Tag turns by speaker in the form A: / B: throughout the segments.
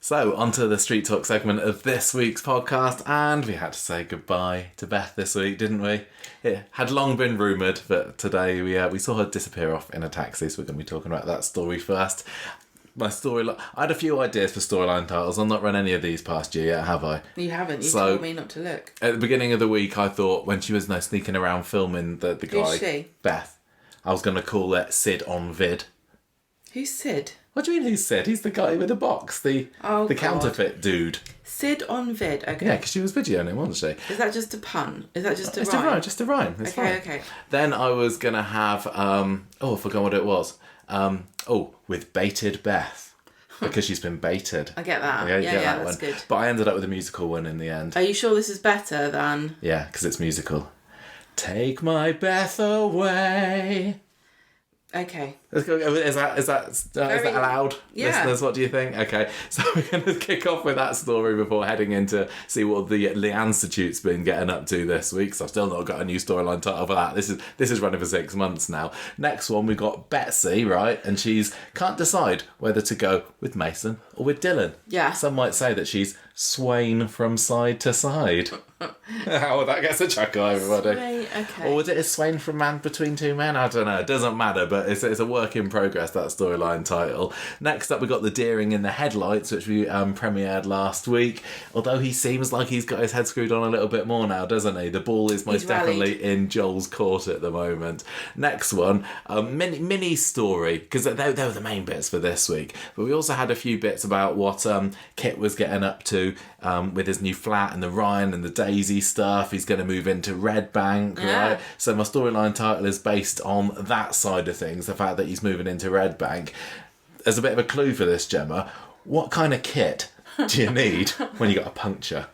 A: So, onto the Street Talk segment of this week's podcast, and we had to say goodbye to Beth this week, didn't we? It had long been rumoured, but today we saw her disappear off in a taxi, so we're going to be talking about that story first. My storyline... I had a few ideas for storyline titles. I've not run any of these past you yet, have I?
B: You haven't. You told me not to look.
A: At the beginning of the week, I thought, when she was sneaking around filming the guy...
B: Who's she?
A: Beth. I was going to call it Sid on Vid.
B: Who's Sid?
A: What do you mean who's Sid? He's the guy with the box, the counterfeit dude.
B: Sid on Vid, okay.
A: Yeah, because she was videoing him, wasn't she?
B: Is that just a pun? Is that just a rhyme?
A: Just a rhyme. It's fine.
B: Okay.
A: Then I was going to have, I forgot what it was. With Baited Beth. Because she's been baited.
B: I get that.
A: Yeah,
B: that's good.
A: But I ended up with a musical one in the end.
B: Are you sure this is better than...
A: Yeah, because it's musical. Take my Beth away.
B: Okay.
A: Is that allowed?
B: Yeah.
A: Listeners, what do you think? Okay, so we're going to kick off with that story before heading into see what the Institute's been getting up to this week. So I've still not got a new storyline title for that. This is running for 6 months now. Next one, we've got Betsy, right? And she's can't decide whether to go with Mason or with Dylan.
B: Yeah.
A: Some might say that she's swaying from side to side. Oh, that gets a chuckle, everybody.
B: Okay.
A: Or was it a swaying from man between two men? I don't know. It doesn't matter, but it's a work in progress, that storyline title. Next up, we got the Deering in the Headlights, which we premiered last week. Although he seems like he's got his head screwed on a little bit more now, doesn't he? The ball is most definitely in Joel's court at the moment. Next one, mini story, because they were the main bits for this week. But we also had a few bits about what Kit was getting up to with his new flat and the Ryan and the Daisy stuff. He's going to move into Red Bank, right? So my storyline title is based on that side of things, the fact that he's moving into Red Bank. As a bit of a clue for this, Gemma, what kind of kit do you need when you got a puncture?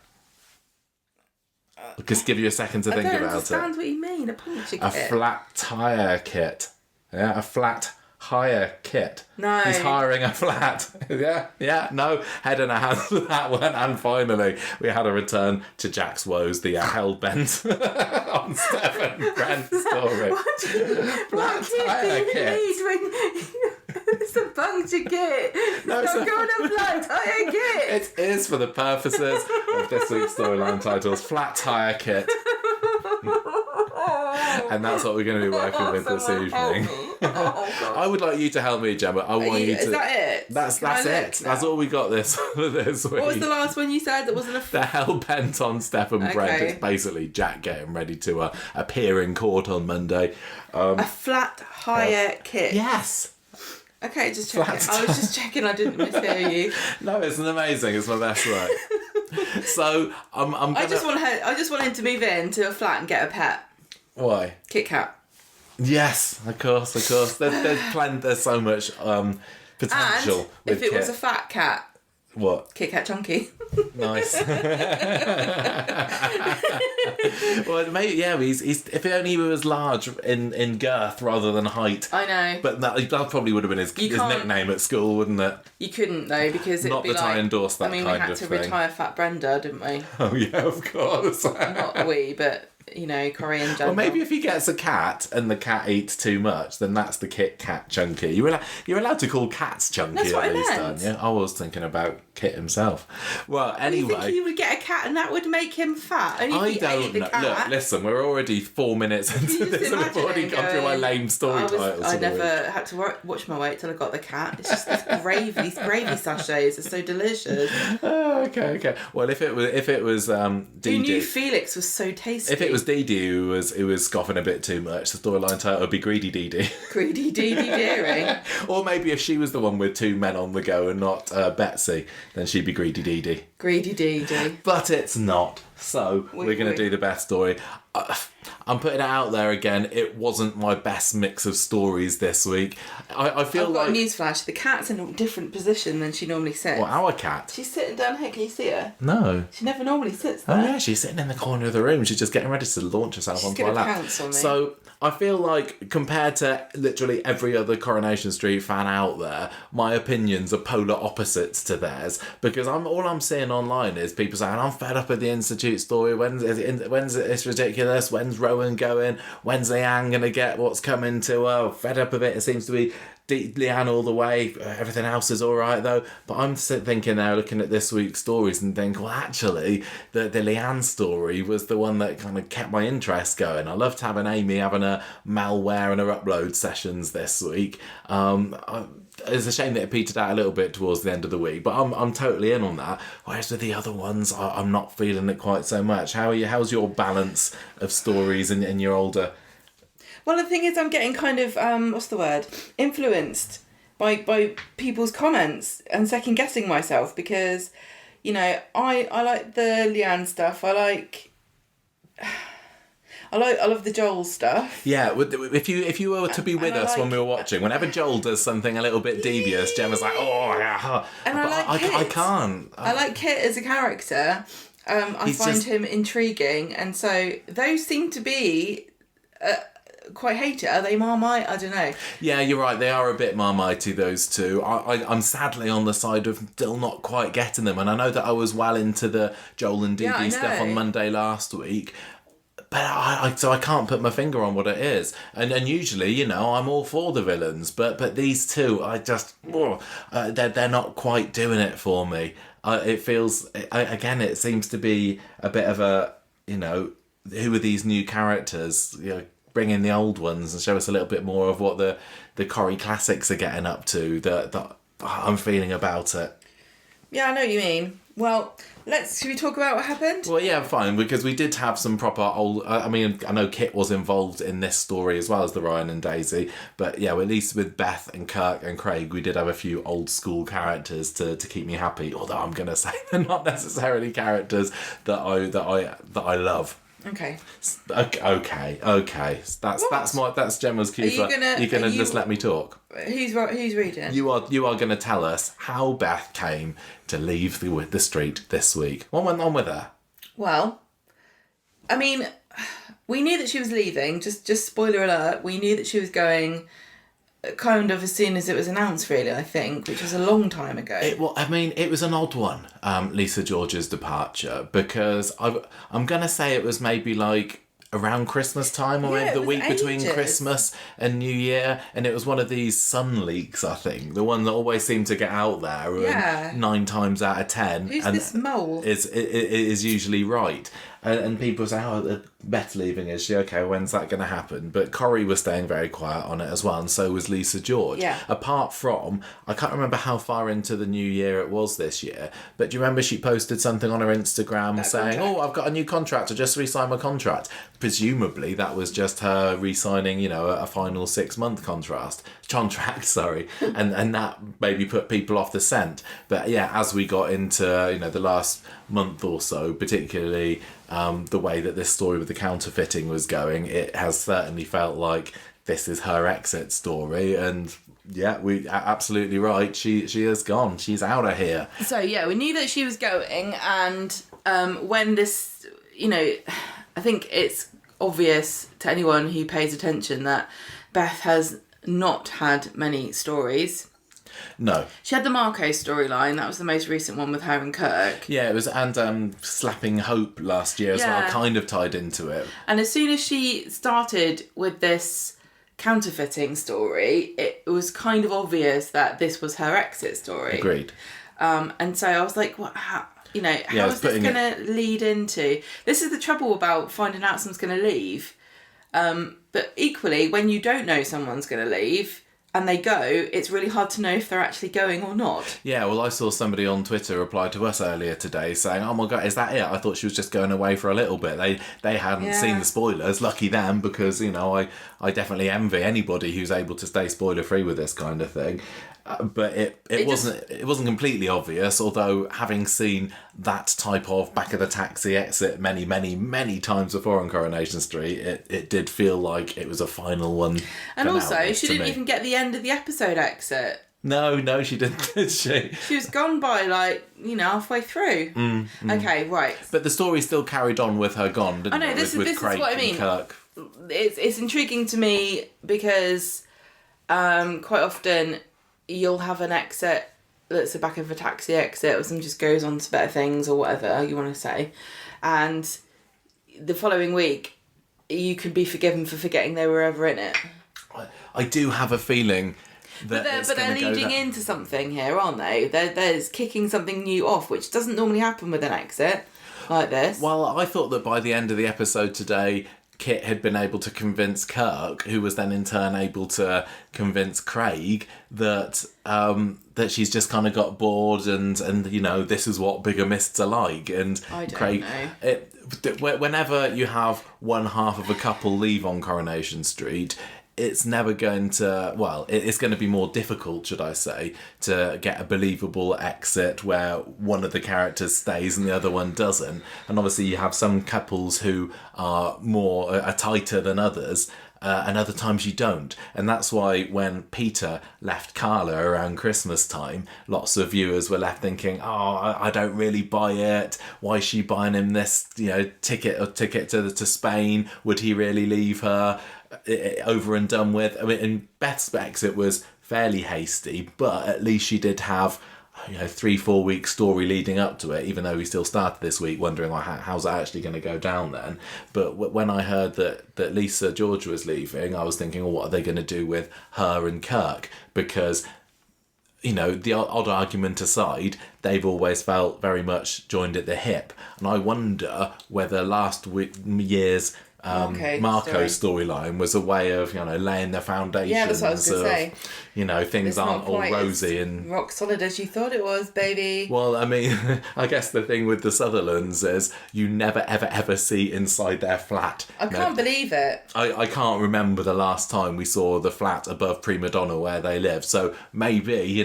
A: I'll just give you a second to think about it. I
B: don't understand what you mean, a puncture kit.
A: A flat tyre kit. Yeah, a flat hire kit.
B: No.
A: He's hiring a flat. No. Head and a hand to that one. And finally, we had a return to Jack's woes, the hell-bent on Stephen Brent's story.
B: What kit do you need when... It's a puncture kit.
A: No,
B: it's not called a flat tyre kit.
A: It is for the purposes of this week's storyline titles. Flat tyre kit. And that's what we're going to be working with this evening. I would like you to help me, Gemma.
B: Is that it?
A: That's it. That's all we got this week.
B: What was the last one you said that wasn't a...
A: The hell bent on Steph and Brent. It's basically Jack getting ready to appear in court on Monday.
B: A flat hire kit.
A: Yes.
B: Okay, just checking. I was just checking I didn't mishear you.
A: No, it's amazing. It's my best work. So
B: I just want him to move in to a flat and get a pet.
A: Why?
B: Kit Kat.
A: Yes, of course. There's so much potential.
B: And if it was a fat cat.
A: What?
B: Kit Kat Chunky.
A: Nice. Well, maybe he's if only he was large in girth rather than height.
B: I know.
A: But that probably would have been his nickname at school, wouldn't it?
B: You couldn't though, because it'd
A: not
B: be
A: that I endorse that kind of thing.
B: we had to retire Fat Brenda, didn't we?
A: Oh yeah, of course.
B: Not we, but Corrie and Joel.
A: Well, maybe if he gets a cat and the cat eats too much, then that's the Kit Kat Chunky. You're allowed to call cats chunky. That's what at least, aren't you? I was thinking about Kit himself. Well, anyway,
B: you think he would get a cat and that would make him fat?
A: I don't know. Look, listen, we're already 4 minutes into this and I've already gone through my lame story titles.
B: I never had to watch my weight till I got the cat. It's just this gravy sachets are so delicious.
A: Oh, okay. Well, if it was Dee
B: Who knew Felix was so tasty?
A: If it was Dee Dee who was scoffing a bit too much, the storyline title would be Greedy Dee Dee.
B: Greedy Dee Dee Deering.
A: Or maybe if she was the one with two men on the go and not Betsy, then she'd be Greedy Dee Dee.
B: Greedy Dee Dee.
A: But it's not. So we're going to do the best story. I'm putting it out there again. It wasn't my best mix of stories this week. I feel
B: I've got a newsflash. The cat's in a different position than she normally sits.
A: Well, our cat?
B: She's sitting down here. Can you see her?
A: No.
B: She never normally sits there.
A: Oh yeah, she's sitting in the corner of the room. She's just getting ready to launch herself onto my lap.
B: She's going to pounce on me.
A: So I feel like compared to literally every other Coronation Street fan out there, my opinions are polar opposites to theirs, because all I'm seeing online is people saying, I'm fed up with the Institute story. When's it's ridiculous? When's Rowan going? When's Leanne going to get what's coming to her? Fed up of it. It seems to be Leanne all the way. Everything else is all right though. But I'm thinking now, looking at this week's stories, and think, well, actually, the Leanne story was the one that kind of kept my interest going. I loved having Amy having a malware and her upload sessions this week. It's a shame that it petered out a little bit towards the end of the week, but I'm totally in on that. Whereas with the other ones, I'm not feeling it quite so much. How are you? How's your balance of stories in your older?
B: Well, the thing is, I'm getting kind of influenced by people's comments and second guessing myself, because, you know, I like the Leanne stuff. I love the Joel stuff.
A: Yeah, if you were to be with us when we were watching, whenever Joel does something a little bit devious, Gemma's like, oh yeah.
B: And I can't. I like Kit as a character. I find him intriguing, and so those seem to be quite hated. Are they Marmite? I don't know.
A: Yeah, you're right. They are a bit Marmitey, those two. I'm sadly on the side of still not quite getting them, and I know that I was well into the Joel and Dee Dee stuff on Monday last week. But so I can't put my finger on what it is. And usually, you know, I'm all for the villains. But these two, I just... they're not quite doing it for me. It feels... Again, it seems to be a bit of a, you know, who are these new characters? You know, bring in the old ones and show us a little bit more of what the Corrie classics are getting up to that I'm feeling about it.
B: Yeah, I know what you mean. Well, should we talk about what happened?
A: Well, yeah, fine, because we did have some proper old... I mean, I know Kit was involved in this story as well as the Ryan and Daisy, but yeah, at least with Beth and Kirk and Craig, we did have a few old school characters to keep me happy, although I'm going to say they're not necessarily characters that I love.
B: Okay.
A: That's Gemma's cue. You're gonna just let me talk.
B: Who's reading?
A: You are going to tell us how Beth came to leave the street this week. What went on with her?
B: Well, I mean, we knew that she was leaving. Just spoiler alert. We knew that she was going kind of as soon as it was announced, really, I think, which was a long time ago.
A: It was an odd one, Lisa George's departure, because I'm going to say it was maybe like around Christmas time, or maybe the week between Christmas and New Year, and it was one of these sun leaks, I think, the one that always seemed to get out there, and 9 times out of 10
B: Who's this mole?
A: is usually right. And people say, oh, Beth leaving, is she? Okay, when's that going to happen? But Corrie was staying very quiet on it as well, and so was Lisa George.
B: Yeah.
A: Apart from, I can't remember how far into the new year it was this year, but do you remember she posted something on her Instagram saying, oh, I've got a new contract, I just re-signed my contract. Presumably that was just her re-signing, you know, a final 6-month contract, and that maybe put people off the scent. But yeah, as we got into, you know, the last month or so, particularly the way that this story with the counterfeiting was going, it has certainly felt like this is her exit story. And yeah, we absolutely right. She is gone. She's out of here.
B: So yeah, we knew that she was going, and when this, you know, I think it's obvious to anyone who pays attention that Beth has not had many stories.
A: No.
B: She had the Marco storyline. That was the most recent one with her and Kirk.
A: Yeah, it was, and Slapping Hope last year as well, kind of tied into it.
B: And as soon as she started with this counterfeiting story, it was kind of obvious that this was her exit story.
A: Agreed.
B: And so I was like, what? How is this going to lead into? This is the trouble about finding out someone's going to leave. But equally, when you don't know someone's going to leave and they go, it's really hard to know if they're actually going or not.
A: Yeah, well, I saw somebody on Twitter reply to us earlier today saying, oh my God, is that it? I thought she was just going away for a little bit. They hadn't seen the spoilers. Lucky them, because, you know, I definitely envy anybody who's able to stay spoiler free with this kind of thing. But it wasn't completely obvious, although having seen that type of back of the taxi exit many, many, many times before on Coronation Street, it did feel like it was a final one.
B: And also, she didn't even get the end of the episode exit.
A: No, she didn't, did she?
B: She was gone by, halfway through. Okay, right.
A: But the story still carried on with her gone, didn't it?
B: This
A: with
B: is
A: Craig
B: what I mean.
A: Kirk.
B: It's intriguing to me because quite often you'll have an exit that's the back of a taxi exit, or someone just goes on to better things or whatever you want to say, and the following week you could be forgiven for forgetting they were ever in it.
A: I do have a feeling that
B: but they're leading into something here, aren't they? There's kicking something new off, which doesn't normally happen with an exit like this.
A: Well, I thought that by the end of the episode today, Kit had been able to convince Kirk, who was then in turn able to convince Craig that that she's just kind of got bored and this is what bigamists are like. And
B: I don't
A: Craig,
B: know.
A: Whenever you have one half of a couple leave on Coronation Street, it's never going to, it's going to be more difficult, should I say, to get a believable exit where one of the characters stays and the other one doesn't. And obviously you have some couples who are tighter than others, and other times you don't. And that's why when Peter left Carla around Christmas time, lots of viewers were left thinking, I don't really buy it. Why is she buying him this, ticket to Spain? Would he really leave her? Over and done with. I mean, in Beth's exit was fairly hasty, but at least she did have 3-4 week story leading up to it, even though we still started this week wondering how's it actually going to go down then. But when I heard that Lisa George was leaving, I was thinking, what are they going to do with her and Kirk? Because the odd argument aside, they've always felt very much joined at the hip, and I wonder whether last year's Marco storyline was a way of laying the foundations.
B: Yeah, that's what I was going to say.
A: Things
B: it's
A: aren't all rosy and
B: rock solid as you thought it was, baby.
A: Well, I mean, I guess the thing with the Sutherlands is you never ever see inside their flat.
B: I can't believe it.
A: I can't remember the last time we saw the flat above Prima Donna where they live. So maybe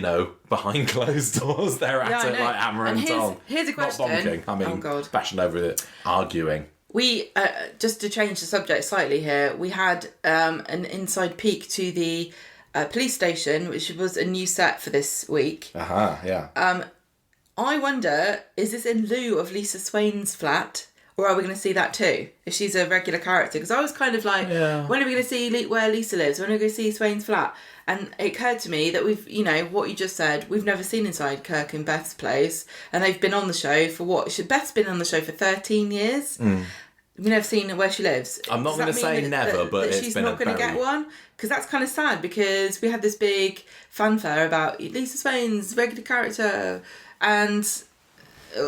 A: behind closed doors they're at it like hammer and tong.
B: Here's a question.
A: Not bonking. I mean, bashing over it, arguing.
B: We, just to change the subject slightly here, we had an inside peek to the police station, which was a new set for this week.
A: Yeah.
B: I wonder, is this in lieu of Lisa Swain's flat? Or are we going to see that too? If she's a regular character? Because I was kind of like, when are we going to see where Lisa lives? When are we going to see Swain's flat? And it occurred to me that we've, what you just said, we've never seen inside Kirk and Beth's place. And they've been on the show for Beth's been on the show for 13 years. We've never seen where she lives.
A: I'm not going to say never, but it's
B: she's
A: been
B: not going to get one. Because that's kind of sad, because we had this big fanfare about Lisa Swain's regular character, and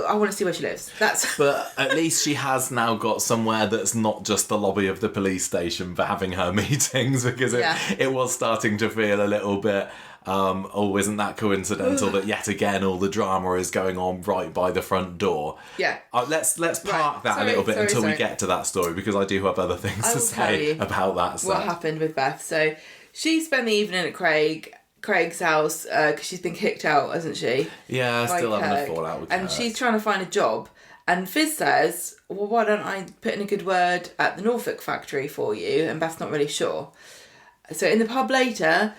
B: I want to see where she lives.
A: But at least she has now got somewhere that's not just the lobby of the police station for having her meetings, because it was starting to feel a little bit, isn't that coincidental that yet again all the drama is going on right by the front door?
B: Yeah.
A: Let's park that a little bit until we get to that story, because I do have other things to say about that.
B: What happened with Beth? So she spent the evening at Craig's house because she's been kicked out, hasn't she?
A: Yeah, still having a fallout with Kirk.
B: And she's trying to find a job. And Fizz says, well, why don't I put in a good word at the Norfolk factory for you? And Beth's not really sure. So in the pub later,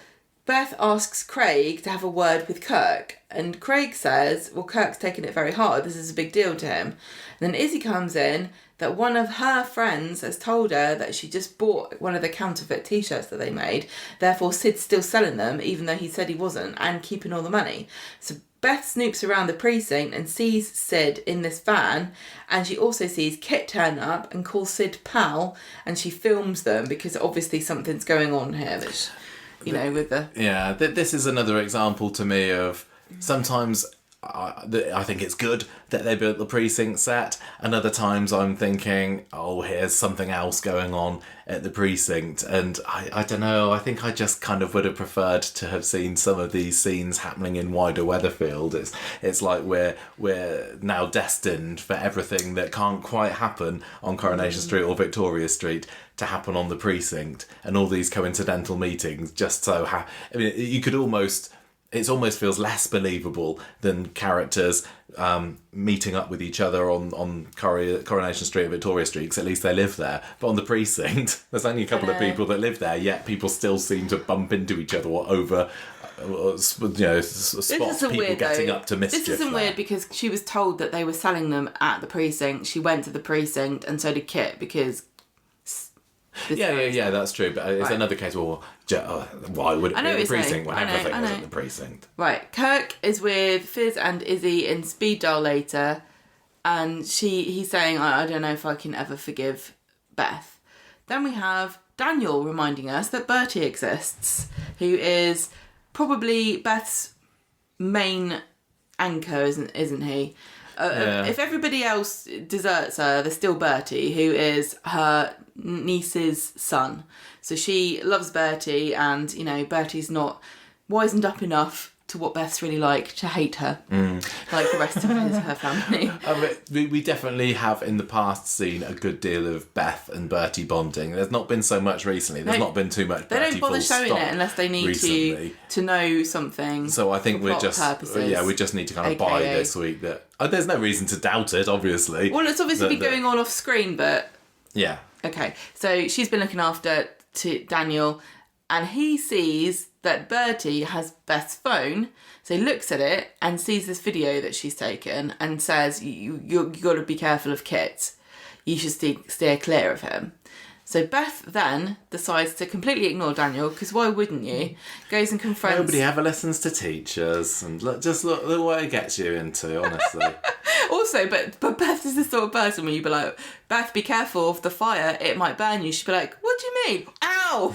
B: Beth asks Craig to have a word with Kirk. And Craig says, well, Kirk's taking it very hard. This is a big deal to him. And then Izzy comes in that one of her friends has told her that she just bought one of the counterfeit t-shirts that they made. Therefore, Sid's still selling them, even though he said he wasn't, and keeping all the money. So Beth snoops around the precinct and sees Sid in this van, and she also sees Kit turn up and calls Sid pal, and she films them because obviously something's going on here, which, with the...
A: Yeah, this is another example to me of sometimes... I think it's good that they built the precinct set, and other times I'm thinking, here's something else going on at the precinct, and I don't know, I think I just kind of would have preferred to have seen some of these scenes happening in wider Weatherfield. It's like we're now destined for everything that can't quite happen on Coronation Street or Victoria Street to happen on the precinct, and all these coincidental meetings just so you could almost... It almost feels less believable than characters meeting up with each other on Coronation Street and Victoria Street, because at least they live there. But on the precinct, there's only a couple of people that live there, yet people still seem to bump into each other over, spot people getting up to mischief.
B: This isn't weird because she was told that they were selling them at the precinct. She went to the precinct, and so did Kit, because...
A: Yeah, that's true. But it's another case. Well, why would it be in the precinct when everything was in the precinct?
B: Right. Kirk is with Fizz and Izzy in speed dial later, and he's saying, I don't know if I can ever forgive Beth. Then we have Daniel reminding us that Bertie exists, who is probably Beth's main anchor, isn't he? If everybody else deserts her, there's still Bertie, who is her niece's son. So she loves Bertie, and, you know, Bertie's not wisened up enough to what Beth's really like to hate her, like the rest of her family.
A: We definitely have in the past seen a good deal of Beth and Bertie bonding. There's not been so much recently. There's not been too much.
B: They don't bother showing it unless they need to know something.
A: So I think we're just
B: purposes,
A: we just need to kind of buy this week that there's no reason to doubt it. Obviously,
B: well, it's obviously been going on off screen, but
A: yeah.
B: Okay, so she's been looking after Daniel, and he sees that Bertie has Beth's phone, so he looks at it and sees this video that she's taken and says, you got to be careful of Kit. You should steer clear of him. So Beth then decides to completely ignore Daniel, because why wouldn't you? Goes and confronts...
A: Nobody ever listens to teachers, and look what it gets you into, honestly.
B: Also, but Beth is the sort of person where you'd be like, Beth, be careful of the fire, it might burn you. She'd be like, what do you mean? Ow!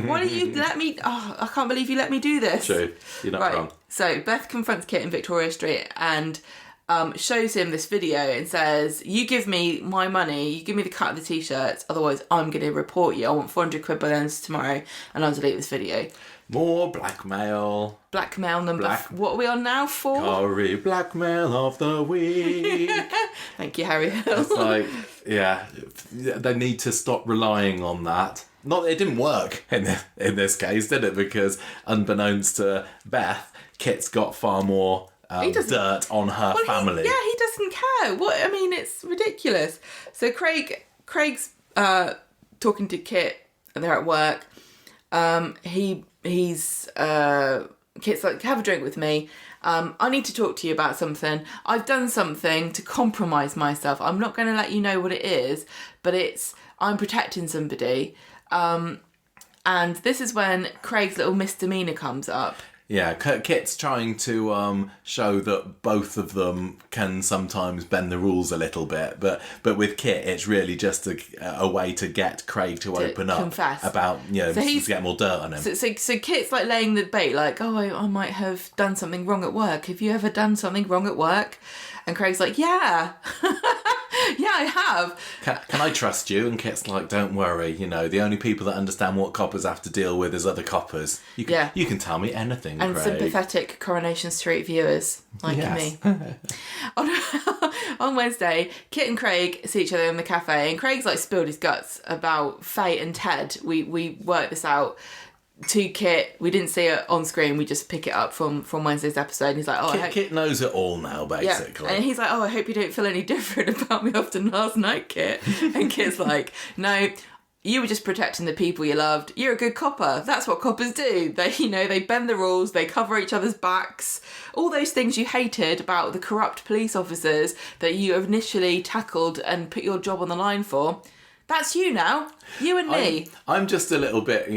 B: Why don't you let me... Oh, I can't believe you let me do this.
A: True, you're not wrong.
B: So Beth confronts Kit in Victoria Street and shows him this video and says, you give me my money, you give me the cut of the t-shirts, otherwise I'm going to report you. I want 400 quid by the end of tomorrow, and I'll delete this video.
A: More blackmail.
B: Blackmail number... What are we on now? 4?
A: Corrie, blackmail of the week.
B: Thank you, Harry Hill.
A: It's like, yeah, they need to stop relying on that. Not that it didn't work in this case, did it? Because unbeknownst to Beth, Kit's got far more dirt on her family.
B: He doesn't care. What? I mean, it's ridiculous. So Craig's talking to Kit, and they're at work. Kit's like, have a drink with me. I need to talk to you about something. I've done something to compromise myself. I'm not going to let you know what it is, but I'm protecting somebody. And this is when Craig's little misdemeanor comes up.
A: Yeah, Kit's trying to show that both of them can sometimes bend the rules a little bit, but with Kit, it's really just a way to get Craig to open up, confess about, to get more dirt on him.
B: So Kit's like laying the bait, like, I might have done something wrong at work. Have you ever done something wrong at work? And Craig's like, yeah. Yeah, I have.
A: Can I trust you? And Kit's like, don't worry, the only people that understand what coppers have to deal with is other coppers. You can tell me anything,
B: and
A: Craig.
B: Sympathetic Coronation Street viewers like me. On Wednesday, Kit and Craig see each other in the cafe, and Craig's like spilled his guts about Faye and Ted. We worked this out to Kit. We didn't see it on screen, we just pick it up from Wednesday's episode, and he's like,
A: Kit knows it all now, basically.
B: Yeah. And he's like, I hope you don't feel any different about me after last night, Kit. And Kit's like, no, you were just protecting the people you loved. You're a good copper. That's what coppers do. They bend the rules, they cover each other's backs. All those things you hated about the corrupt police officers that you initially tackled and put your job on the line for. That's you now. You and me.
A: I'm just a little bit,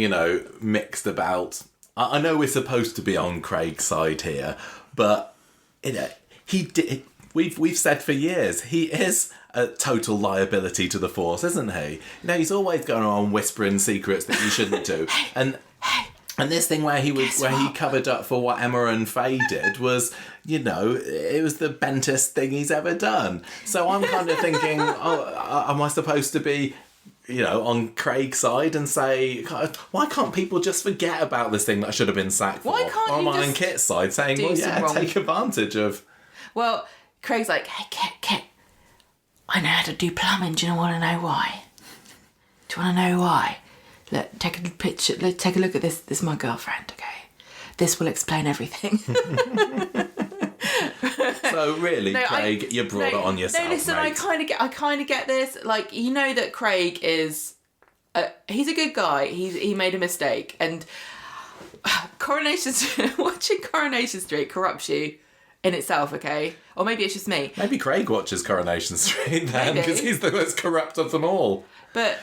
A: mixed about... I know we're supposed to be on Craig's side here, but he did... We've said for years, he is a total liability to the force, isn't he? He's always going on whispering secrets that you shouldn't do. And this thing where he covered up for what Emma and Faye did was, it was the bentest thing he's ever done. So I'm kind of thinking, am I supposed to be, on Craig's side and say, why can't people just forget about this thing that I should have been sacked for?
B: Why can't
A: or am
B: you
A: I on Kit's side saying, take advantage of...
B: Well, Craig's like, hey, Kit, I know how to do plumbing. Do you want to know why? Do you want to know why? Look, take a picture. Take a look at this. This is my girlfriend. Okay, this will explain everything.
A: So really, Craig, you brought it on yourself.
B: No, listen,
A: mate.
B: I kind of get this. Like, that Craig is, he's a good guy. He made a mistake, and watching Coronation Street corrupts you in itself. Okay, or maybe it's just me.
A: Maybe Craig watches Coronation Street then, because he's the most corrupt of them all.
B: But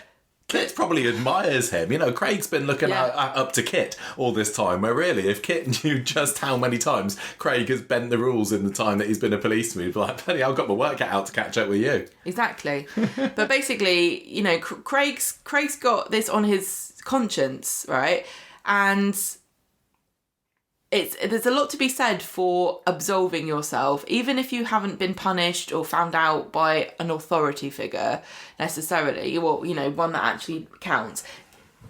A: Kit probably admires him. Craig's been looking up to Kit all this time, where really, if Kit knew just how many times Craig has bent the rules in the time that he's been a policeman, he'd be like, bloody, I've got my work cut out to catch up with you.
B: Exactly. But basically, Craig's got this on his conscience, right? And there's a lot to be said for absolving yourself, even if you haven't been punished or found out by an authority figure necessarily, or, you know, one that actually counts.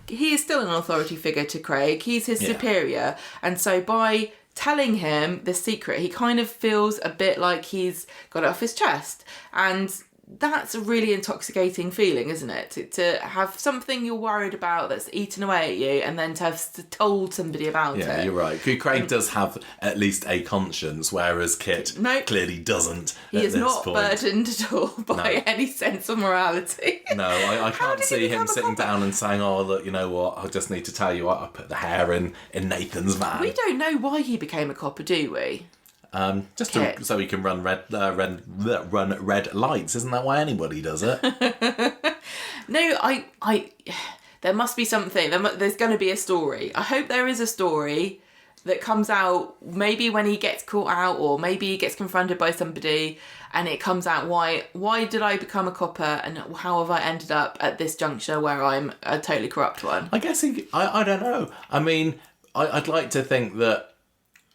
B: He is still an authority figure to Craig. He's his superior. And so by telling him this secret, he kind of feels a bit like he's got it off his chest. And that's a really intoxicating feeling, isn't it? To have something you're worried about that's eaten away at you, and then to have told somebody about it.
A: Yeah, you're right. Craig does have at least a conscience, whereas Kit clearly doesn't.
B: He is not burdened at all by any sense of morality.
A: No, I can't see him sitting down and saying, "Oh, look, you know what? I just need to tell you what, I put the hair in Nathan's van."
B: We don't know why he became a copper, do we?
A: So he can run red lights. Isn't that why anybody does it?
B: No, there must be something. There's going to be a story. I hope there is a story that comes out maybe when he gets caught out, or maybe he gets confronted by somebody and it comes out why did I become a copper and how have I ended up at this juncture where I'm a totally corrupt one.
A: I guess I don't know. I mean, I'd like to think that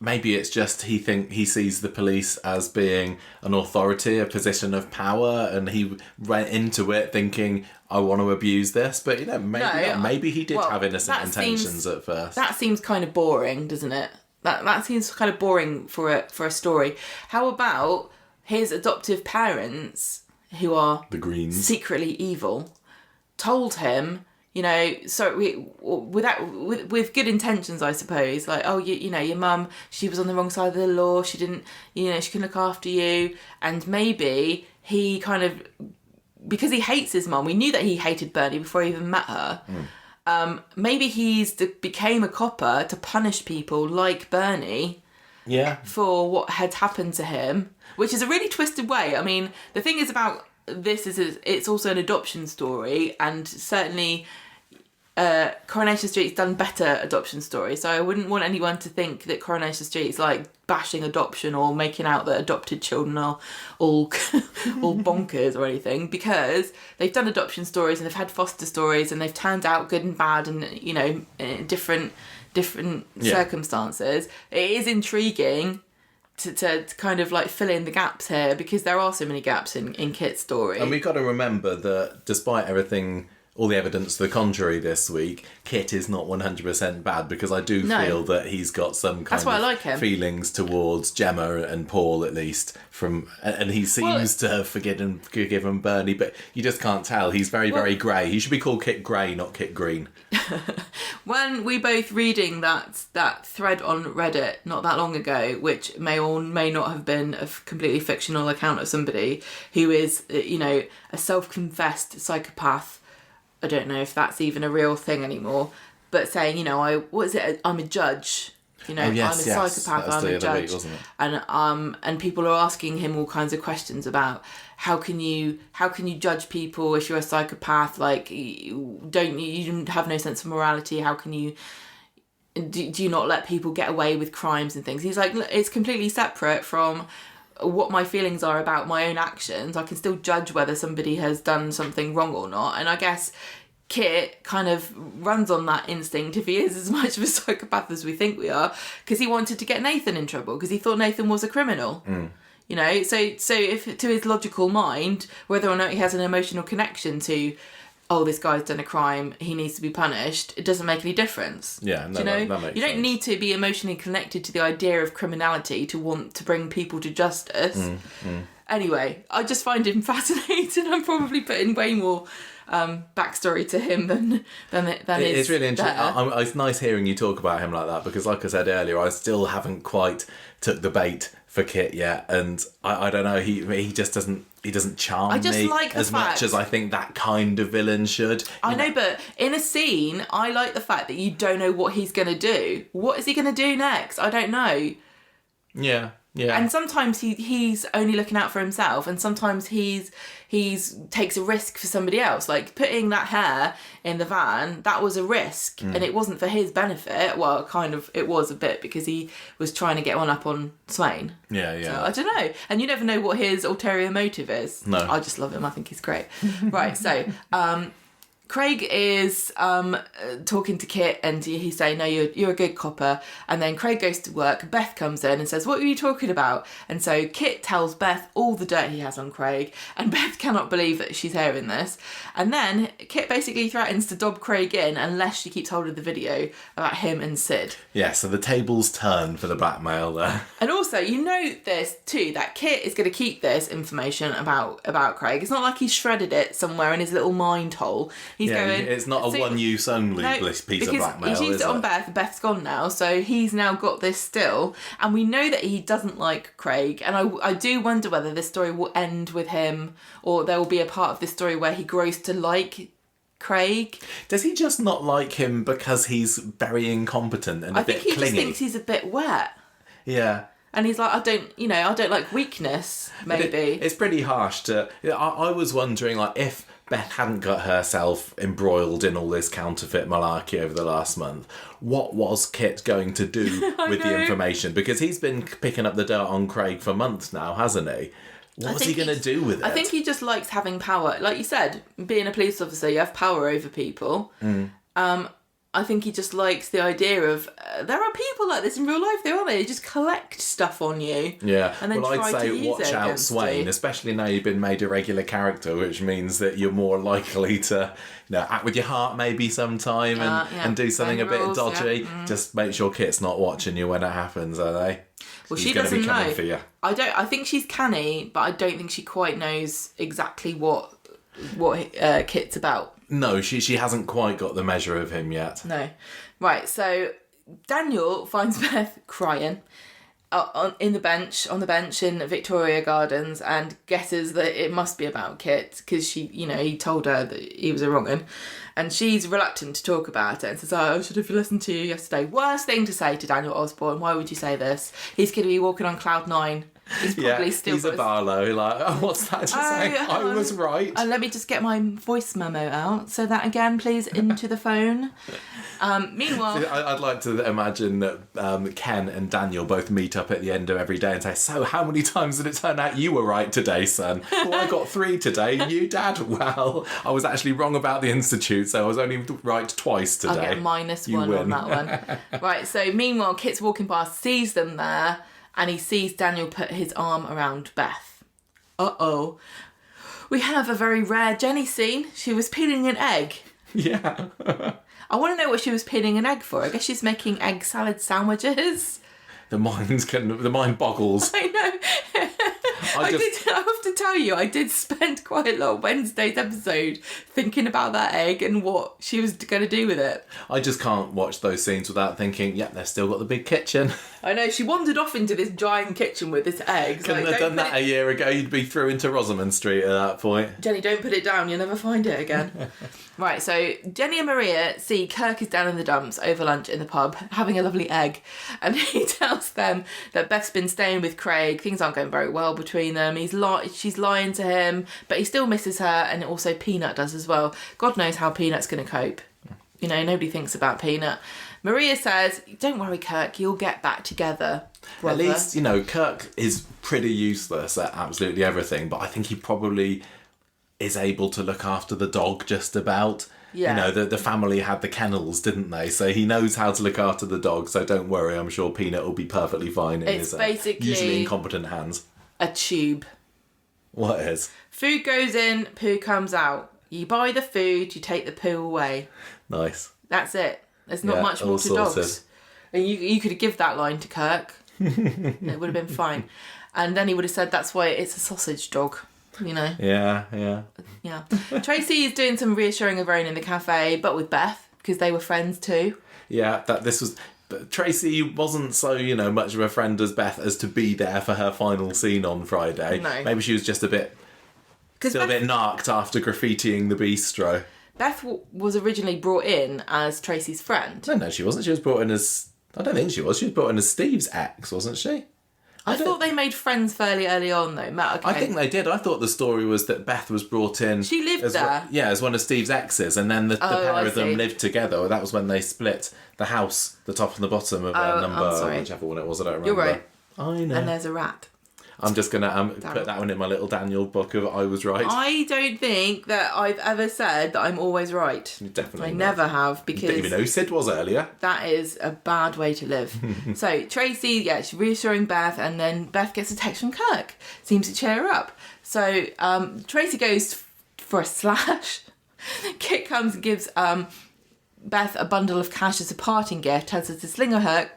A: maybe it's just he sees the police as being an authority, a position of power, and he went into it thinking, I want to abuse this. But, you know, maybe he did have innocent intentions at first. That
B: seems kind of boring, doesn't it? That seems kind of boring for a story. How about his adoptive parents, who are
A: the Greens,
B: secretly evil, told him, you know, with good intentions, I suppose. Like, oh, you know, your mum, she was on the wrong side of the law. She didn't, you know, she couldn't look after you. And maybe he kind of, because he hates his mum. We knew that he hated Bernie before he even met her. Maybe he's became a copper to punish people like Bernie.
A: Yeah. For
B: what had happened to him, which is a really twisted way. I mean, the thing is about this is it's also an adoption story, and certainly Coronation Street's done better adoption stories, so I wouldn't want anyone to think that Coronation Street is like bashing adoption or making out that adopted children are all bonkers or anything, because they've done adoption stories and they've had foster stories and they've turned out good and bad, and, you know, different circumstances. It is intriguing to kind of like fill in the gaps here, because there are so many gaps in Kit's story.
A: And we've got to remember that despite everything, all the evidence to the contrary this week, Kit is not 100% bad, because I do feel that he's got some kind of feelings towards Gemma and Paul, at least, and he seems to have forgiven Bernie, but you just can't tell. He's very, very grey. He should be called Kit Grey, not Kit Green.
B: When we both reading that thread on Reddit not that long ago, which may or may not have been a completely fictional account of somebody who is, you know, a self-confessed psychopath. I don't know if that's even a real thing anymore, but saying, you know, I'm a judge. You know, I'm a psychopath. I'm a judge, wasn't it? And people are asking him all kinds of questions about how can you judge people if you're a psychopath? Like, you have no sense of morality. How can you? Do you not let people get away with crimes and things? He's like, it's completely separate from what my feelings are about my own actions. I can still judge whether somebody has done something wrong or not. And I guess Kit kind of runs on that instinct, if he is as much of a psychopath as we think we are, because he wanted to get Nathan in trouble, because he thought Nathan was a criminal. You know, so if to his logical mind, whether or not he has an emotional connection to, oh, this guy's done a crime, he needs to be punished, it doesn't make any difference. Yeah, no, that makes sense. You don't need to be emotionally connected to the idea of criminality to want to bring people to justice. Anyway, I just find him fascinating. I'm probably putting way more backstory to him than is.
A: It's really interesting. It's nice hearing you talk about him like that, because, like I said earlier, I still haven't quite took the bait for Kit yet, and I don't know. He just doesn't. He doesn't charm me as much as I think that kind of villain should.
B: I know, but in a scene, I like the fact that you don't know what he's going to do. What is he going to do next? I don't know.
A: Yeah.
B: And sometimes he's only looking out for himself, and sometimes he's takes a risk for somebody else. Like putting that hair in the van, that was a risk, and it wasn't for his benefit. Well, kind of, it was a bit, because he was trying to get one up on Swain.
A: Yeah.
B: So, I don't know, and you never know what his ulterior motive is.
A: No,
B: I just love him. I think he's great. Right, so Craig is talking to Kit, and he's saying, no, you're a good copper. And then Craig goes to work. Beth comes in and says, what were you talking about? And so Kit tells Beth all the dirt he has on Craig, and Beth cannot believe that she's hearing this. And then Kit basically threatens to dob Craig in unless she keeps hold of the video about him and Sid.
A: Yeah, so the tables turn for the blackmail there.
B: And also, you know this too, that Kit is going to keep this information about Craig. It's not like he shredded it somewhere in his little mind hole. He's going...
A: It's not a one-use only piece of blackmail,
B: he's used it on Beth. Beth's gone now, so he's now got this still. And we know that he doesn't like Craig. And I do wonder whether this story will end with him, or there will be a part of this story where he grows to like Craig.
A: Does he just not like him because he's very incompetent and a bit clingy? I think he
B: just thinks he's a bit wet.
A: Yeah.
B: And he's like, I don't like weakness, maybe.
A: It's pretty harsh to... I was wondering, like, if Beth hadn't got herself embroiled in all this counterfeit malarkey over the last month, what was Kit going to do with the information? Because he's been picking up the dirt on Craig for months now, hasn't he? What's he going to do with it?
B: I think he just likes having power. Like you said, being a police officer, you have power over people. I think he just likes the idea of there are people like this in real life, though, aren't they? They just collect stuff on you.
A: Yeah.
B: And then
A: I'd say watch out, Swain, especially now you've been made a regular character, which means that you're more likely to, act with your heart maybe sometime and do something a bit dodgy. Yeah. Just make sure Kit's not watching you when it happens, are they?
B: Well, she doesn't know. For you. I think she's canny, but I don't think she quite knows exactly what Kit's about.
A: No, she hasn't quite got the measure of him yet.
B: No. Right, so Daniel finds Beth crying on the bench in Victoria Gardens, and guesses that it must be about Kit because he told her that he was a wrong un, and she's reluctant to talk about it and says, I should have listened to you yesterday. Worst thing to say to Daniel Osborne. Why would you say this? He's going to be walking on cloud 9. He's probably still...
A: he's a Barlow, what's that to say? I was right.
B: Let me just get my voice memo out. So that again, please, into the phone. Meanwhile...
A: I'd like to imagine that Ken and Daniel both meet up at the end of every day and say, so how many times did it turn out you were right today, son? Well, I got 3 today, and you, Dad? Well, I was actually wrong about the Institute, so I was only right twice today.
B: I'll get -1 on that one. Right, so meanwhile, Kit's walking past, sees them there, and he sees Daniel put his arm around Beth. Uh-oh. We have a very rare Jenny scene. She was peeling an egg.
A: Yeah.
B: I want to know what she was peeling an egg for. I guess she's making egg salad sandwiches.
A: The mind boggles.
B: I know. I have to tell you, I did spend quite a lot of Wednesday's episode thinking about that egg and what she was going to do with it.
A: I just can't watch those scenes without thinking, they've still got the big kitchen.
B: I know, she wandered off into this giant kitchen with this egg.
A: Couldn't have done that a year ago, you'd be through into Rosamond Street at that point.
B: Jenny, don't put it down, you'll never find it again. Right, so Jenny and Maria see Kirk is down in the dumps over lunch in the pub, having a lovely egg, and he tells them that Beth's been staying with Craig, things aren't going very well between them, she's lying to him, but he still misses her, and also Peanut does as well. God knows how Peanut's going to cope. Nobody thinks about Peanut. Maria says, don't worry, Kirk, you'll get back together, brother.
A: At least, Kirk is pretty useless at absolutely everything, but I think he probably is able to look after the dog just about. Yeah. The family had the kennels, didn't they? So he knows how to look after the dog, so don't worry, I'm sure Peanut will be perfectly fine in his usually incompetent hands.
B: A tube.
A: What is?
B: Food goes in, poo comes out. You buy the food, you take the poo away.
A: Nice.
B: That's it. There's not much more to dogs. And you could give that line to Kirk. It would have been fine. And then he would have said, that's why it's a sausage dog.
A: Yeah.
B: Tracy is doing some reassuring of her own in the cafe, but with Beth, because they were friends too.
A: Yeah, but Tracy wasn't so, much of a friend as Beth as to be there for her final scene on Friday. No. Maybe she was just a bit narked after graffitiing the bistro.
B: Beth was originally brought in as Tracy's friend.
A: No, she wasn't. She was brought in as... I don't think she was. She was brought in as Steve's ex, wasn't she?
B: I thought they made friends fairly early on, though. Matt, okay.
A: I think they did. I thought the story was that Beth was brought in...
B: She lived there.
A: As one of Steve's exes, and then the pair of them lived together. That was when they split the house, the top and the bottom of number, whichever one it was, I don't remember.
B: You're right.
A: I know.
B: And there's a rat.
A: I'm just going to put that one in my little Daniel book of I was right.
B: I don't think that I've ever said that I'm always right.
A: Definitely
B: I
A: not.
B: never have, because...
A: Didn't even know who Sid was earlier.
B: That is a bad way to live. So Tracy, she's reassuring Beth, and then Beth gets a text from Kirk. Seems to cheer her up. So Tracy goes for a slash. Kit comes and gives Beth a bundle of cash as a parting gift, tells her to sling her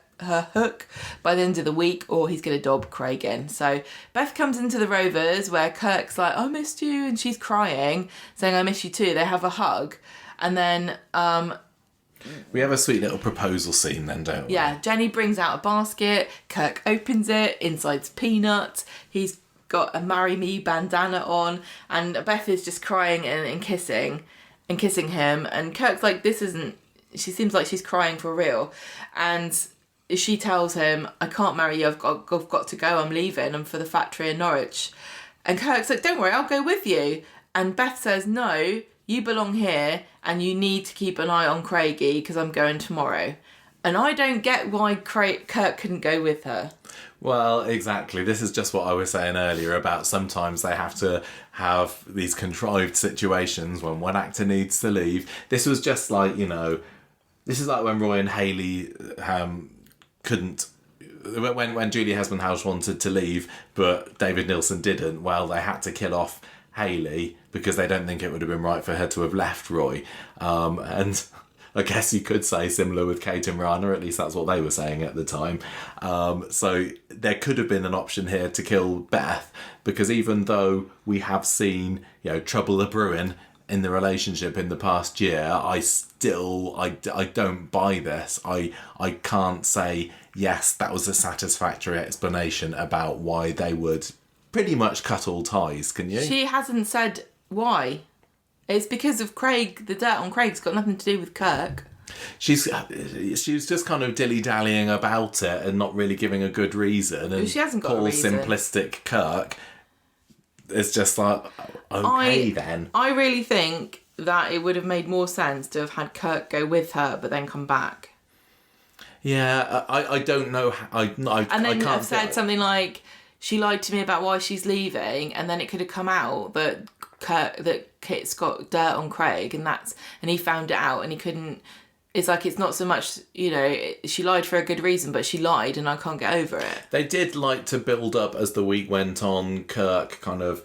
B: hook by the end of the week or he's going to dob Craig in. So Beth comes into the Rovers where Kirk's like, I missed you, and she's crying, saying I miss you too. They have a hug, and then
A: we have a sweet little proposal scene then, don't we?
B: Yeah, Jenny brings out a basket, Kirk opens it, inside's peanuts, he's got a marry me bandana on, and Beth is just crying and kissing him, and Kirk's like, she seems like she's crying for real, and she tells him, I can't marry you, I've got to go, I'm leaving, I'm for the factory in Norwich. And Kirk's like, don't worry, I'll go with you. And Beth says, no, you belong here and you need to keep an eye on Craigie because I'm going tomorrow. And I don't get why Kirk couldn't go with her.
A: Well, exactly. This is just what I was saying earlier about sometimes they have to have these contrived situations when one actor needs to leave. This was just like, this is like when Roy and Hayley couldn't... When Julie Hesmondhalgh wanted to leave, but David Nilsson didn't, well, they had to kill off Hayley because they don't think it would have been right for her to have left Roy. And I guess you could say similar with Kate and Rana, at least that's what they were saying at the time. So there could have been an option here to kill Beth, because even though we have seen, trouble a-brewing in the relationship in the past year, I don't buy this. I can't say, yes, that was a satisfactory explanation about why they would pretty much cut all ties, can you?
B: She hasn't said why. It's because of Craig. The dirt on Craig's got nothing to do with Kirk.
A: She was just kind of dilly-dallying about it and not really giving a good reason. And
B: she hasn't got a reason.
A: Simplistic Kirk is just like, okay then.
B: I really think that it would have made more sense to have had Kirk go with her but then come back.
A: Yeah, I don't know. And
B: then have said something like, she lied to me about why she's leaving, and then it could have come out that Kit's got dirt on Craig, and he found it out, and he couldn't. It's like, it's not so much, she lied for a good reason, but she lied, and I can't get over it.
A: They did like to build up as the week went on. Kirk kind of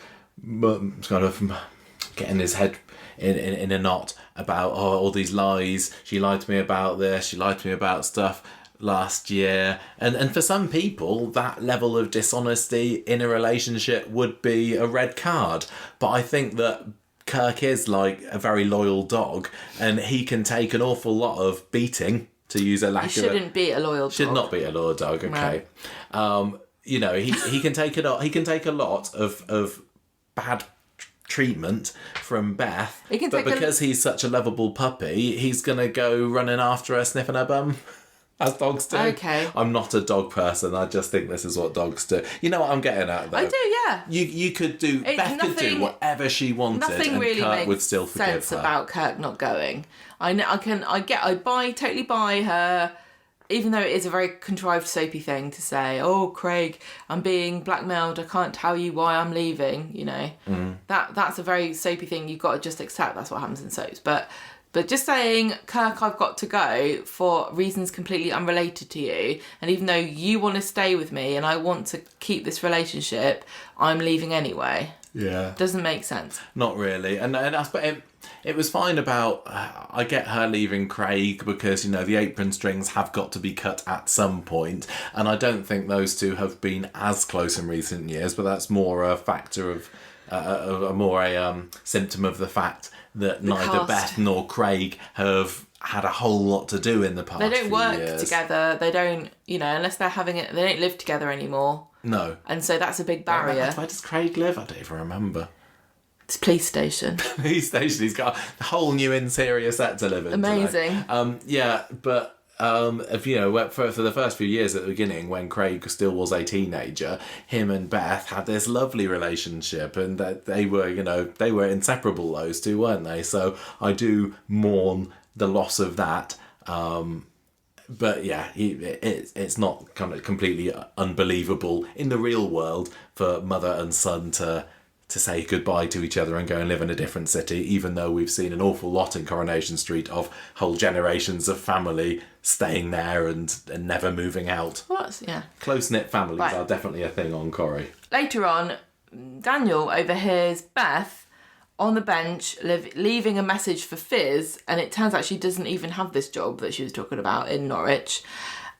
A: getting his head in a knot about all these lies. She lied to me about this. She lied to me about stuff last year, and for some people that level of dishonesty in a relationship would be a red card, but I think that Kirk is like a very loyal dog, and he can take an awful lot of beating, to use a lack of...
B: He shouldn't be a loyal dog.
A: Should not be a loyal dog, okay. No. He can take a lot of bad treatment from Beth, but because he's such a lovable puppy, he's gonna go running after her, sniffing her bum. As dogs do.
B: Okay.
A: I'm not a dog person. I just think this is what dogs do. You know what I'm getting at, though?
B: I do, yeah.
A: You could do... Beth could do whatever she wanted,
B: nothing really
A: and Kirk
B: makes
A: would still forgive
B: sense
A: her.
B: About Kirk not going. I totally buy her, even though it is a very contrived soapy thing to say, oh, Craig, I'm being blackmailed, I can't tell you why I'm leaving, That's a very soapy thing. You've got to just accept that's what happens in soaps. But just saying, Kirk, I've got to go for reasons completely unrelated to you, and even though you want to stay with me and I want to keep this relationship, I'm leaving anyway.
A: Yeah.
B: Doesn't make sense.
A: Not really. And it was fine about, I get her leaving Craig because, the apron strings have got to be cut at some point, and I don't think those two have been as close in recent years, but that's more a factor of, a symptom of the fact that neither Beth nor Craig have had a whole lot to do in the past.
B: They don't work
A: years.
B: Together. They don't, unless they're having it, they don't live together anymore.
A: No.
B: And so that's a big barrier.
A: Where does Craig live? I don't even remember.
B: It's a police station.
A: Police station. He's got a whole new interior set to live in.
B: Amazing.
A: Yeah, but... for the first few years at the beginning, when Craig still was a teenager, him and Beth had this lovely relationship, and that they were inseparable, those two, weren't they? So I do mourn the loss of that. But yeah, it's not kind of completely unbelievable in the real world for mother and son to say goodbye to each other and go and live in a different city, even though we've seen an awful lot in Coronation Street of whole generations of family staying there and never moving out.
B: Yeah.
A: Close-knit families are definitely a thing on Corrie.
B: Later on, Daniel overhears Beth on the bench leaving a message for Fizz, and it turns out she doesn't even have this job that she was talking about in Norwich.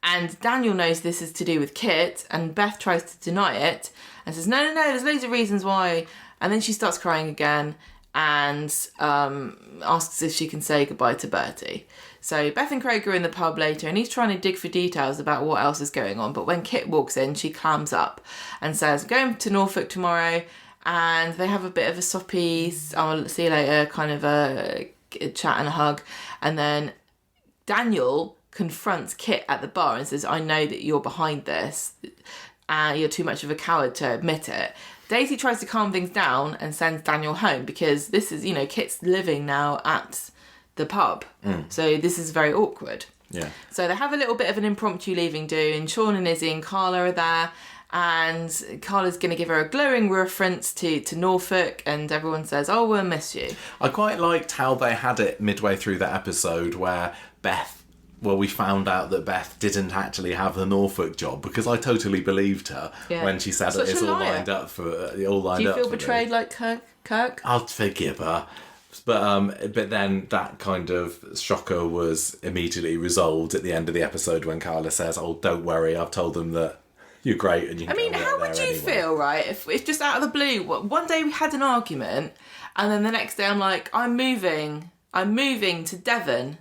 B: And Daniel knows this is to do with Kit, and Beth tries to deny it and says, no, there's loads of reasons why. And then she starts crying again and asks if she can say goodbye to Bertie. So Beth and Craig are in the pub later, and he's trying to dig for details about what else is going on. But when Kit walks in, she clams up and says, I'm going to Norfolk tomorrow. And they have a bit of a soppy, I'll see you later, kind of a chat and a hug. And then Daniel confronts Kit at the bar and says, I know that you're behind this. You're too much of a coward to admit it. Daisy tries to calm things down and sends Daniel home because this is, Kit's living now at the pub. So this is very awkward.
A: Yeah.
B: So they have a little bit of an impromptu leaving do, and Sean and Izzy and Carla are there. And Carla's going to give her a glowing reference to Norfolk, and everyone says, oh, we'll miss you.
A: I quite liked how they had it midway through the episode where we found out that Beth didn't actually have the Norfolk job, because I totally believed her when she said it's all lined up for Do you
B: feel betrayed like Kirk?
A: I'll forgive her. But then that kind of shocker was immediately resolved at the end of the episode when Carla says, oh, don't worry, I've told them that you're great and you can
B: how would you feel, right, if just out of the blue, one day we had an argument and then the next day I'm like, I'm moving to Devon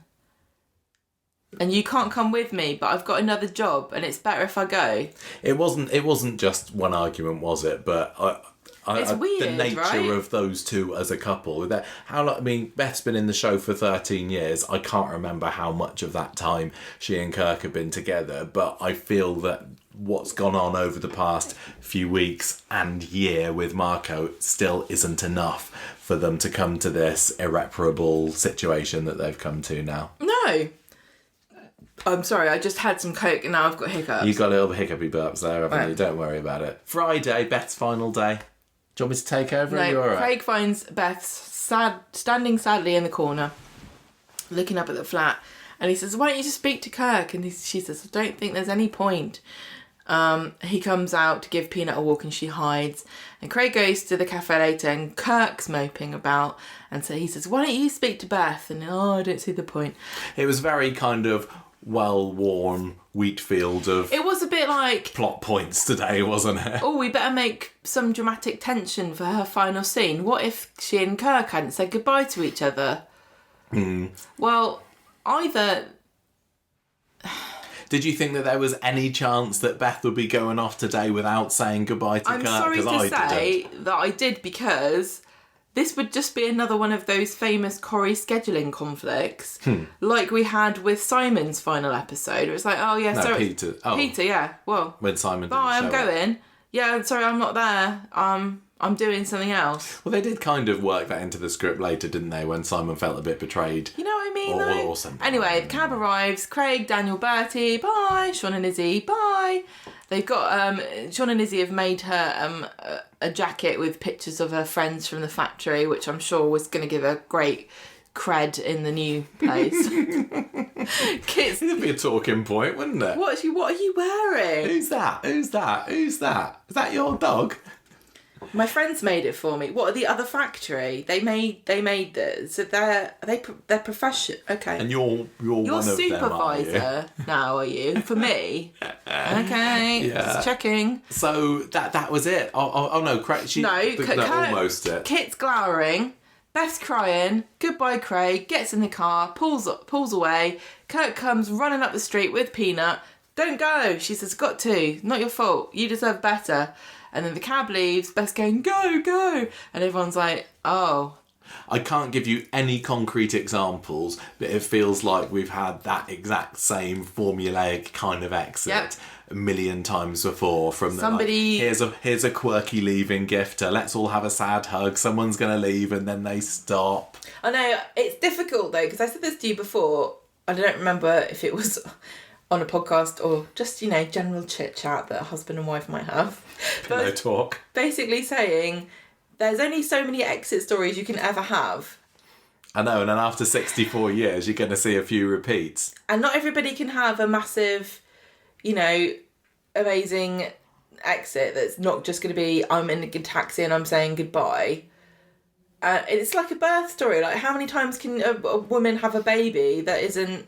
B: and you can't come with me, but I've got another job and it's better if I go.
A: It wasn't just one argument, was it? But
B: it's weird,
A: the nature
B: right?
A: of those two as a couple. Beth's been in the show for 13 years. I can't remember how much of that time she and Kirk have been together, but I feel that what's gone on over the past few weeks and year with Marco still isn't enough for them to come to this irreparable situation that they've come to now.
B: No. I'm sorry, I just had some Coke and now I've got hiccups.
A: You've got a little hiccupy burps there, haven't you? Don't worry about it. Friday, Beth's final day. Do you want me to take over?
B: No,
A: You're all right.
B: Craig finds Beth standing sadly in the corner, looking up at the flat, and he says, why don't you just speak to Kirk? And she says, I don't think there's any point. He comes out to give Peanut a walk and she hides. And Craig goes to the cafe later and Kirk's moping about. And so he says, why don't you speak to Beth? And I don't see the point.
A: It was very kind of well-worn wheat field of...
B: It was a bit like...
A: plot points today, wasn't it?
B: Oh, we better make some dramatic tension for her final scene. What if she and Kirk hadn't said goodbye to each other? Well, either...
A: Did you think that there was any chance that Beth would be going off today without saying goodbye to Kirk?
B: I'm sorry to say that I did, because this would just be another one of those famous Corrie scheduling conflicts, like we had with Simon's final episode. It was like, oh yeah,
A: no,
B: sorry,
A: Peter. Oh,
B: Peter, yeah. Well,
A: when Simon.
B: Bye, I'm
A: didn't show
B: going.
A: up.
B: Yeah, sorry, I'm not there. I'm doing something else.
A: Well, they did kind of work that into the script later, didn't they? When Simon felt a bit betrayed.
B: You know what I mean, though?
A: Or something.
B: Anyway, the cab arrives. Craig, Daniel, Bertie, bye. Sean and Izzy, bye. They've got Sean and Izzy have made her a jacket with pictures of her friends from the factory, which I'm sure was going to give her great cred in the new place. Kids,
A: it'd be a talking point, wouldn't it?
B: What are you wearing?
A: Who's that? Is that your dog?
B: My friends made it for me. What are the other factory? They made this. So they're professional. Okay.
A: And you're one of them,
B: supervisor now, are you? For me. Okay.
A: Yeah.
B: Just checking.
A: So that was it. Oh no, almost it.
B: Kit's glowering. Beth's crying. Goodbye, Craig. Gets in the car. Pulls away. Kirk comes running up the street with Peanut. Don't go. She says, got to. Not your fault. You deserve better. And then the cab leaves, Beth's going, go, go. And everyone's like, oh.
A: I can't give you any concrete examples, but it feels like we've had that exact same formulaic kind of exit a million times before. From somebody, here's a quirky leaving gifter. Let's all have a sad hug. Someone's going to leave, and then they stop.
B: I know, it's difficult, though, because I said this to you before. I don't remember if it was on a podcast or just, general chit-chat that a husband and wife might have.
A: Pillow talk.
B: Basically saying there's only so many exit stories you can ever have.
A: I know, and then after 64 years, you're going to see a few repeats.
B: And not everybody can have a massive, amazing exit that's not just going to be, I'm in a good taxi and I'm saying goodbye. It's like a birth story. Like, how many times can a woman have a baby that isn't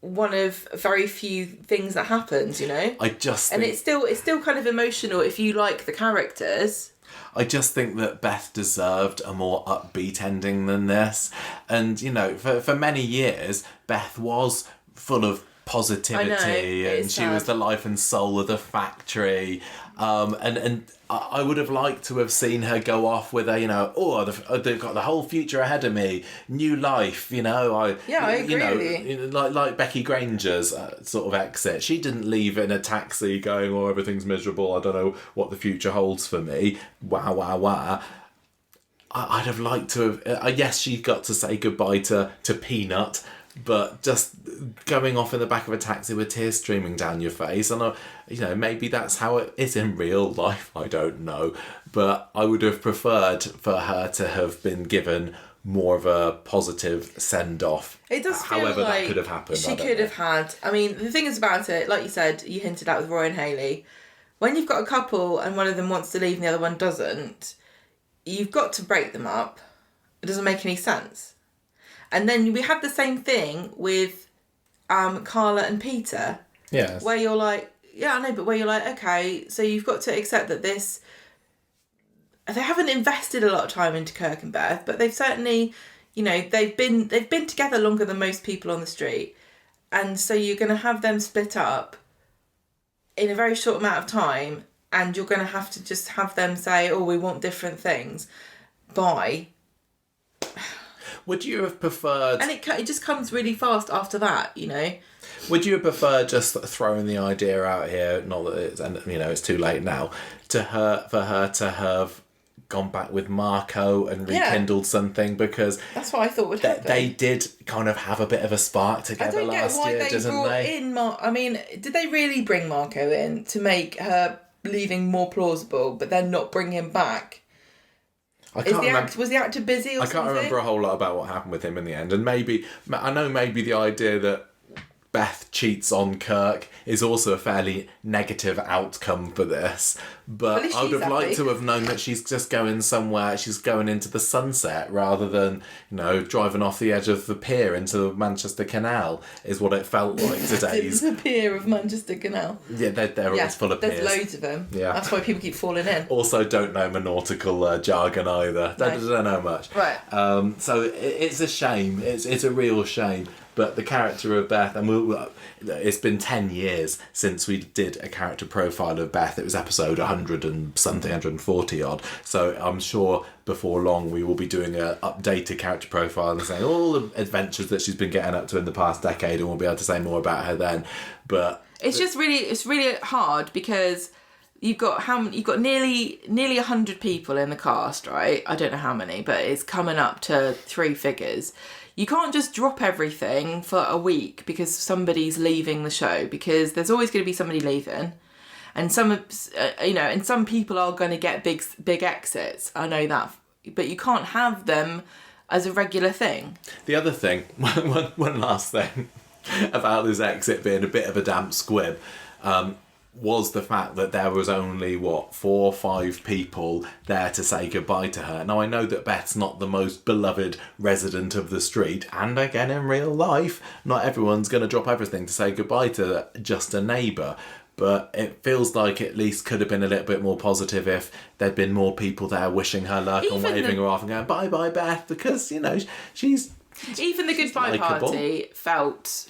B: one of very few things that happens,
A: I just think...
B: And it's still kind of emotional if you like the characters.
A: I just think that Beth deserved a more upbeat ending than this. And, for many years, Beth was full of positivity and she was the life and soul of the factory. And I would have liked to have seen her go off with they've got the whole future ahead of me, new life, I agree. Like Becky Granger's sort of exit. She didn't leave in a taxi going, everything's miserable, I don't know what the future holds for me. Wah, wah, wah. I'd have liked to have... yes, she got to say goodbye to Peanut, but just going off in the back of a taxi with tears streaming down your face, and maybe that's how it is in real life, I don't know, but I would have preferred for her to have been given more of a positive send-off.
B: It does feel
A: however
B: like
A: that could have happened.
B: She could have had... I mean, the thing is about it, like you said, you hinted at with Roy and Hayley, when you've got a couple and one of them wants to leave and the other one doesn't, you've got to break them up. It doesn't make any sense. And then we had the same thing with Carla and Peter.
A: Yes.
B: Where you're like, yeah, I know, but where you're like, okay, so you've got to accept that this... They haven't invested a lot of time into Kirk and Beth, but they've certainly, they've been together longer than most people on the street. And so you're going to have them split up in a very short amount of time, and you're going to have to just have them say, we want different things. Bye.
A: Would you have preferred...
B: And it just comes really fast after that,
A: Would you have preferred just throwing the idea out here, not that it's, it's too late now, for her to have gone back with Marco and rekindled something? Because
B: that's what I thought would happen.
A: They did kind of have a bit of a spark together last year, didn't they?
B: I mean, did they really bring Marco in to make her leaving more plausible, but then not bring him back? Was the actor busy or something?
A: I can't remember a whole lot about what happened with him in the end. And maybe the idea that Beth cheats on Kirk is also a fairly negative outcome for this. But I would have liked to have known that she's just going somewhere, she's going into the sunset rather than, driving off the edge of the pier into the Manchester Canal, is what it felt like today.
B: The pier of Manchester Canal.
A: Yeah, they're always full of piers.
B: There's loads of them.
A: Yeah.
B: That's why people keep falling in.
A: Also don't know my nautical jargon either. Don't know much.
B: Right.
A: So it's a shame. It's a real shame. But the character of Beth, and it's been 10 years since we did a character profile of Beth. It was episode 100 and something, 140 odd. So I'm sure before long we will be doing an updated character profile and saying all the adventures that she's been getting up to in the past decade, and we'll be able to say more about her then. But
B: it's really hard because you've got nearly 100 people in the cast, right? I don't know how many, but it's coming up to 3 figures. You can't just drop everything for a week because somebody's leaving the show, because there's always going to be somebody leaving, and some people are going to get big exits. I know that, but you can't have them as a regular thing.
A: The other thing, one last thing about this exit being a bit of a damp squib, was the fact that there was only 4 or 5 people there to say goodbye to her. Now I know that Beth's not the most beloved resident of the street, and again in real life not everyone's going to drop everything to say goodbye to just a neighbour, but it feels like at least could have been a little bit more positive if there'd been more people there wishing her luck and waving her off and going bye bye Beth, because she's
B: even the goodbye party felt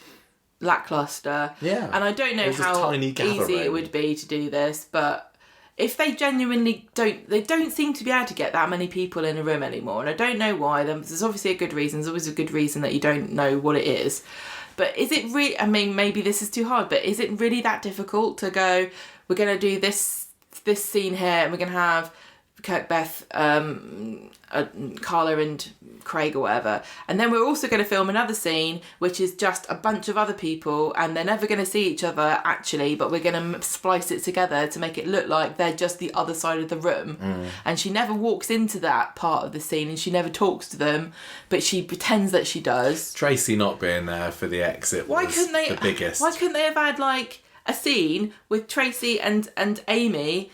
B: lackluster.
A: Yeah.
B: And I don't know how easy it would be to do this, but if they genuinely don't seem to be able to get that many people in a room anymore, and I don't know why. There's obviously a good reason. There's always a good reason that you don't know what it is. But is it really, I mean, maybe this is too hard, but is it really that difficult to go, we're going to do this scene here, and we're going to have Kirk, Beth, Carla and Craig or whatever. And then we're also going to film another scene which is just a bunch of other people, and they're never going to see each other actually, but we're going to splice it together to make it look like they're just the other side of the room. And she never walks into that part of the scene, and she never talks to them, but she pretends that she does.
A: Tracy not being there for the exit was the biggest.
B: Why couldn't they have had like a scene with Tracy and Amy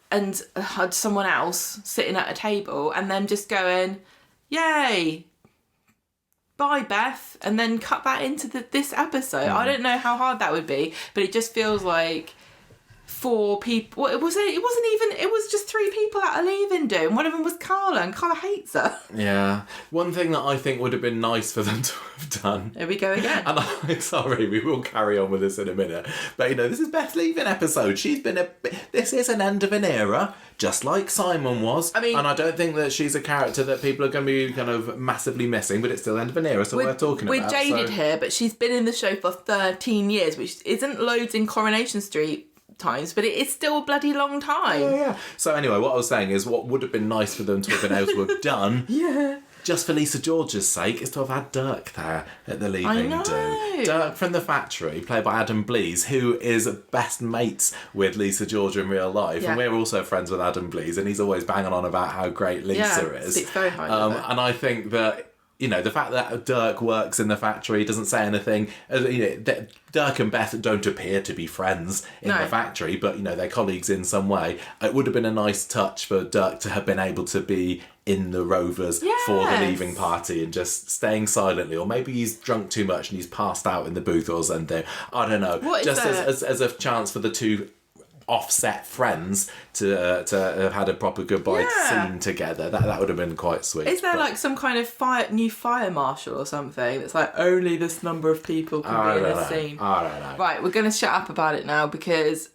B: and had someone else sitting at a table, and then just going, yay, bye Beth, and then cut that into this episode? I don't know how hard that would be, but it just feels like 4 people. Well, it wasn't even. It was just 3 people that are leaving. And one of them was Carla, and Carla hates her.
A: Yeah. One thing that I think would have been nice for them to have done.
B: Here we go again.
A: And I'm sorry, we will carry on with this in a minute. But this is Beth leaving episode. This is an end of an era, just like Simon was. I mean, and I don't think that she's a character that people are going to be kind of massively missing, but it's still the end of an era, so we're talking about.
B: We're jaded here, but she's been in the show for 13 years, which isn't loads in Coronation Street times, but it is still a bloody long time.
A: Yeah. So anyway, what I was saying is what would have been nice for them to have been able to have done just for Lisa George's sake is to have had Dirk there at the leaving do. Dirk from The Factory, played by Adam Blees, who is best mates with Lisa George in real life, and we're also friends with Adam Blees, and he's always banging on about how great Lisa is.
B: Speaks very highly of it.
A: And I think that the fact that Dirk works in The Factory doesn't say anything. Dirk and Beth don't appear to be friends in The Factory, but, they're colleagues in some way. It would have been a nice touch for Dirk to have been able to be in the Rovers for the leaving party and just staying silently. Or maybe he's drunk too much and he's passed out in the booth or something. I don't know. Just as a chance for the two offset friends to have had a proper goodbye scene together. That would have been quite sweet.
B: Is there like some kind of new fire marshal or something that's like only this number of people can be in this scene?
A: I don't know.
B: Right, we're going to shut up about it now because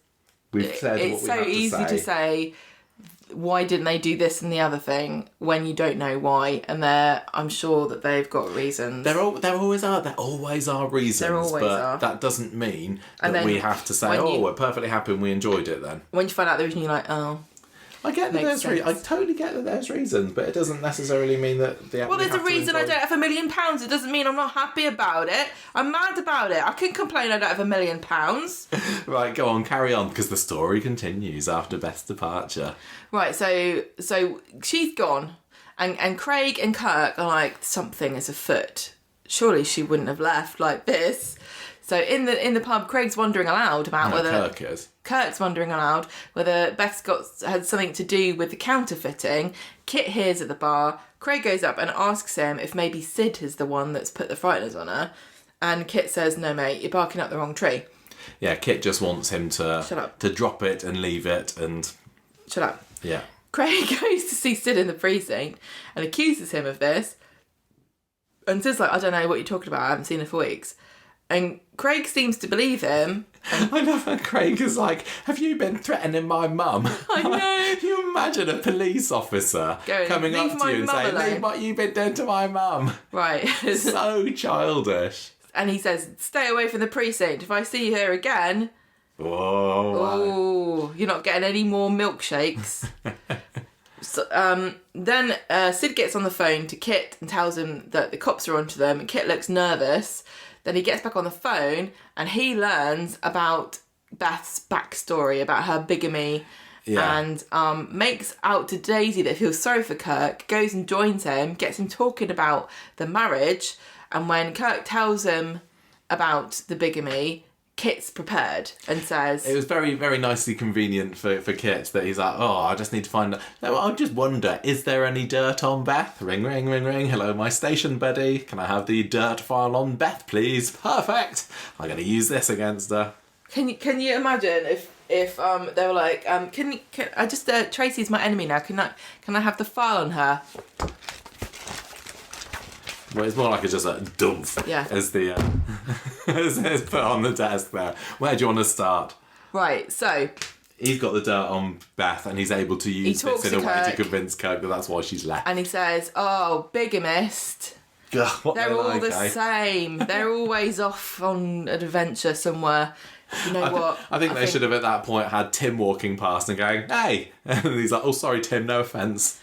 A: it's so
B: easy to say why didn't they do this and the other thing when you don't know why, and I'm sure that they've got reasons.
A: There always are reasons, that doesn't mean that we have to say, we're perfectly happy and we enjoyed it then.
B: When you find out the reason, you're like, oh.
A: I get that there's I totally get that there's reasons, but it doesn't necessarily mean that
B: well, there's a reason I don't have £1 million. It doesn't mean I'm not happy about it. I'm mad about it. I can complain I don't have £1 million.
A: Right, go on, carry on, because the story continues after Beth's departure.
B: Right, so she's gone, and Craig and Kirk are like, something is afoot. Surely she wouldn't have left like this. So in the pub, Craig's wondering aloud about whether Kirk's wondering aloud whether Beth's had something to do with the counterfeiting. Kit hears at the bar. Craig goes up and asks him if maybe Sid is the one that's put the frighteners on her. And Kit says, "No, mate, you're barking up the wrong tree."
A: Yeah, Kit just wants him to drop it and leave it and...
B: Shut up.
A: Yeah.
B: Craig goes to see Sid in the precinct and accuses him of this. And Sid's like, "I don't know what you're talking about. I haven't seen her for weeks." And Craig seems to believe him.
A: I love how Craig is like, "Have you been threatening my mum?"
B: I know.
A: You imagine a police officer coming up to you and saying, "Leave what you've been doing to my mum."
B: Right.
A: So childish.
B: And he says, "Stay away from the precinct. If I see her again..." Oh, you're not getting any more milkshakes. So, then Sid gets on the phone to Kit and tells him that the cops are onto them, and Kit looks nervous. Then he gets back on the phone and he learns about Beth's backstory, about her bigamy, and makes out to Daisy that feels sorry for Kirk, goes and joins him, gets him talking about the marriage, and when Kirk tells him about the bigamy, Kit's prepared and says...
A: It was very, very nicely convenient for Kit that he's like, "Oh, I just need to find... I just wonder, is there any dirt on Beth? Ring, ring, ring, ring. Hello, my station buddy. Can I have the dirt file on Beth, please? Perfect. I'm going to use this against her." Can
B: you imagine if they were like, Tracy's my enemy now. Can I have the file on her?
A: Well, it's more like it's just a dump as the as put on the desk there. Where do you want to start?
B: Right, so...
A: He's got the dirt on Beth and he's able to use this in a way to convince Kirk that that's why she's left.
B: And he says, "Oh, bigamist.
A: God,
B: they're all the same. They're always off on an adventure somewhere. You know what?
A: I think they should have at that point had Tim walking past and going, hey! And he's like, oh, sorry, Tim, no offence.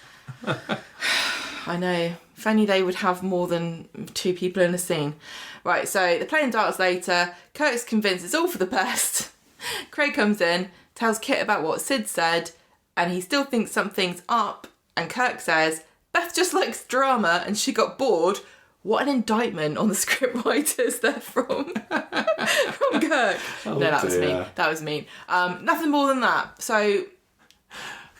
B: I know. If only they would have more than 2 people in a scene. Right, so they're playing darts later. Kirk's convinced it's all for the best. Craig comes in, tells Kit about what Sid said, and he still thinks something's up. And Kirk says, Beth just likes drama and she got bored. What an indictment on the scriptwriters there from Kirk.
A: Oh,
B: no, that
A: dear.
B: was mean. That was mean. Nothing more than that. So,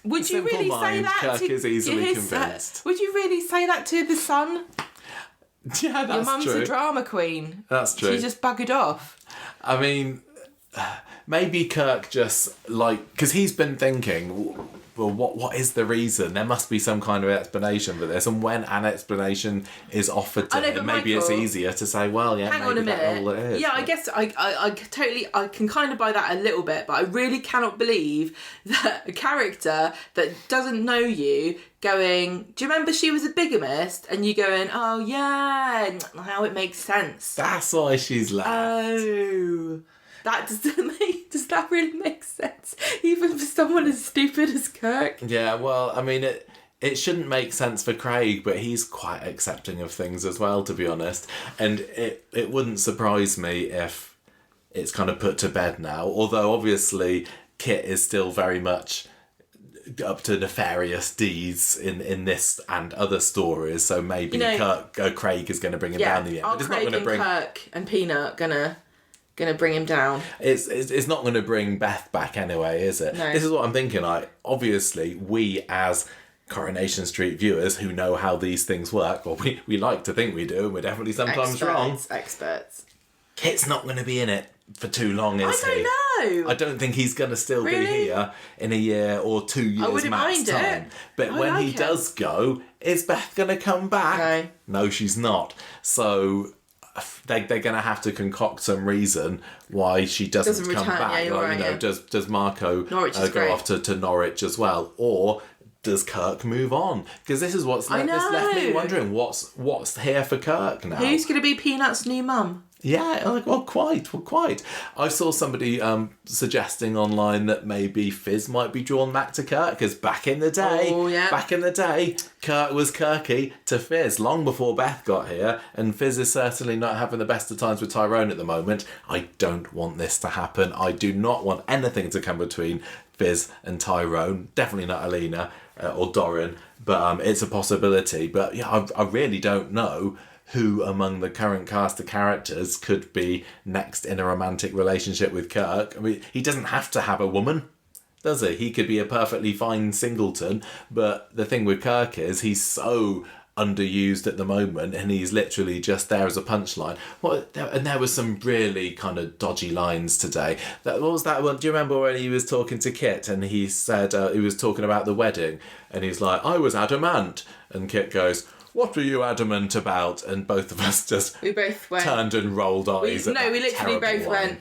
B: would you really say that
A: Kirk
B: to
A: is easily
B: his,
A: convinced.
B: would you really say that to the son?
A: Yeah, that's
B: Your mum's
A: true.
B: a drama queen.
A: That's true.
B: She just buggered off.
A: I mean, maybe Kirk just, because he's been thinking, well, what is the reason? There must be some kind of explanation for this. And when an explanation is offered to him, maybe it's easier to say, well, yeah,
B: hang
A: maybe
B: on a
A: that's
B: minute.
A: all it is.
B: Yeah, I guess I can kind of buy that a little bit, but I really cannot believe that a character that doesn't know you going, do you remember she was a bigamist? And you going, oh yeah, now it makes sense.
A: That's why she's left.
B: Oh. That does that really make sense? Even for someone as stupid as Kirk?
A: Yeah, well, I mean, it shouldn't make sense for Craig, but he's quite accepting of things as well, to be honest. And it wouldn't surprise me if it's kind of put to bed now. Although, obviously, Kit is still very much up to nefarious deeds in this and other stories. So maybe Craig is going to bring him down the end.
B: Are Craig and Kirk and Peanut gonna bring him down?
A: It's not going to bring Beth back anyway, is it?
B: No.
A: This is what I'm thinking. Obviously, we as Coronation Street viewers who know how these things work, or we like to think we do, and we're definitely sometimes wrong.
B: Experts.
A: Kit's not going to be in it for too long, is he?
B: I don't know.
A: I don't think he's going to still be here in a year or 2 years
B: I wouldn't
A: max
B: mind
A: time.
B: it.
A: But when he does go, is Beth going to come back? No, she's not. So they're going to have to concoct some reason why she doesn't come back.
B: Yeah,
A: does Marco go off to Norwich as well, or does Kirk move on? Because this is what's left me wondering what's here for Kirk now.
B: Who's going to be Peanut's new mum?
A: Yeah, quite. I saw somebody suggesting online that maybe Fizz might be drawn back to Kirk, because back in the day, Kirk was Kirky to Fizz long before Beth got here, and Fizz is certainly not having the best of times with Tyrone at the moment. I don't want this to happen. I do not want anything to come between Fizz and Tyrone. Definitely not Alina or Doran, but it's a possibility. But yeah, I really don't know who among the current cast of characters could be next in a romantic relationship with Kirk. I mean, he doesn't have to have a woman, does he? He could be a perfectly fine singleton, but the thing with Kirk is he's so underused at the moment, and he's literally just there as a punchline. And there was some really kind of dodgy lines today. What was that one? Do you remember when he was talking to Kit and he said he was talking about the wedding, and he's like, I was adamant, and Kit goes, what were you adamant about? And both of us just turned and rolled eyes. We
B: literally both went.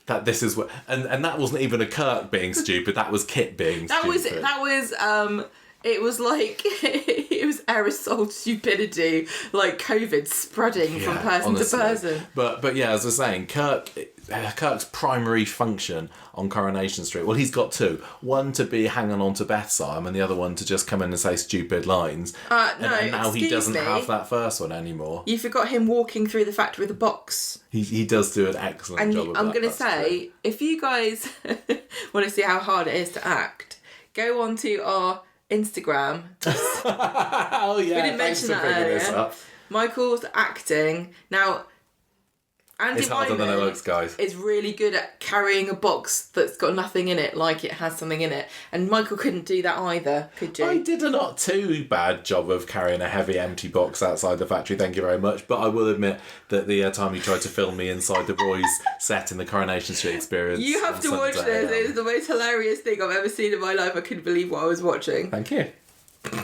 A: That this is what, and that wasn't even a Kirk being stupid. That was Kit being stupid.
B: It was like it was aerosol stupidity, like COVID spreading from person to person.
A: But yeah, as I was saying, Kirk's primary function on Coronation Street, well, he's got two. One to be hanging on to Beth's arm, and the other one to just come in and say stupid lines. And now he doesn't have that first one anymore.
B: You forgot him walking through the factory with a box.
A: He does do an excellent job of that.
B: I'm going to say, if you guys want to see how hard it is to act, go on to our Instagram.
A: Oh yeah,
B: we didn't mention that earlier. Michael's acting. Now, Andy
A: it's harder than it looks, guys.
B: Is really good at carrying a box that's got nothing in it, like it has something in it. And Michael couldn't do that either, could you?
A: I did a not too bad job of carrying a heavy empty box outside the factory, thank you very much. But I will admit that the time you tried to film me inside the Roy's set in the Coronation Street experience...
B: You have to watch this. It was the most hilarious thing I've ever seen in my life. I couldn't believe what I was watching.
A: Thank you. Do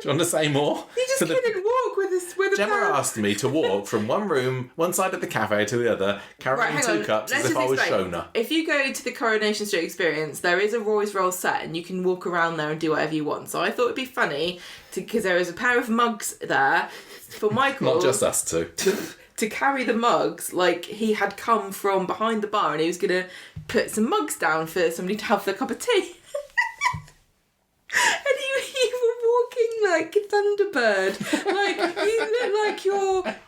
A: you want to say more?
B: You just couldn't walk with a
A: Gemma asked me to walk from one side of the cafe to the other, carrying two cups as if I was Shona.
B: If you go to the Coronation Street experience, there is a Roy's Roll set and you can walk around there and do whatever you want. So I thought it'd be funny because there is a pair of mugs there for Michael.
A: Not just us two.
B: To to carry the mugs like he had come from behind the bar and he was going to put some mugs down for somebody to have their cup of tea. And you were walking like a thunderbird. Like, you looked like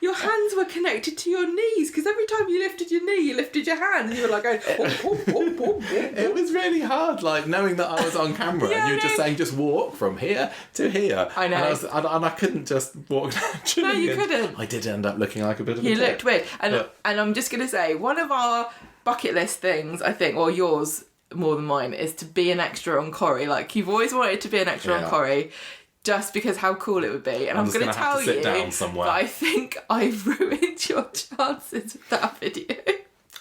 B: your hands were connected to your knees, because every time you lifted your knee, you lifted your hand, and you were like going...
A: It was really hard, like, knowing that I was on camera and you were just saying, just walk from here to here.
B: I know.
A: And I couldn't just walk naturally.
B: No, you couldn't.
A: I did end up looking like a bit of a
B: You
A: tit.
B: looked weird. And I'm just going to say, one of our bucket list things, I think, or yours more than mine, is to be an extra on Corrie. Like, you've always wanted to be an extra on Corrie, just because how cool it would be. And I'm going to tell you that I think I've ruined your chances with that video.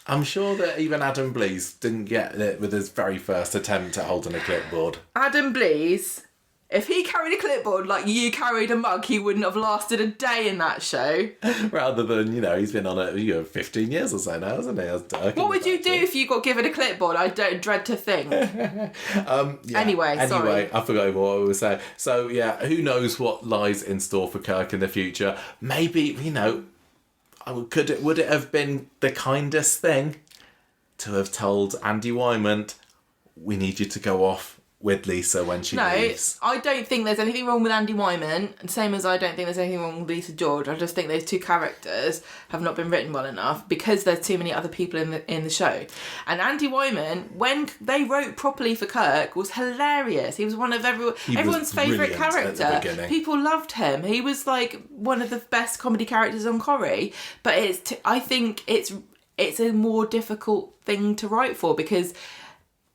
A: I'm sure that even Adam Blease didn't get it with his very first attempt at holding a clipboard.
B: Adam Blease, if he carried a clipboard like you carried a mug, he wouldn't have lasted a day in that show.
A: Rather than, he's been on it 15 years or so now, hasn't he?
B: What would you do if you got given a clipboard? I don't dread to think. Anyway, sorry.
A: I forgot what I was saying. So, who knows what lies in store for Kirk in the future? Maybe, would it have been the kindest thing to have told Andy Wymant, we need you to go off with Lisa when she leaves?
B: No, I don't think there's anything wrong with Andy Wymant, and same as I don't think there's anything wrong with Lisa George. I just think those two characters have not been written well enough because there's too many other people in the show. And Andy Wymant, when they wrote properly for Kirk, was hilarious. He was one of everyone's favourite character. People loved him. He was like one of the best comedy characters on Corrie. But I think it's a more difficult thing to write for, because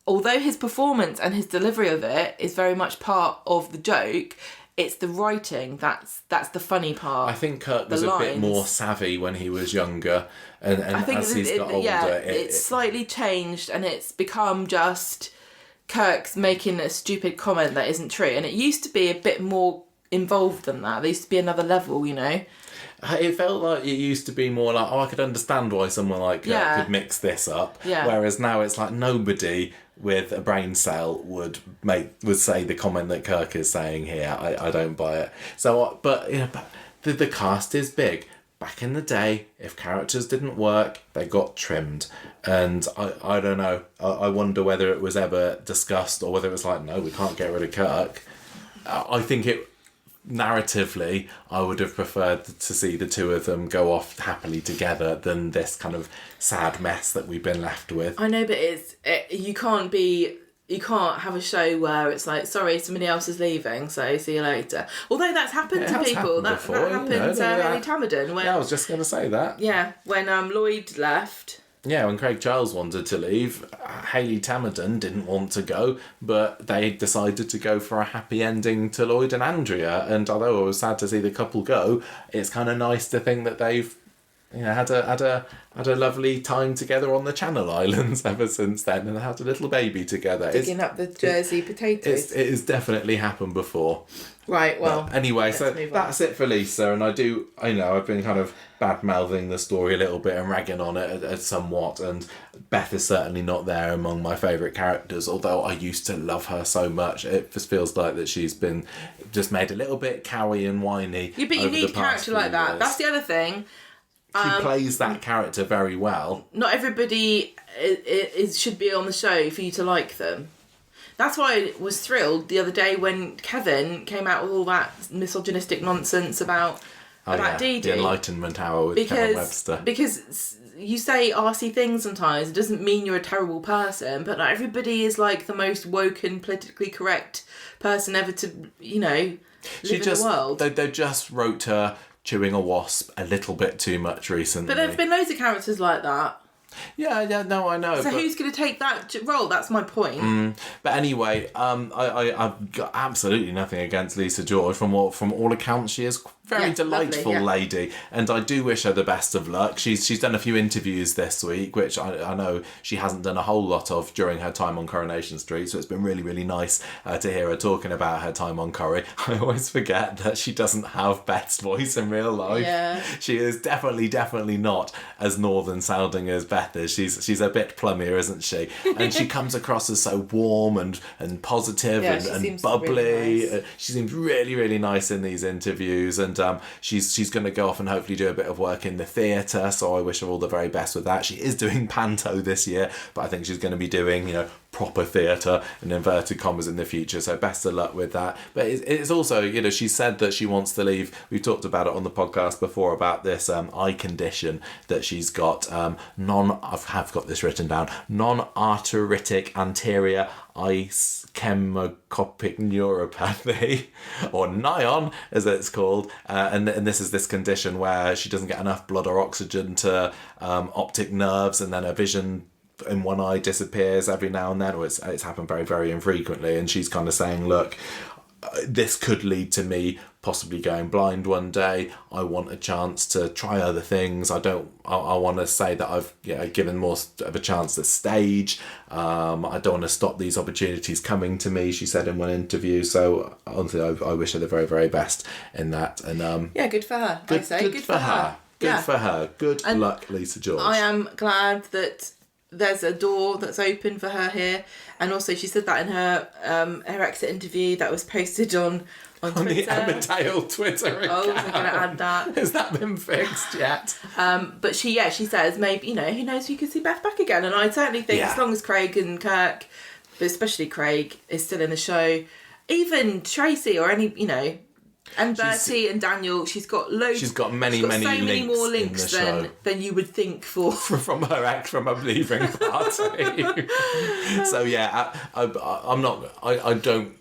B: although his performance and his delivery of it is very much part of the joke, it's the writing that's the funny part.
A: I think Kirk was a bit more savvy when he was younger, and I think as he's got older...
B: it's slightly changed, and it's become just Kirk's making a stupid comment that isn't true, and it used to be a bit more involved than that. There used to be another level,
A: It felt like it used to be more like, I could understand why someone like Kirk could mix this up. Yeah. Whereas now it's like nobody with a brain cell would say the comment that Kirk is saying here. I don't buy it. So, but the cast is big. Back in the day, if characters didn't work, they got trimmed. And I don't know. I wonder whether it was ever discussed or whether it was like, no, we can't get rid of Kirk. I think narratively, I would have preferred to see the two of them go off happily together than this kind of sad mess that we've been left with.
B: I know, but you can't have a show where it's like, sorry, somebody else is leaving, so see you later. Although that's happened to people. That happened to Haley Tamaden.
A: I was just going to say that.
B: Yeah, when Lloyd left.
A: Yeah, when Craig Charles wanted to leave, Haley Tamaden didn't want to go, but they decided to go for a happy ending to Lloyd and Andrea. And although I was sad to see the couple go, it's kind of nice to think that they've had a lovely time together on the Channel Islands ever since then, and had a little baby together.
B: Digging up the Jersey potatoes.
A: It has definitely happened before.
B: Right, well.
A: But anyway, so that's it for Lisa, and I've been kind of bad-mouthing the story a little bit and ragging on it somewhat, and Beth is certainly not there among my favourite characters, although I used to love her so much. It just feels like that she's been just made a little bit cowy and whiny.
B: Yeah, but you need a character like that. Years. That's the other thing.
A: She plays that character very well.
B: Not everybody should be on the show for you to like them. That's why I was thrilled the other day when Kevin came out with all that misogynistic nonsense about Dee Dee.
A: The Enlightenment Hour with Kevin Webster.
B: Because you say arsey things sometimes. It doesn't mean you're a terrible person, but not everybody is like the most woken, politically correct person ever to, live in the world.
A: They just wrote her chewing a wasp a little bit too much recently.
B: But there's been loads of characters like that.
A: Yeah, no, I know.
B: So who's going to take that role? That's my point.
A: But anyway, I've got absolutely nothing against Lisa George. From all accounts, she is very delightful lady, and I do wish her the best of luck. She's done a few interviews this week, which I know she hasn't done a whole lot of during her time on Coronation Street, so it's been really, really nice to hear her talking about her time on Corrie. I always forget that she doesn't have Beth's voice in real life. Yeah. She is definitely not as northern sounding as Beth is. She's a bit plummier, isn't she? And she comes across as so warm and positive and bubbly. Really nice. She seems really, really nice in these interviews, and and she's going to go off and hopefully do a bit of work in the theatre, so I wish her all the very best with that. She is doing panto this year, but I think she's going to be doing, proper theatre in inverted commas in the future, so best of luck with that. But it's also, she said that she wants to leave. We've talked about it on the podcast before about this eye condition that she's got, I have got this written down, non-arteritic anterior ischemoscopic neuropathy, or NION as it's called, and this is this condition where she doesn't get enough blood or oxygen to optic nerves, and then her vision in one eye disappears every now and then, or it's happened very, very infrequently, and she's kind of saying, look, this could lead to me possibly going blind one day. I want a chance to try other things. I want to say that I've given more of a chance to stage. I don't want to stop these opportunities coming to me, she said in one interview. So honestly, I wish her the very, very best in that. And
B: good for her. Good for her.
A: Good for her. Good luck, Lisa George.
B: I am glad that there's a door that's open for her here, and also she said that in her exit interview that was posted on Twitter.
A: The Emmerdale Twitter account.
B: Oh, we're going to add that.
A: Has that been fixed yet?
B: But she says maybe, who knows, you could see Beth back again. And I certainly think as long as Craig and Kirk, but especially Craig, is still in the show, even Tracy or any, and Bertie and Daniel, she's got loads.
A: She's got many
B: more links than you would think
A: from a leaving party. So yeah, I'm not. I don't.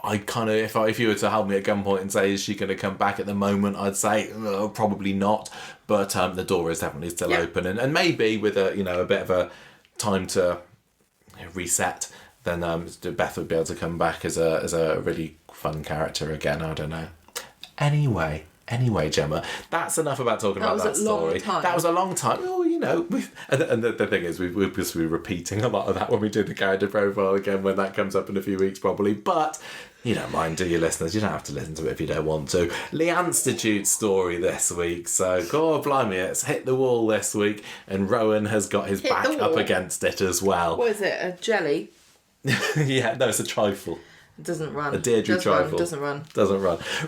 A: I kind of, if you were to hold me at gunpoint and say, is she going to come back at the moment, I'd say probably not. But the door is definitely still open, and maybe with a bit of a time to reset, then Beth would be able to come back as a really fun character again. I don't know. Anyway, Gemma, that's enough about talking about that story. That was a long time. Oh, and the thing is, we'll just be repeating a lot of that when we do the character profile again, when that comes up in a few weeks probably. But you don't mind, do you, listeners? You don't have to listen to it if you don't want to. Leanstitute's story this week. So, God blimey, it's hit the wall this week, and Rowan has got his back up against it as well.
B: What is it, a jelly?
A: Yeah, no, it's a trifle.
B: It doesn't run.
A: A Deirdre trifle.
B: Doesn't run.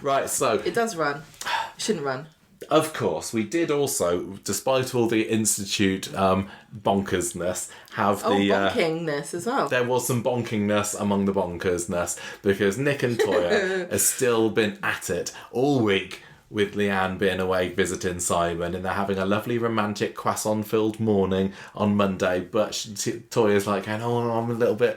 A: Right, so...
B: It does run. It shouldn't run.
A: Of course, we did also, despite all the Institute bonkersness, have
B: bonkingness as well.
A: There was some bonkingness among the bonkersness, because Nick and Toya has still been at it all week with Leanne being away visiting Simon, and they're having a lovely romantic croissant-filled morning on Monday, but Toya's like, I'm a little bit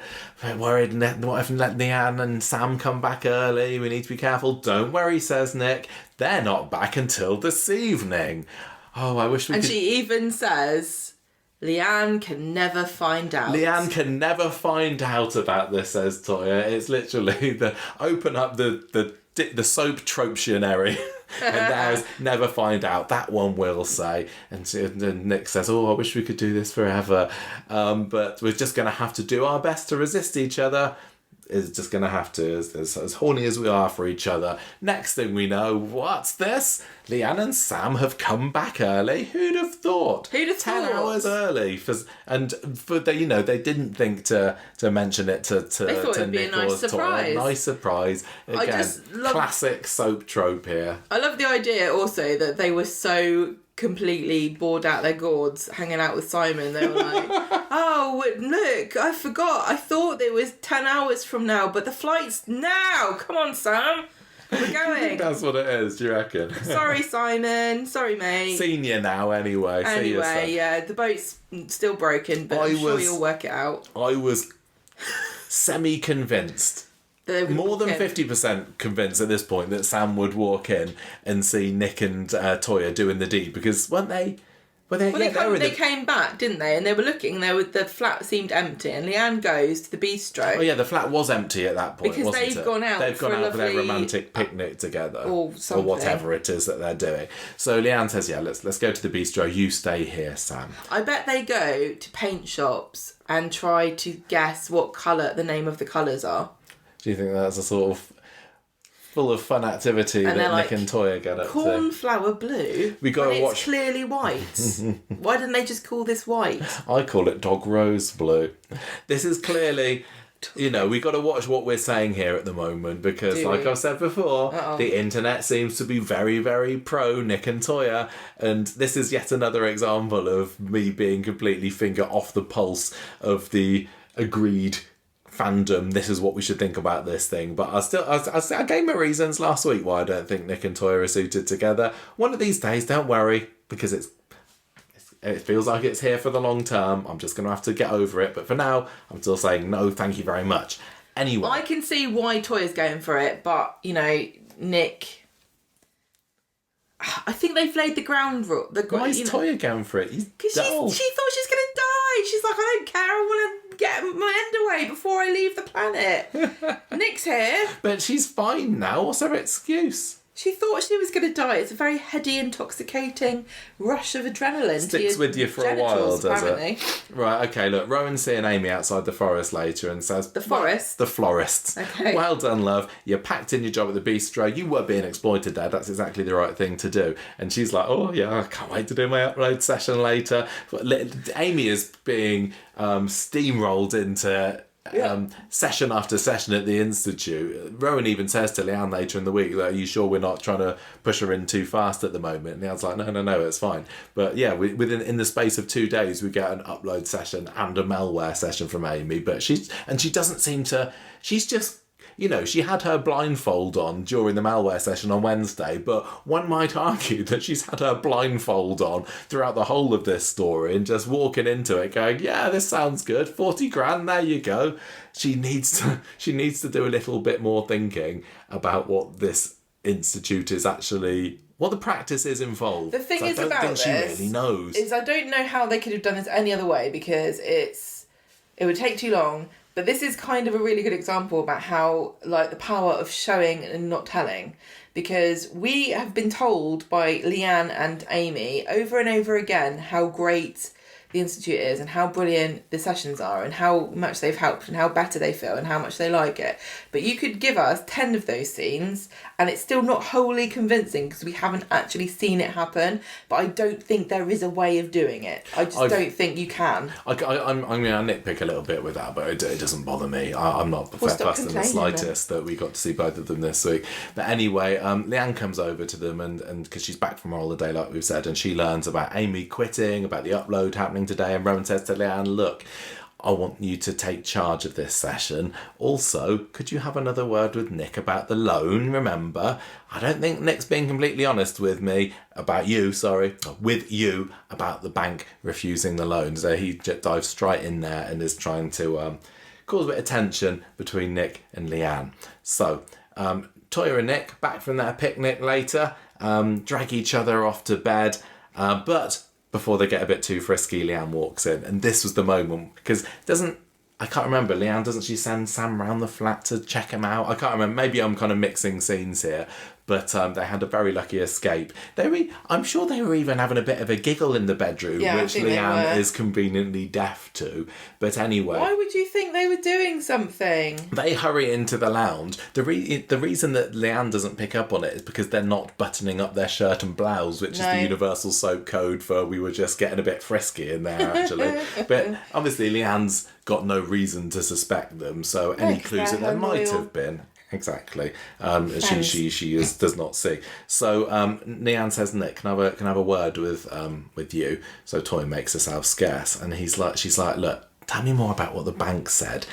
A: worried, what if Leanne and Sam come back early? We need to be careful. Don't worry, says Nick. They're not back until this evening. Oh, I wish we could...
B: And she even says, Leanne can never find out.
A: Leanne can never find out about this, says Toya. It's literally open up the soap troptionary and there's never find out. That one will say. And Nick says, I wish we could do this forever. But we're just going to have to do our best to resist each other. Is just going to have to, as horny as we are for each other. Next thing we know, what's this? Leanne and Sam have come back early. Who'd have thought? 10 hours early. They didn't think to mention it to
B: they thought it'd be a nice surprise.
A: Nice surprise. Again, classic soap trope here.
B: I love the idea also that they were so completely bored out their gourds hanging out with Simon. They were like, oh look, I forgot, I thought it was 10 hours from now, but the flight's now. Come on, Sam, we're going.
A: That's what it is, do you reckon?
B: Sorry, Simon, sorry, mate.
A: Senior now anyway.
B: Yeah, the boat's still broken, but I'm sure you'll work it out.
A: I was semi-convinced, more than 50% convinced at this point, that Sam would walk in and see Nick and Toya doing the deed, because weren't they? They came back, didn't they? And they were looking. The flat seemed empty, and Leanne goes to the bistro. Oh yeah, the flat was empty at that point,
B: because they've gone out.
A: They've gone out for their romantic picnic together, or whatever it is that they're doing. So Leanne says, "Yeah, let's go to the bistro. You stay here, Sam."
B: I bet they go to paint shops and try to guess what colour the name of the colours are.
A: Do you think that's a sort of full of fun activity that Nick and Toya get up to?
B: Cornflower blue?
A: We got to watch...
B: It's clearly white. Why didn't they just call this white?
A: I call it dog rose blue. This is clearly you know, we got to watch what we're saying here at the moment because, like I've said before, the internet seems to be very, very pro Nick and Toya, and this is yet another example of me being completely finger off the pulse of the agreed fandom. This is what we should think about this thing. But I gave my reasons last week why I don't think Nick and Toya are suited together. One of these days, don't worry, because it feels like it's here for the long term. I'm just going to have to get over it. But for now, I'm still saying no, thank you very much. Anyway.
B: I can see why Toya's going for it, but, you know, Nick... I think they've laid the ground rule.
A: Why is Toya going for it?
B: Because she thought she was going to die. She's like, I don't care. I want to get my end away before I leave the planet. Nick's here.
A: But she's fine now. What's her excuse?
B: She thought she was going to die. It's a very heady, intoxicating rush of adrenaline.
A: Sticks with you for a while, does
B: apparently.
A: it? Right, okay, look, Rowan's seeing Amy outside the forest later and says...
B: The forest?
A: The florists.
B: Okay.
A: Well done, love. You packed in your job at the bistro. You were being exploited there. That's exactly the right thing to do. And she's like, oh, yeah, I can't wait to do my upload session later. Amy is being steamrolled into... session after session at the Institute. Rowan even says to Leanne later in the week, are you sure we're not trying to push her in too fast at the moment? And Leanne's like, no, it's fine. But yeah, in the space of 2 days, we get an upload session and a malware session from Amy. But she doesn't seem to... She's just... You know, she had her blindfold on during the malware session on Wednesday, but one might argue that she's had her blindfold on throughout the whole of this story and just walking into it going, yeah, this sounds good, 40 grand, there you go. She needs to do a little bit more thinking about what this institute is actually... What the practice is involved.
B: The thing is about this...
A: I don't think she really knows.
B: Is I don't know how they could have done this any other way because it would take too long. But this is kind of a really good example about how, like, the power of showing and not telling. Because we have been told by Leanne and Amy over and over again how great the Institute is and how brilliant the sessions are and how much they've helped and how better they feel and how much they like it. But you could give us 10 of those scenes and it's still not wholly convincing because we haven't actually seen it happen. But I don't think there is a way of doing it. I don't think you can.
A: I nitpick a little bit with that, but it doesn't bother me. I'm not fussed in the slightest that we got to see both of them this week. But anyway, Leanne comes over to them and because she's back from her holiday, like we've said, and she learns about Amy quitting, about the upload happening today, and Rowan says to Leanne, look, I want you to take charge of this session. Also, could you have another word with Nick about the loan? Remember, I don't think Nick's being completely honest with you about the bank refusing the loan. So he dives straight in there and is trying to cause a bit of tension between Nick and Leanne. So, Toya and Nick, back from their picnic later, drag each other off to bed, but before they get a bit too frisky, Leanne walks in. And this was the moment, because I can't remember, Leanne, doesn't she send Sam round the flat to check him out? I can't remember, maybe I'm kind of mixing scenes here. But they had a very lucky escape. I'm sure they were even having a bit of a giggle in the bedroom, which Leanne is conveniently deaf to. But anyway...
B: Why would you think they were doing something?
A: They hurry into the lounge. The reason that Leanne doesn't pick up on it is because they're not buttoning up their shirt and blouse, which is the universal soap code for we were just getting a bit frisky in there, actually. But obviously Leanne's got no reason to suspect them, so any clues that there might have been... Exactly. She does not see. So Leanne says, Nick, can I have a word with you? So Toy makes herself scarce, and she's like, look, tell me more about what the bank said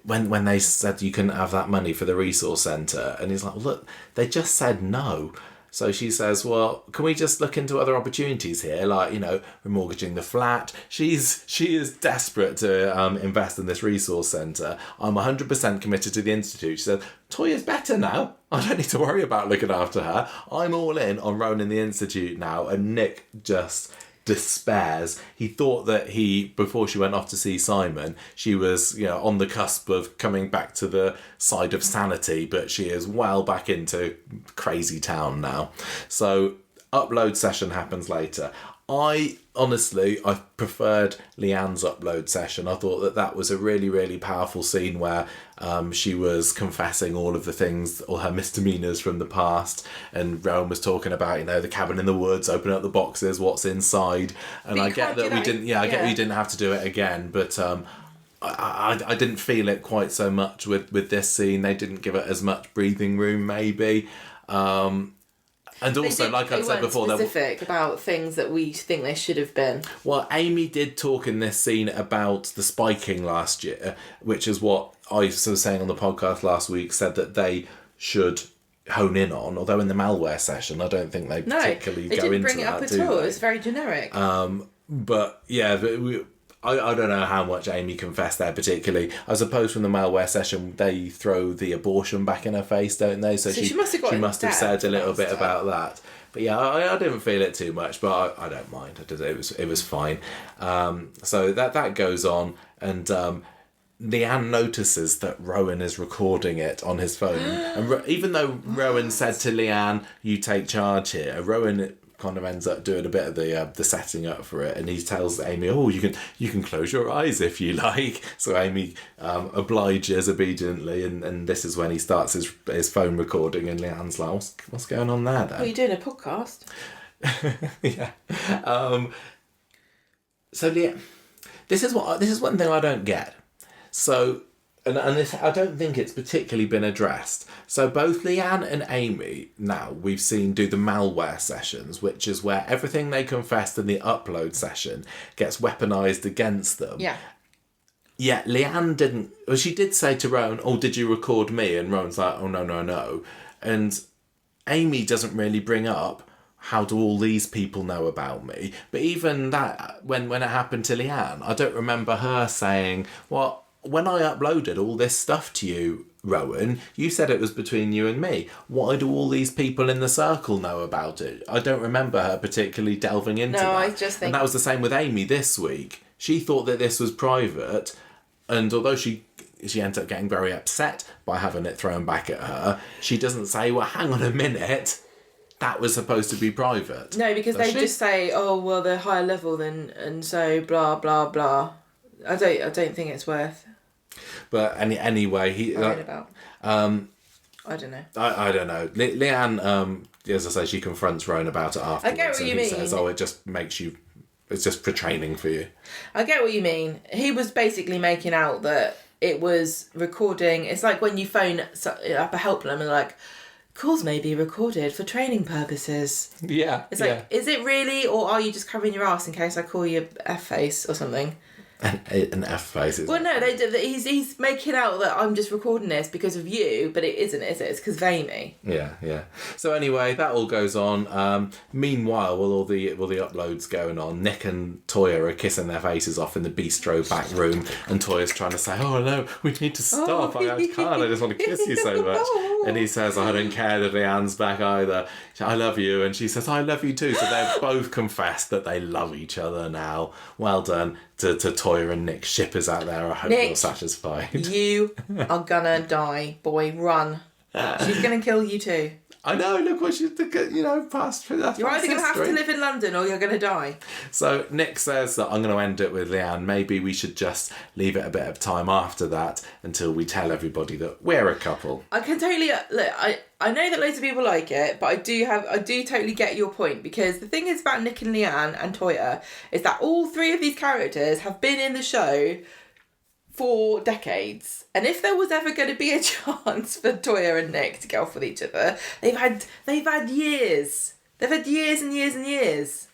A: when they said you couldn't have that money for the resource centre. And he's like, well, look, they just said no. So she says, well, can we just look into other opportunities here? Like, remortgaging the flat. She is desperate to invest in this resource centre. I'm 100% committed to the Institute. She said, Toya's better now. I don't need to worry about looking after her. I'm all in on Rowan and the Institute now. And Nick just despairs. He thought that before she went off to see Simon, she was on the cusp of coming back to the side of sanity, but she is well back into crazy town now. So upload session happens later. I preferred Leanne's upload session. I thought that was a really, really powerful scene where she was confessing all of the things, all her misdemeanors from the past, and Rowan was talking about, the cabin in the woods, opening up the boxes, what's inside. And I get that we didn't, we didn't have to do it again, but I didn't feel it quite so much with this scene. They didn't give it as much breathing room, maybe. And also, like I said before,
B: specific about things that we think they should have been.
A: Well, Amy did talk in this scene about the spiking last year, which is what I was saying on the podcast last week, said that they should hone in on. Although in the malware session, I don't think they particularly go into that.
B: They didn't bring it up at all. It was very generic.
A: But yeah, I don't know how much Amy confessed there particularly. I suppose from the malware session, they throw the abortion back in her face, don't they? So she must have said a little bit about that. But yeah, I didn't feel it too much, but I don't mind. It was fine. So that goes on, and Leanne notices that Rowan is recording it on his phone. And even though Rowan said to Leanne, "You take charge here," Rowan kind of ends up doing a bit of the setting up for it, and he tells Amy, "Oh, you can close your eyes if you like." So Amy obliges obediently, and this is when he starts his phone recording, and Leanne's like, "What's going on there then?"
B: Well, you're doing a podcast.
A: Yeah. So this is one thing I don't get. So. And this, I don't think it's particularly been addressed. So both Leanne and Amy, now we've seen do the malware sessions, which is where everything they confessed in the upload session gets weaponized against them.
B: Yeah.
A: Yeah, Leanne didn't. Well, she did say to Rowan, "Oh, did you record me?" And Rowan's like, "Oh, no." And Amy doesn't really bring up, how do all these people know about me? But even that, when it happened to Leanne, I don't remember her saying, "Well, when I uploaded all this stuff to you, Rowan, you said it was between you and me. Why do all these people in the circle know about it?" I don't remember her particularly delving into that.
B: No, I just think...
A: And that was the same with Amy this week. She thought that this was private, and although she ended up getting very upset by having it thrown back at her, she doesn't say, "Well, hang on a minute, that was supposed to be private."
B: No, because they just say, "Oh, well, they're higher level than, and so blah, blah, blah." I don't think it's worth...
A: But anyway,
B: about. I don't know.
A: I don't know. Leanne, as I say, she confronts Rowan about it afterwards.
B: I get what you mean.
A: Says, "Oh, it just makes you... It's just for training for you."
B: I get what you mean. He was basically making out that it was recording... It's like when you phone up a helpline and like, "Calls may be recorded for training purposes."
A: Yeah.
B: It's like, is it really? Or are you just covering your ass in case I call you F-face or something?
A: An F-face.
B: Well, no, he's making out that I'm just recording this because of you, but it isn't, is it? It's because of Amy.
A: Yeah. So anyway, that all goes on. Meanwhile, while all the uploads going on, Nick and Toya are kissing their faces off in the bistro back room, and Toya's trying to say, "Oh no, we need to stop. I can't. I just want to kiss you so much." And he says, "I don't care that Leanne's back either. I love you." And she says, "I love you too." So they've both confessed that they love each other now. Well done to Toya and Nick. Shippers out there, I hope you're satisfied.
B: You are gonna die, boy. Run. She's gonna kill you too.
A: I know, look what she's, past.
B: You're either going to have to live in London or you're going to die.
A: So Nick says that I'm going to end it with Leanne. Maybe we should just leave it a bit of time after that until we tell everybody that we're a couple.
B: I can totally... Look, I know that loads of people like it, but I do totally get your point, because the thing is about Nick and Leanne and Toya is that all three of these characters have been in the show for decades, and if there was ever going to be a chance for Toya and Nick to get off with each other, they've had years. They've had years and years and years.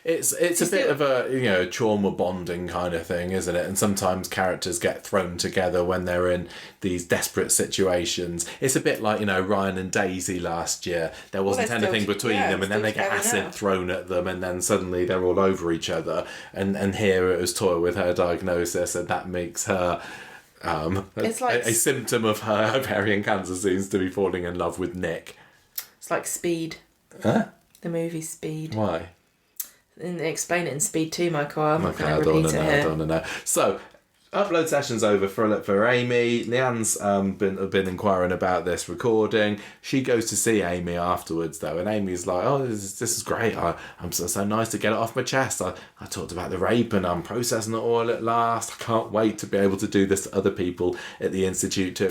A: It's a bit of a trauma bonding kind of thing, isn't it? And sometimes characters get thrown together when they're in these desperate situations. It's a bit like Ryan and Daisy last year. There wasn't anything between them, and then they get acid thrown at them, and then suddenly they're all over each other. And here it was Toya with her diagnosis, and that makes her
B: it's like
A: a symptom of her ovarian cancer seems to be falling in love with Nick.
B: It's like Speed.
A: Huh?
B: The movie Speed.
A: Why?
B: And explain it in Speed 2, Michael. I'm not going to
A: repeat
B: it here.
A: I don't know. So, upload session's over for Amy. Leanne's been inquiring about this recording. She goes to see Amy afterwards, though, and Amy's like, "Oh, this is great. I'm so nice to get it off my chest. I talked about the rape, and I'm processing it all at last. I can't wait to be able to do this to other people at the Institute too."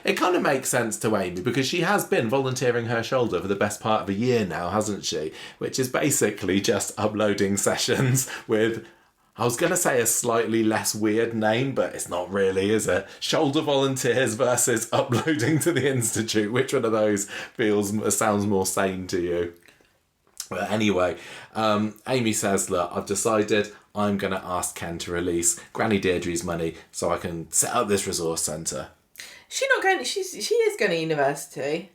A: It kind of makes sense to Amy, because she has been volunteering her shoulder for the best part of a year now, hasn't she? Which is basically just uploading sessions with I was going to say a slightly less weird name, but it's not really, is it? Shoulder volunteers versus uploading to the Institute. Which one of those sounds more sane to you? But anyway, Amy says, look, I've decided I'm going to ask Ken to release Granny Deirdre's money so I can set up this resource centre.
B: She is going to university.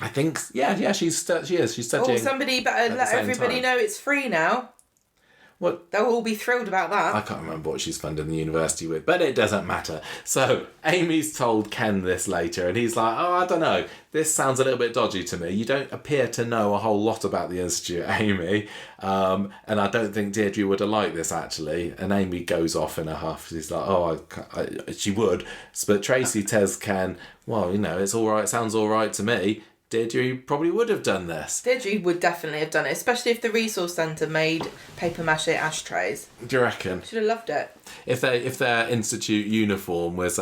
A: I think, yeah, she is. She's studying.
B: Oh, somebody better let everybody know it's free now.
A: What?
B: They'll all be thrilled about that.
A: I can't remember what she's funding the university with, but it doesn't matter. So Amy's told Ken this later, and he's like, oh, I don't know. This sounds a little bit dodgy to me. You don't appear to know a whole lot about the Institute, Amy. And I don't think Deirdre would have liked this, actually. And Amy goes off in a huff. She's like, oh, she would. But Tracy tells Ken, well, it's all right. Sounds all right to me. Deirdre probably would have done this.
B: Deirdre would definitely have done it, especially if the resource centre made paper mache ashtrays.
A: Do you reckon?
B: Should have loved it.
A: If their institute uniform was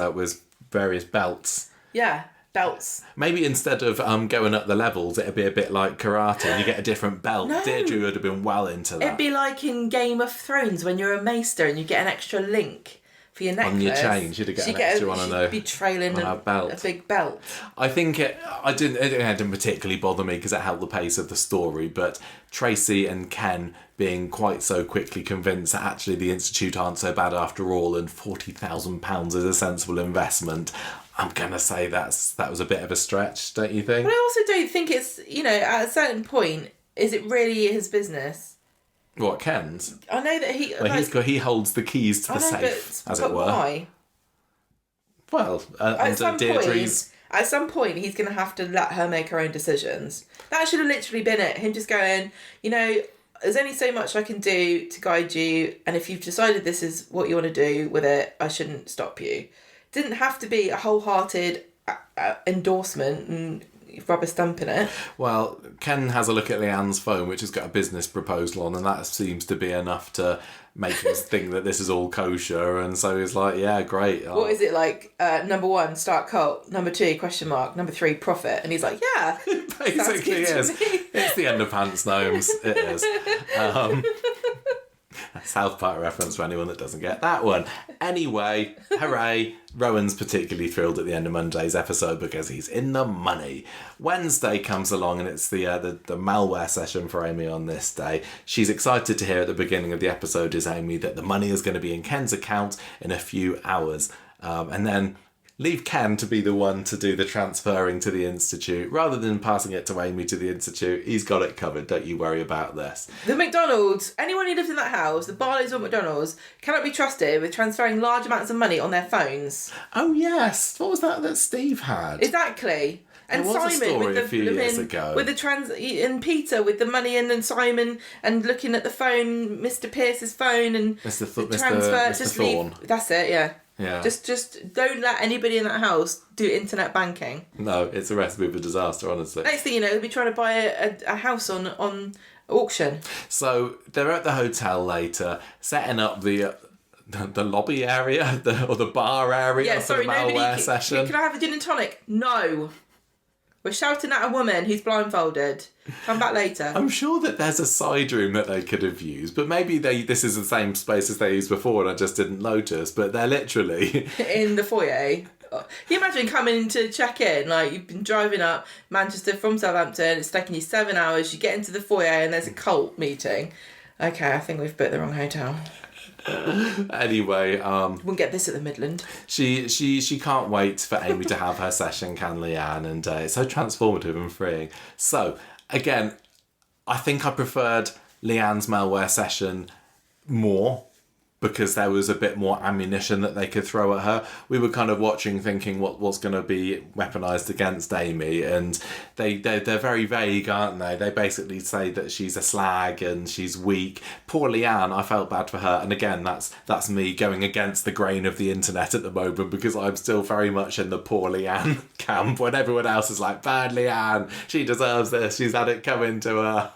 A: various belts.
B: Yeah, belts.
A: Maybe instead of going up the levels, it'd be a bit like karate and you get a different belt. No. Deirdre would have been well into that.
B: It'd be like in Game of Thrones when you're a maester and you get an extra link for your necklace.
A: On your chain, she'd get an extra one on
B: she'd be trailing
A: a belt.
B: A big belt.
A: I think it didn't particularly bother me because it helped the pace of the story, but Tracy and Ken being quite so quickly convinced that actually the Institute aren't so bad after all and £40,000 is a sensible investment, I'm going to say that was a bit of a stretch, don't you think?
B: But I also don't think it's, at a certain point, is it really his business?
A: What, Ken's?
B: I know that he...
A: he holds the keys to the safe, as it were.
B: But why?
A: Well, under Deirdre's...
B: At some point, he's going to have to let her make her own decisions. That should have literally been it. Him just going, there's only so much I can do to guide you, and if you've decided this is what you want to do with it, I shouldn't stop you. It didn't have to be a wholehearted endorsement and rubber stamping it.
A: Well, Ken has a look at Leanne's phone, which has got a business proposal on, and that seems to be enough to make him think that this is all kosher, and so he's like, yeah, great.
B: What is it like? Number 1, start cult. Number 2, ? Number 3, profit. And he's like, yeah.
A: Basically is. It's the underpants gnomes. It is. South Park reference for anyone that doesn't get that one. Anyway, hooray. Rowan's particularly thrilled at the end of Monday's episode because he's in the money. Wednesday comes along and it's the malware session for Amy on this day. She's excited to hear at the beginning of the episode, is Amy, that the money is going to be in Ken's account in a few hours. And then leave Ken to be the one to do the transferring to the Institute. Rather than passing it to Amy to the Institute, he's got it covered. Don't you worry about this.
B: The McDonald's, anyone who lives in that house, the Barleys or McDonald's, cannot be trusted with transferring large amounts of money on their phones.
A: Oh, yes. What was that Steve had?
B: Exactly. And
A: there was
B: Simon
A: a story
B: with the
A: a few years ago.
B: With the and Peter with the money in, and Simon and looking at the phone, Mr. Pierce's phone, and
A: Mr.
B: Thorne. That's it, yeah.
A: Yeah.
B: Just don't let anybody in that house do internet banking.
A: No, it's a recipe for disaster, honestly.
B: Next thing you know, they'll be trying to buy a house on auction.
A: So they're at the hotel later, setting up the lobby area or the bar area for the malware session.
B: Can I have a gin and tonic? No. We're shouting at a woman who's blindfolded. Come back later.
A: I'm sure that there's a side room that they could have used, but maybe this is the same space as they used before and I just didn't notice, but they're literally...
B: in the foyer. Can you imagine coming to check in, like you've been driving up Manchester from Southampton, it's taking you 7 hours, you get into the foyer and there's a cult meeting. Okay, I think we've booked the wrong hotel.
A: Anyway,
B: wouldn't get this at the Midland.
A: She can't wait for Amy to have her session, can Leanne, and it's so transformative and freeing. So again, I think I preferred Leanne's malware session more because there was a bit more ammunition that they could throw at her. We were kind of watching thinking what's going to be weaponized against Amy, and they're very vague, aren't they? They basically say that she's a slag and she's weak. Poor Leanne, I felt bad for her, and again that's me going against the grain of the internet at the moment because I'm still very much in the poor Leanne camp when everyone else is like, bad Leanne, she deserves this, she's had it coming to her.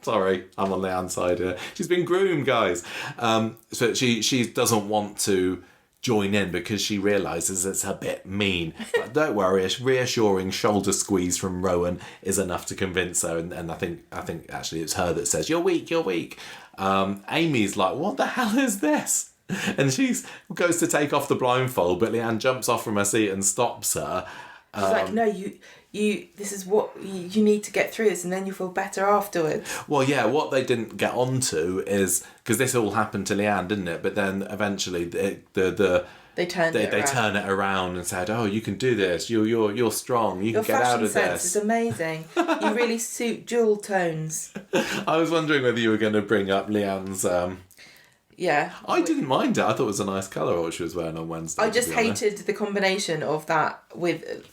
A: Sorry, I'm on Leanne's side here. She's been groomed, guys. So she doesn't want to join in because she realises it's a bit mean. But don't worry, a reassuring shoulder squeeze from Rowan is enough to convince her, and I think actually it's her that says, you're weak. Amy's like, what the hell is this? And she goes to take off the blindfold, but Leanne jumps off from her seat and stops her.
B: She's like, no, you this is what you need to get through this, and then you feel better afterwards.
A: Well, yeah, what they didn't get onto is, because this all happened to Leanne, didn't it? But then eventually they turn it around and said, oh, you can do this, you're strong, you can get out of this. Your fashion sense
B: is amazing. You really suit jewel tones.
A: I was wondering whether you were going to bring up Leanne's...
B: Yeah.
A: I didn't mind it. I thought it was a nice colour what she was wearing on Wednesday.
B: I just hated the combination of that with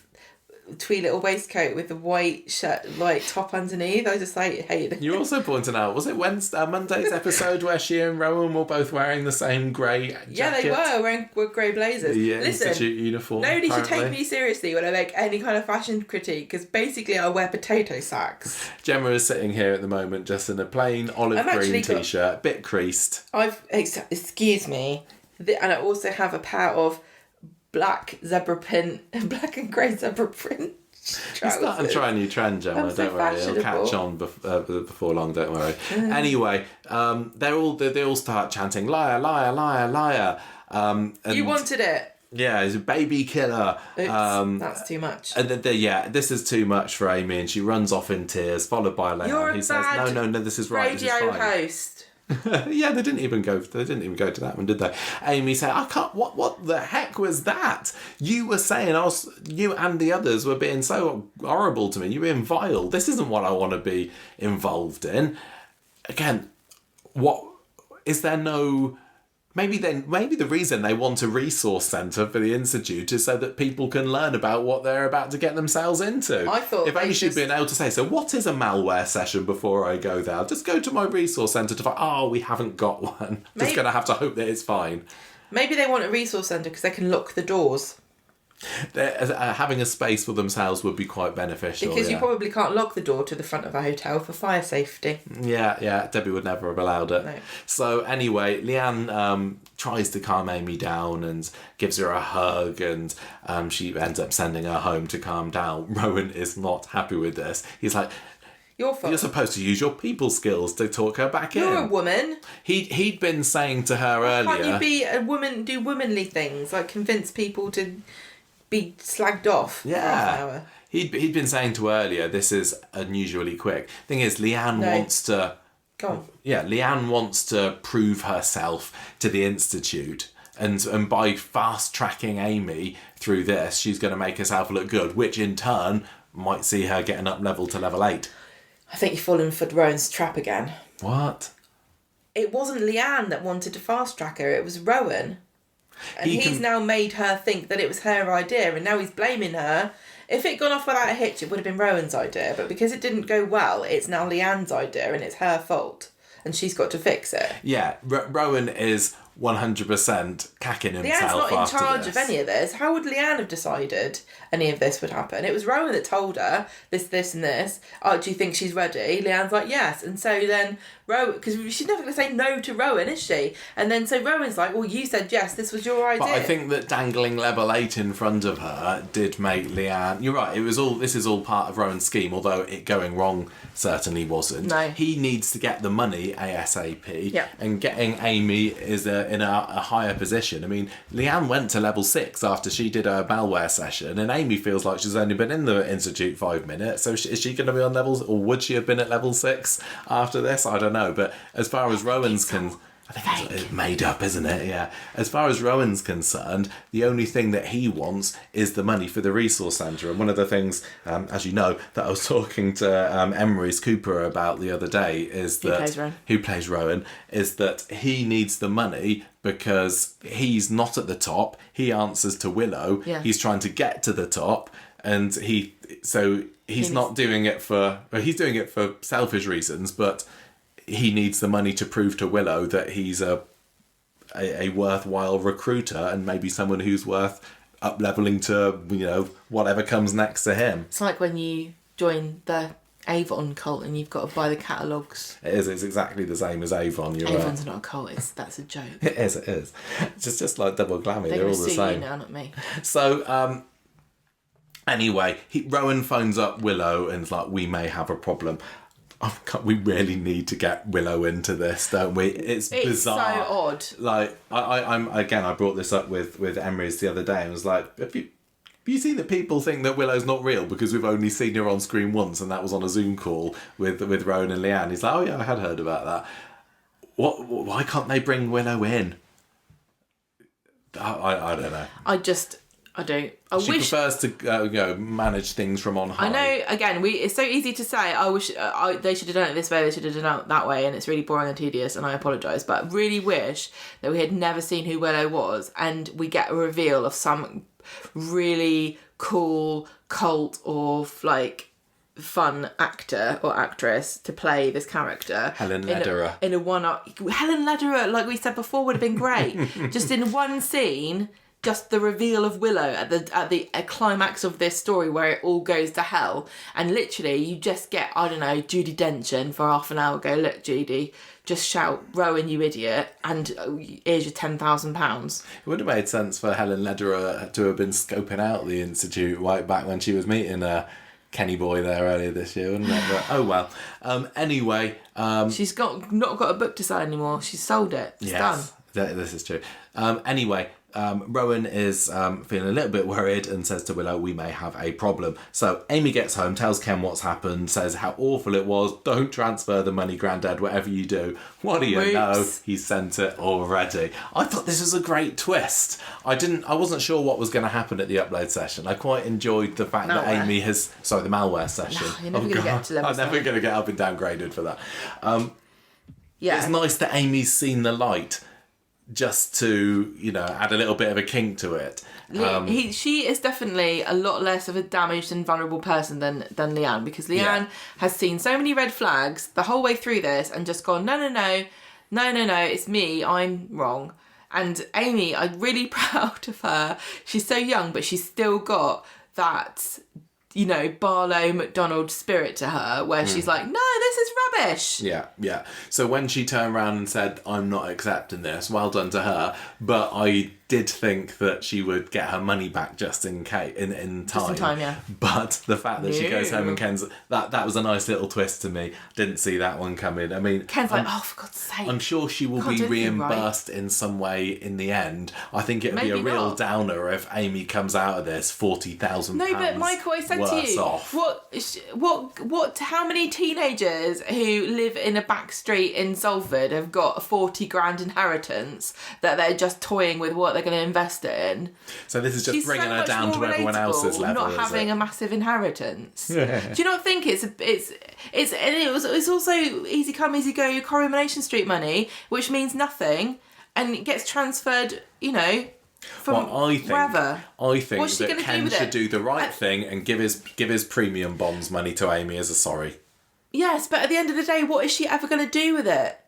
B: tweed little waistcoat with the white shirt, like top underneath. I just hated it.
A: You're also pointing out, was it Monday's episode where she and Rowan were both wearing the same grey jackets?
B: Yeah, they were wearing grey blazers.
A: Yeah,
B: listen,
A: institute uniform.
B: Nobody
A: apparently.
B: should take me seriously when I make any kind of fashion critique, because basically I wear potato sacks.
A: Gemma is sitting here at the moment just in a plain olive green t-shirt, bit creased.
B: Excuse me, and I also have a pair of black and grey zebra print trousers.
A: You're starting to try a new trend, Gemma. Don't worry, it'll catch on before long. Don't worry. Anyway, they all start chanting liar, liar, liar, liar. And
B: you wanted it.
A: Yeah, he's a baby killer.
B: That's too much.
A: And this is too much for Amy, and she runs off in tears, followed by Leanne, who says, "No, this is right.
B: Radio
A: this is fine."
B: host.
A: Yeah, they didn't even go to that one, did they? Amy said, "I can't. What the heck was that? You were saying you and the others were being so horrible to me. You were being vile. This isn't what I want to be involved in." Again, what is there no? Maybe the reason they want a resource centre for the Institute is so that people can learn about what they're about to get themselves into.
B: I thought
A: if only she'd been able to say, so what is a malware session before I go there? I'll just go to my resource centre to find, we haven't got one. Just going to have to hope that it's fine.
B: Maybe they want a resource centre because they can lock the doors.
A: Having a space for themselves would be quite beneficial.
B: Because you probably can't lock the door to the front of a hotel for fire safety.
A: Yeah, Debbie would never have allowed it.
B: No.
A: So anyway, Leanne tries to calm Amy down and gives her a hug, and she ends up sending her home to calm down. Rowan is not happy with this. He's like,
B: your fault.
A: You're supposed to use your people skills to talk her back in.
B: You're a woman.
A: He'd been saying to her earlier...
B: Can't you be a woman, do womanly things, like convince people to be slagged off for half an hour?
A: He'd been saying to her earlier, this is unusually quick. Thing is, Leanne wants to...
B: Go on.
A: Yeah, Leanne wants to prove herself to the Institute. And by fast-tracking Amy through this, she's going to make herself look good, which in turn might see her getting up level to level 8.
B: I think you've fallen for Rowan's trap again.
A: What?
B: It wasn't Leanne that wanted to fast-track her, it was Rowan. And he's now made her think that it was her idea, and now he's blaming her. If it had gone off without a hitch, it would have been Rowan's idea, but because it didn't go well, it's now Leanne's idea, and it's her fault, and she's got to fix it.
A: Yeah, Rowan is 100% cacking himself.
B: Leanne's not in charge
A: of
B: any of this. How would Leanne have decided any of this would happen? It was Rowan that told her this, and this. Oh, do you think she's ready? Leanne's like, yes. And so then Rowan, because she's never going to say no to Rowan, is she? And then so Rowan's like, well, you said yes, this was your idea.
A: But I think that dangling level 8 in front of her did make Leanne... You're right, this is all part of Rowan's scheme, although it going wrong certainly wasn't.
B: No.
A: He needs to get the money ASAP,
B: yeah.
A: And getting Amy is in a higher position. I mean, Leanne went to level 6 after she did her malware session, and Amy feels like she's only been in the Institute 5 minutes, so is she going to be on levels, or would she have been at level 6 after this? I don't know, but as far as Rowan's I think it's made up, isn't it? Yeah. As far as Rowan's concerned, the only thing that he wants is the money for the resource centre. And one of the things, as you know, that I was talking to Emery's Cooper about the other day is that... Who plays Rowan? Is that he needs the money because he's not at the top. He answers to Willow.
B: Yeah.
A: He's trying to get to the top, and he's not doing it for... Well, he's doing it for selfish reasons, but... He needs the money to prove to Willow that he's a worthwhile recruiter, and maybe someone who's worth up-leveling to, whatever comes next to him.
B: It's like when you join the Avon cult and you've got to buy the catalogues.
A: It is. It's exactly the same as Avon. You're
B: Avon's
A: right.
B: not a cult. That's a joke.
A: It is. It's just like double glammy. They're all the
B: sue
A: same.
B: you now, not me.
A: So, anyway, Rowan phones up Willow and is like, we may have a problem. Oh, God, we really need to get Willow into this, don't we? It's bizarre.
B: So odd.
A: Like, I brought this up with Emery's the other day and was like, have you seen that people think that Willow's not real because we've only seen her on screen once, and that was on a Zoom call with Rowan and Leanne? He's like, oh yeah, I had heard about that. Why can't they bring Willow in? I don't know. I
B: don't.
A: She prefers to manage things from on high.
B: I know. Again, it's so easy to say. I wish they should have done it this way. They should have done it that way, and it's really boring and tedious. And I apologise, but I really wish that we had never seen who Willow was, and we get a reveal of some really cool cult of like fun actor or actress to play this character.
A: Helen Lederer.
B: Helen Lederer, like we said before, would have been great. Just in one scene. Just the reveal of Willow at the climax of this story where it all goes to hell, and literally you just get, I don't know, Judi Dench in for half an hour. Go, look, Judy, just shout, Rowan, you idiot, and here's your £10,000.
A: It would have made sense for Helen Lederer to have been scoping out the Institute right back when she was meeting Kenny Boy there earlier this year, wouldn't it? But, oh well. Anyway,
B: she's not got a book to sell anymore. She's sold it. It's done.
A: This is true. Anyway. Rowan is feeling a little bit worried and says to Willow, we may have a problem. So Amy gets home, tells Ken what's happened, says how awful it was. Don't transfer the money, Grandad, whatever you do. What do you know? He sent it already. I thought this was a great twist. I wasn't sure what was going to happen at the upload session. I quite enjoyed the fact that Amy has... Sorry, the malware session.
B: No, you're never going to get to level
A: I'm never going to get up and downgraded for that.
B: Yeah.
A: It's nice that Amy's seen the light. Just to, add a little bit of a kink to it.
B: She is definitely a lot less of a damaged and vulnerable person than Leanne, because Leanne has seen so many red flags the whole way through this and just gone, no, it's me, I'm wrong. And Amy, I'm really proud of her. She's so young, but she's still got that... Barlow McDonald spirit to her, where she's like, no, this is rubbish.
A: Yeah. So when she turned around and said, I'm not accepting this, well done to her. But I did think that she would get her money back just in time.
B: Just in time, yeah.
A: But the fact that she goes home and Ken's... That was a nice little twist to me. Didn't see that one coming. I mean...
B: Ken's like, oh, for God's sake.
A: I'm sure she will be reimbursed in some way in the end. I think it'll be a real downer if Amy comes out of this £40,000
B: No, but Michael, I said to you,
A: off.
B: What? How many teenagers who live in a back street in Salford have got a 40 grand inheritance that they're just toying with what they're going to invest it in?
A: So this is just bringing her down to everyone else's level.
B: Not having a massive inheritance. Yeah. Do you not think it's also easy come easy go Coronation Street money, which means nothing, and it gets transferred, from wherever.
A: I think that Ken should do the right thing and give his premium bonds money to Amy as a sorry.
B: Yes, but at the end of the day, what is she ever going to do with it?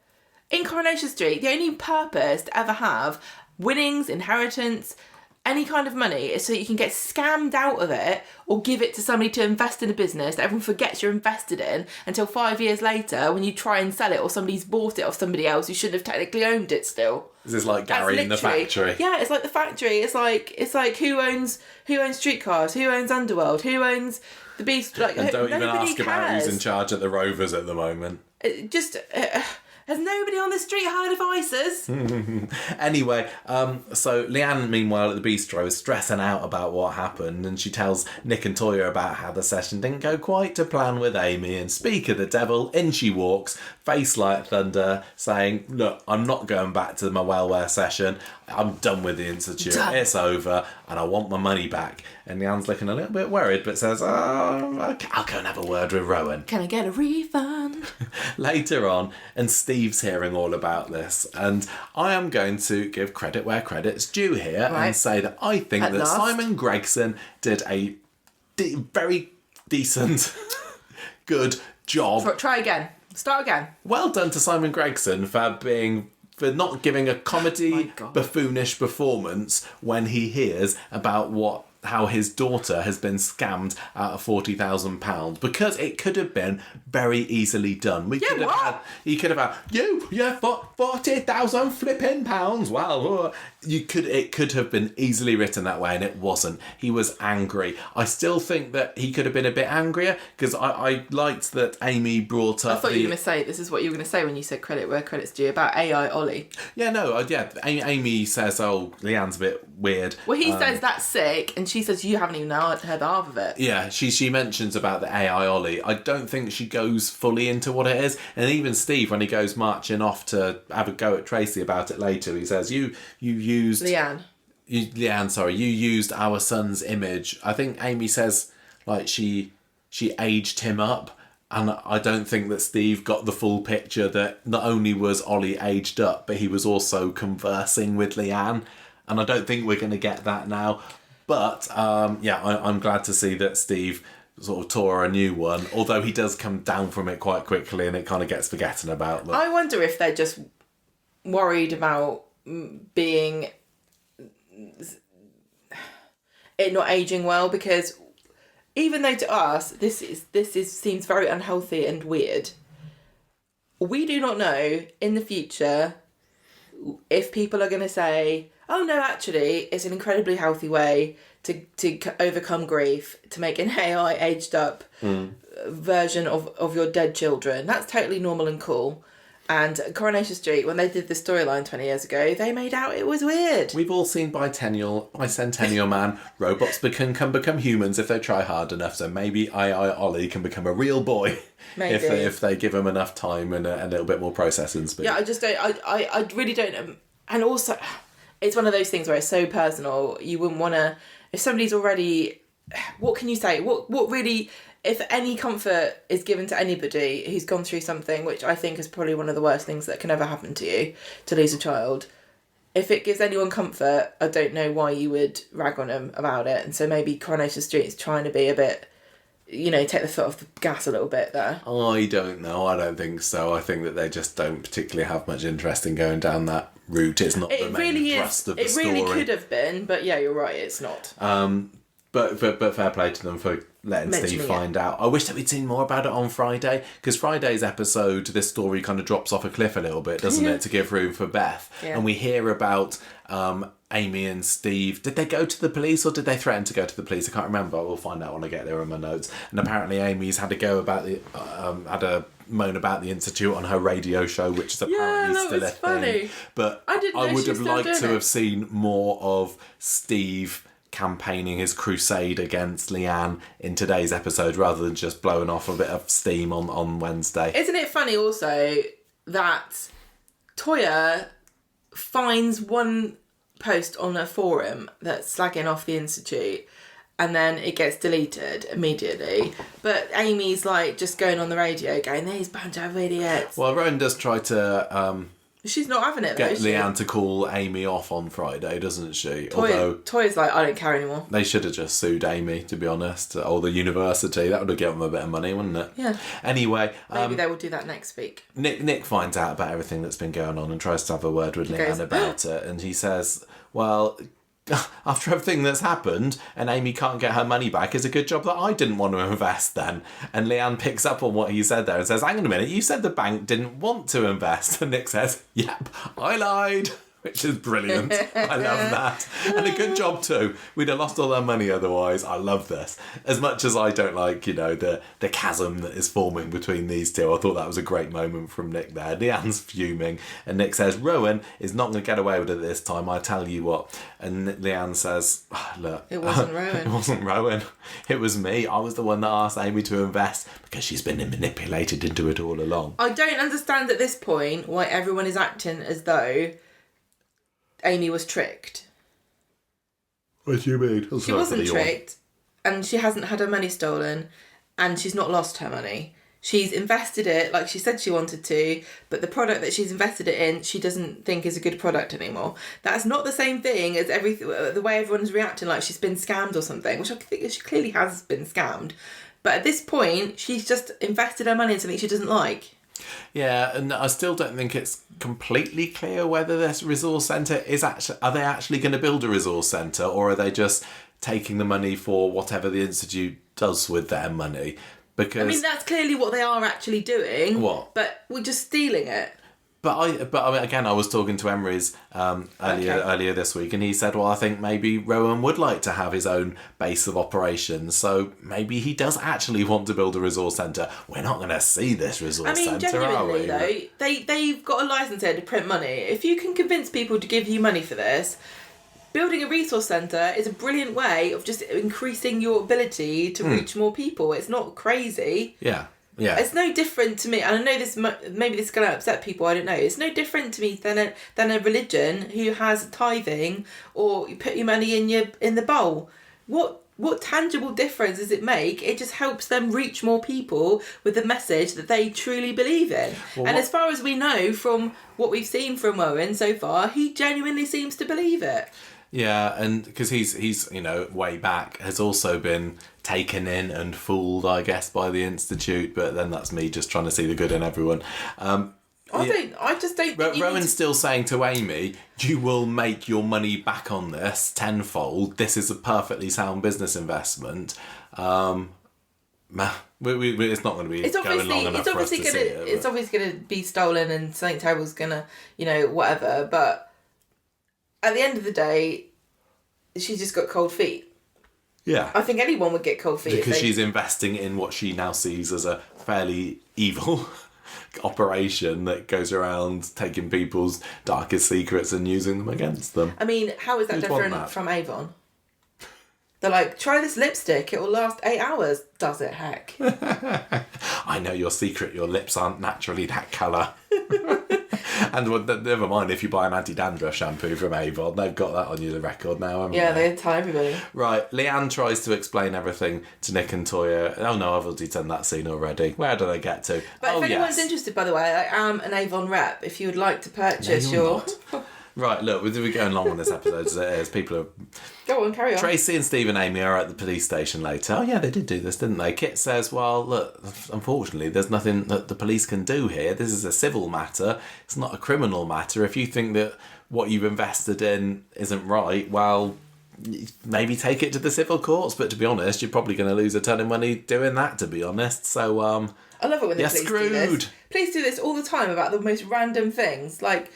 B: In Coronation Street, the only purpose to ever have winnings, inheritance, any kind of money is so that you can get scammed out of it or give it to somebody to invest in a business that everyone forgets you're invested in until 5 years later when you try and sell it or somebody's bought it off somebody else who shouldn't have technically owned it still.
A: This is like Gary in the factory.
B: Yeah, it's like the factory. It's like who owns streetcars, who owns Underworld, who owns the Beast. Like,
A: and don't even ask
B: cares.
A: about who's in charge at the Rovers at the moment.
B: Has nobody on the street heard of ISIS?
A: Anyway, so Leanne, meanwhile, at the bistro is stressing out about what happened, and she tells Nick and Toya about how the session didn't go quite to plan with Amy, and speak of the devil, in she walks, face like thunder, saying, look, I'm not going back to my malware session. I'm done with the Institute. It's over, and I want my money back. And Leanne's looking a little bit worried, but says, I'll go and have a word with Rowan.
B: Can I get a refund?
A: Later on, and Steve's hearing all about this, and I am going to give credit where credit's due here and say that I think that Simon Gregson did a very decent, good job.
B: Try again. Start again.
A: Well done to Simon Gregson for not giving a comedy buffoonish performance when he hears about what how his daughter has been scammed out of £40,000 because it could have been very easily done. He could have had £40,000 flipping pounds. Well, it could have been easily written that way, and it wasn't. He was angry. I still think that he could have been a bit angrier because I liked that Amy brought up.
B: I thought you were going to say this is what you were going to say when you said credit where credit's due about AI Ollie.
A: Yeah, no, Amy says, "Oh, Leanne's a bit weird."
B: Well, he says that's sick, and she says you haven't even heard half of it.
A: Yeah, she mentions about the AI Ollie. I don't think she goes fully into what it is, and even Steve, when he goes marching off to have a go at Tracy about it later, he says, "You used
B: Leanne.
A: You used our son's image." I think Amy says like she aged him up. And I don't think that Steve got the full picture that not only was Ollie aged up, but he was also conversing with Leanne. And I don't think we're going to get that now. But, I'm glad to see that Steve sort of tore a new one. Although he does come down from it quite quickly and it kind of gets forgotten about. Them.
B: I wonder if they're just worried about being... it not aging well, because... even though to us this seems very unhealthy and weird, we do not know in the future if people are going to say, "Oh no, actually, it's an incredibly healthy way to overcome grief, to make an AI aged up version of your dead children. That's totally normal and cool." And Coronation Street, when they did the storyline 20 years ago, they made out it was weird.
A: We've all seen Bicentennial Man, robots can become humans if they try hard enough, so maybe AI Ollie can become a real boy if they give him enough time and a little bit more processing speed.
B: Yeah, I just don't... I really don't... And also, it's one of those things where it's so personal, you wouldn't want to... If somebody's already... What can you say? What really... If any comfort is given to anybody who's gone through something, which I think is probably one of the worst things that can ever happen to you, to lose a child, if it gives anyone comfort, I don't know why you would rag on them about it. And so maybe Coronation Street is trying to be a bit, take the foot off the gas a little bit there.
A: I don't know. I don't think so. I think that they just don't particularly have much interest in going down that route. It's not the main thrust of the story.
B: It really could have been, but yeah, you're right, it's not.
A: But fair play to them for letting Steve find out. I wish that we'd seen more about it on Friday, because Friday's episode, this story kind of drops off a cliff a little bit, doesn't it, to give room for Beth. Yeah. And we hear about Amy and Steve. Did they go to the police or did they threaten to go to the police? I can't remember. We'll find out when I get there in my notes. And apparently Amy's had a go about moan about the Institute on her radio show, which is apparently still a thing. But I would have liked to have seen more of Steve campaigning his crusade against Leanne in today's episode rather than just blowing off a bit of steam on Wednesday.
B: Isn't it funny also that Toya finds one post on a forum that's slagging off the Institute and then it gets deleted immediately, but Amy's like just going on the radio going, "These bunch of idiots."
A: Well, Rowan does try to
B: she's not having it, though.
A: Get Leanne to call Amy off on Friday, doesn't she?
B: Toya's like, "I don't care anymore."
A: They should have just sued Amy, to be honest, or the university. That would have given them a bit of money, wouldn't it?
B: Yeah.
A: Anyway,
B: maybe they will do that next week.
A: Nick finds out about everything that's been going on and tries to have a word with Leanne about it, and he says, "Well, after everything that's happened and Amy can't get her money back, it's a good job that I didn't want to invest then." And Leanne picks up on what he said there and says, "Hang on a minute, you said the bank didn't want to invest." And Nick says, "Yep, I lied." Which is brilliant. I love that. And a good job too. We'd have lost all our money otherwise. I love this. As much as I don't like, the chasm that is forming between these two, I thought that was a great moment from Nick there. Leanne's fuming and Nick says, "Rowan is not going to get away with it this time, I tell you what." And Leanne says, "Look,
B: it wasn't Rowan.
A: It wasn't Rowan. It was me. I was the one that asked Amy to invest because she's been manipulated into it all along."
B: I don't understand at this point why everyone is acting as though Amy was tricked.
A: What do you mean?
B: She wasn't tricked, and she hasn't had her money stolen, and she's not lost her money. She's invested it like she said she wanted to, but the product that she's invested it in, she doesn't think is a good product anymore. That's not the same thing as the way everyone's reacting like she's been scammed or something, which I think she clearly has been scammed. But at this point, she's just invested her money in something she doesn't like.
A: Yeah, and I still don't think it's completely clear whether this resource centre are they actually going to build a resource centre, or are they just taking the money for whatever the Institute does with their money. Because
B: I mean, that's clearly what they are actually doing.
A: What?
B: But we're just stealing it.
A: But I mean, again, I was talking to Emery's earlier this week, and he said, well, I think maybe Rowan would like to have his own base of operations, so maybe he does actually want to build a resource centre. We're not going to see this resource centre, are we?
B: Though, they've got a licence here to print money. If you can convince people to give you money for this, building a resource centre is a brilliant way of just increasing your ability to reach more people. It's not crazy.
A: Yeah. Yeah.
B: It's no different to me, and I know this. Maybe this is going to upset people. I don't know. It's no different to me than a religion who has tithing, or you put your money in the bowl. What tangible difference does it make? It just helps them reach more people with the message that they truly believe in. Well, as far as we know from what we've seen from Rowan so far, he genuinely seems to believe it.
A: Yeah, and because he's way back has also been taken in and fooled, I guess, by the Institute. But then that's me just trying to see the good in everyone.
B: I just don't think
A: Rowan's still saying to Amy, you will make your money back on this tenfold. This is a perfectly sound business investment. It's not going to be going long enough for us to see it.
B: It's obviously going to be stolen and something terrible's going to, whatever. But at the end of the day, she's just got cold feet.
A: Yeah.
B: I think anyone would get cold feet.
A: Because she's investing in what she now sees as a fairly evil operation that goes around taking people's darkest secrets and using them against them.
B: I mean, how is that different from Avon? They're like, try this lipstick, it will last 8 hours. Does it, heck?
A: I know your secret, your lips aren't naturally that colour. And never mind if you buy an anti-dandruff shampoo from Avon, they've got that on your record now, haven't
B: they?
A: They
B: tell everybody.
A: Right, Leanne tries to explain everything to Nick and Toya. Oh no, I've already done that scene already. Where do they get to?
B: But if anyone's interested, by the way, I am an Avon rep. If you would like to purchase your...
A: Right, look, we're going long on this episode as it is. People are...
B: Go on, carry on.
A: Tracy and Steve and Amy are at the police station later. Oh, yeah, they did do this, didn't they? Kit says, well, look, unfortunately, there's nothing that the police can do here. This is a civil matter. It's not a criminal matter. If you think that what you've invested in isn't right, well, maybe take it to the civil courts. But to be honest, you're probably going to lose a ton of money doing that, to be honest. So,
B: I love it when the police
A: screwed.
B: Do this. Police do this all the time about the most random things, like...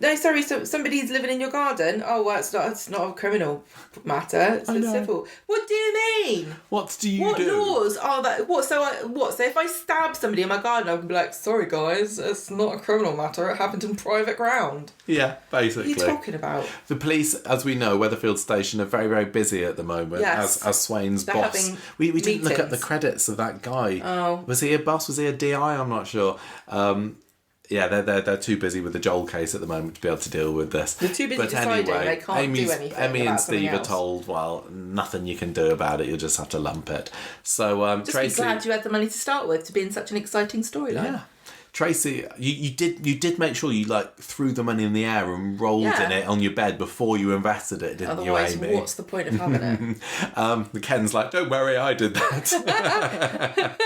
B: No, sorry, so somebody's living in your garden. Oh, well, it's not a criminal matter. It's a civil. What do you mean?
A: What do you do?
B: What laws are that? So if I stab somebody in my garden, I can be like, sorry, guys, it's not a criminal matter. It happened in private ground.
A: Yeah, basically.
B: What are you talking about?
A: The police, as we know, Weatherfield Station are very, very busy at the moment.
B: Yes.
A: As Swain's boss. We didn't look at the credits of that guy.
B: Oh.
A: Was he a boss? Was he a DI? I'm not sure. Yeah, they're too busy with the Joel case at the moment to be able to deal with this.
B: They're too busy deciding they can't do anything.
A: Amy and Steve
B: are
A: told, well, nothing you can do about it. You'll just have to lump it. So Tracy,
B: be glad you had the money to start with to be in such an exciting storyline.
A: Yeah. Tracy, you did make sure you threw the money in the air and rolled in it on your bed before you invested it, didn't you, Amy?
B: Otherwise, what's the point of having it?
A: Ken's like, don't worry, I did that.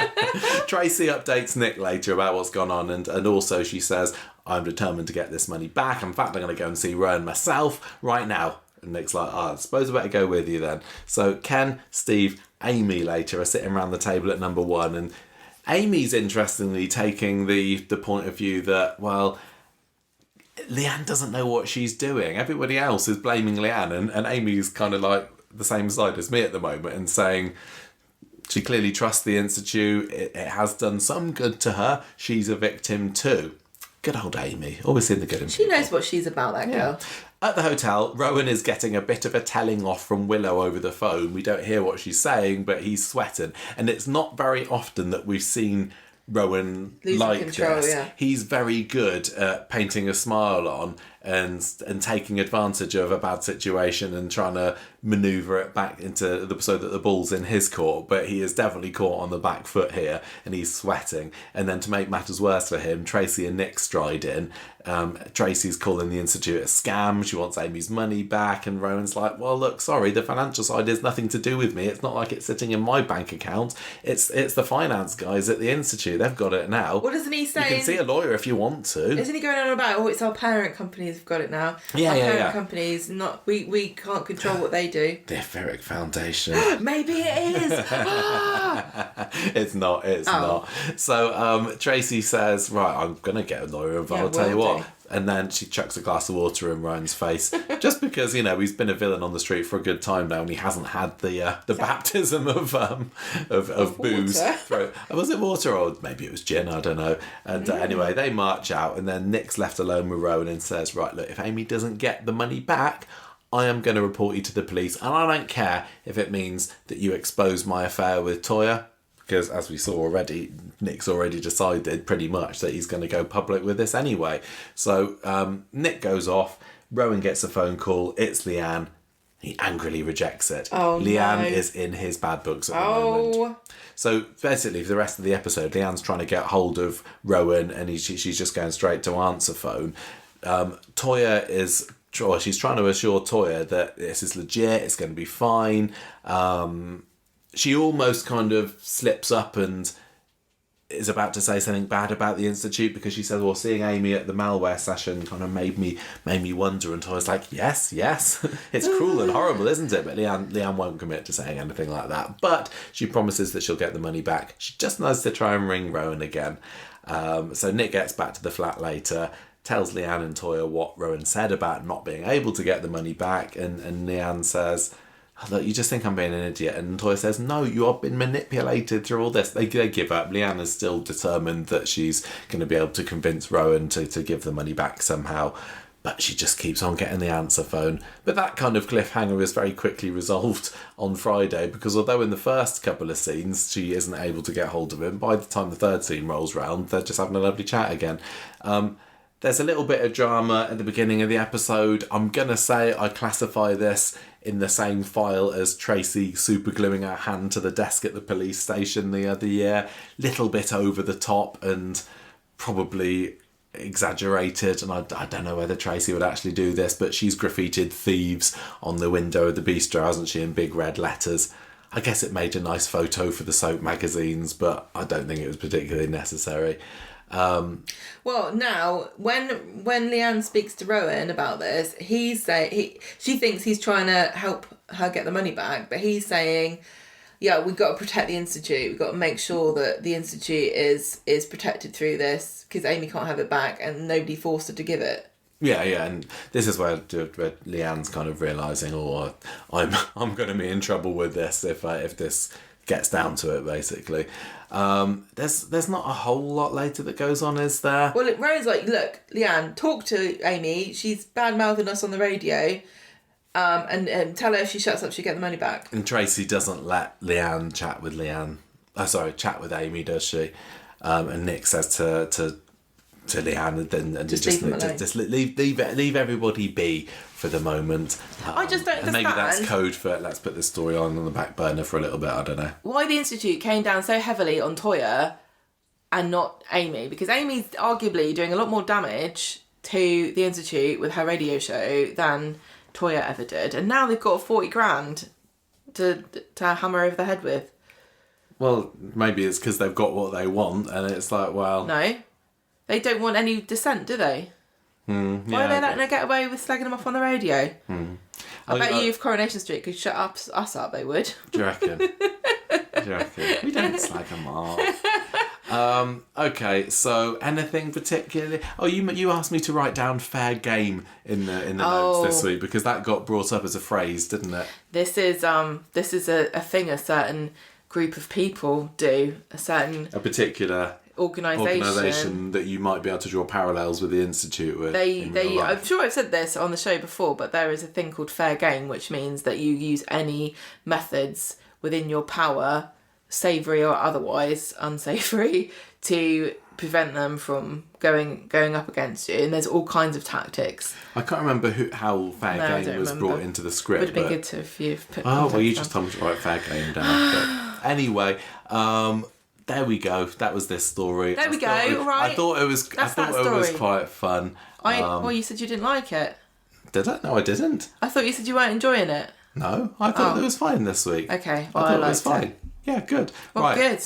A: Tracy updates Nick later about what's gone on, and also she says, I'm determined to get this money back. In fact, I'm going to go and see Rowan myself right now. And Nick's like, I suppose I better go with you then. So Ken, Steve, Amy later are sitting around the table at number 1, and Amy's interestingly taking the point of view that, well, Leanne doesn't know what she's doing. Everybody else is blaming Leanne, and Amy's kind of like the same side as me at the moment and saying she clearly trusts the Institute. It has done some good to her. She's a victim too. Good old Amy. Always in the good in
B: She knows what she's about, that girl.
A: At the hotel, Rowan is getting a bit of a telling off from Willow over the phone. We don't hear what she's saying, but he's sweating. And it's not very often that we've seen Rowan like this. Yeah. He's very good at painting a smile on and taking advantage of a bad situation and trying to manoeuvre it back into so that the ball's in his court. But he is definitely caught on the back foot here, and he's sweating. And then to make matters worse for him, Tracy and Nick stride in. Tracy's calling the Institute a scam. She wants Amy's money back, and Rowan's like, well, look, sorry, the financial side has nothing to do with me. It's not like it's sitting in my bank account. It's the finance guys at the Institute. They've got it now.
B: What isn't he saying?
A: You can see a lawyer if you want to.
B: Isn't he going on about, it's our parent company companies have got it now.
A: Yeah,
B: Our
A: yeah,
B: parent
A: yeah.
B: companies, not we can't control what they do.
A: The Etheric Foundation.
B: Maybe it is.
A: It's not. So Tracy says, right, I'm going to get a lawyer involved, I'll tell you
B: will
A: what. And then she chucks a glass of water in Ryan's face, just because, you know, he's been a villain on the street for a good time now and he hasn't had the baptism of booze. Was it water or maybe it was gin, I don't know. And anyway, they march out and then Nick's left alone with Rowan and says, right, look, if Amy doesn't get the money back, I am going to report you to the police and I don't care if it means that you expose my affair with Toya. Because as we saw already, Nick's already decided pretty much that he's going to go public with this anyway. So Nick goes off, Rowan gets a phone call, it's Leanne. He angrily rejects it.
B: Oh,
A: Leanne
B: no.
A: is in his bad books at the moment. So basically for the rest of the episode, Leanne's trying to get hold of Rowan and she's just going straight to answer phone. Toya is... she's trying to assure Toya that this is legit, it's going to be fine. She almost kind of slips up and is about to say something bad about the Institute because she says, well, seeing Amy at the malware session kind of made me wonder. And Toya's like, yes. It's cruel and horrible, isn't it? But Leanne won't commit to saying anything like that. But she promises that she'll get the money back. She just knows to try and ring Rowan again. So Nick gets back to the flat later, tells Leanne and Toya what Rowan said about not being able to get the money back. And Leanne says... look, you just think I'm being an idiot. And Toya says, no, you have been manipulated through all this. They give up. Leanne is still determined that she's going to be able to convince Rowan to give the money back somehow. But she just keeps on getting the answer phone. But that kind of cliffhanger is very quickly resolved on Friday because although in the first couple of scenes she isn't able to get hold of him, by the time the third scene rolls round, they're just having a lovely chat again. There's a little bit of drama at the beginning of the episode. I'm going to say I classify this in the same file as Tracy supergluing her hand to the desk at the police station the other year. Little bit over the top and probably exaggerated. And I don't know whether Tracy would actually do this, but she's graffitied thieves on the window of the bistro, hasn't she, in big red letters. I guess it made a nice photo for the soap magazines, but I don't think it was particularly necessary.
B: Well, now when Leanne speaks to Rowan about this, she thinks he's trying to help her get the money back, but he's saying, yeah, we've got to protect the Institute. We've got to make sure that the Institute is protected through this because Amy can't have it back and nobody forced her to give it. Yeah,
A: and this is where Leanne's kind of realising, I'm going to be in trouble with this if this gets down to it, basically. There's not a whole lot later that goes on, is there?
B: Well, Rowan's like, look, Leanne, talk to Amy. She's bad-mouthing us on the radio. And tell her if she shuts up, she'll get the money back.
A: And Tracy doesn't let Leanne chat with Amy, does she? And Nick says to Leanne and just leave everybody be for the moment.
B: I just don't understand.
A: Maybe that's code for let's put this story on the back burner for a little bit. I don't know
B: why the Institute came down so heavily on Toya and not Amy, because Amy's arguably doing a lot more damage to the Institute with her radio show than Toya ever did, and now they've got 40 grand to hammer over the head with.
A: Well, maybe it's because they've got what they want, and it's like, well,
B: no. They don't want any dissent, do they? Why are they letting her get away with slagging them off on the radio? I bet you if Coronation Street could shut us up, they would.
A: Do you reckon? We don't slag them off. Okay, so anything particularly? Oh, you asked me to write down fair game in the notes this week because that got brought up as a phrase, didn't it?
B: This is a thing a certain group of people do, a particular organisation
A: that you might be able to draw parallels with the Institute with.
B: I'm sure I've said this on the show before, but there is a thing called fair game, which means that you use any methods within your power, savoury or otherwise unsavoury, to prevent them from going up against you. And there's all kinds of tactics.
A: I can't remember how fair game was brought into the script.
B: Would have been good to if you've put.
A: Oh well, you just told me to write fair game down. But anyway. There we go. That was this story.
B: There we go. Right.
A: I thought it was quite fun.
B: Well, you said you didn't like it.
A: Did I? No, I didn't.
B: I thought you said you weren't enjoying it.
A: No, I thought it was fine this week.
B: Okay.
A: Well, I thought it was fine. Yeah, good.
B: Well,
A: right.
B: good.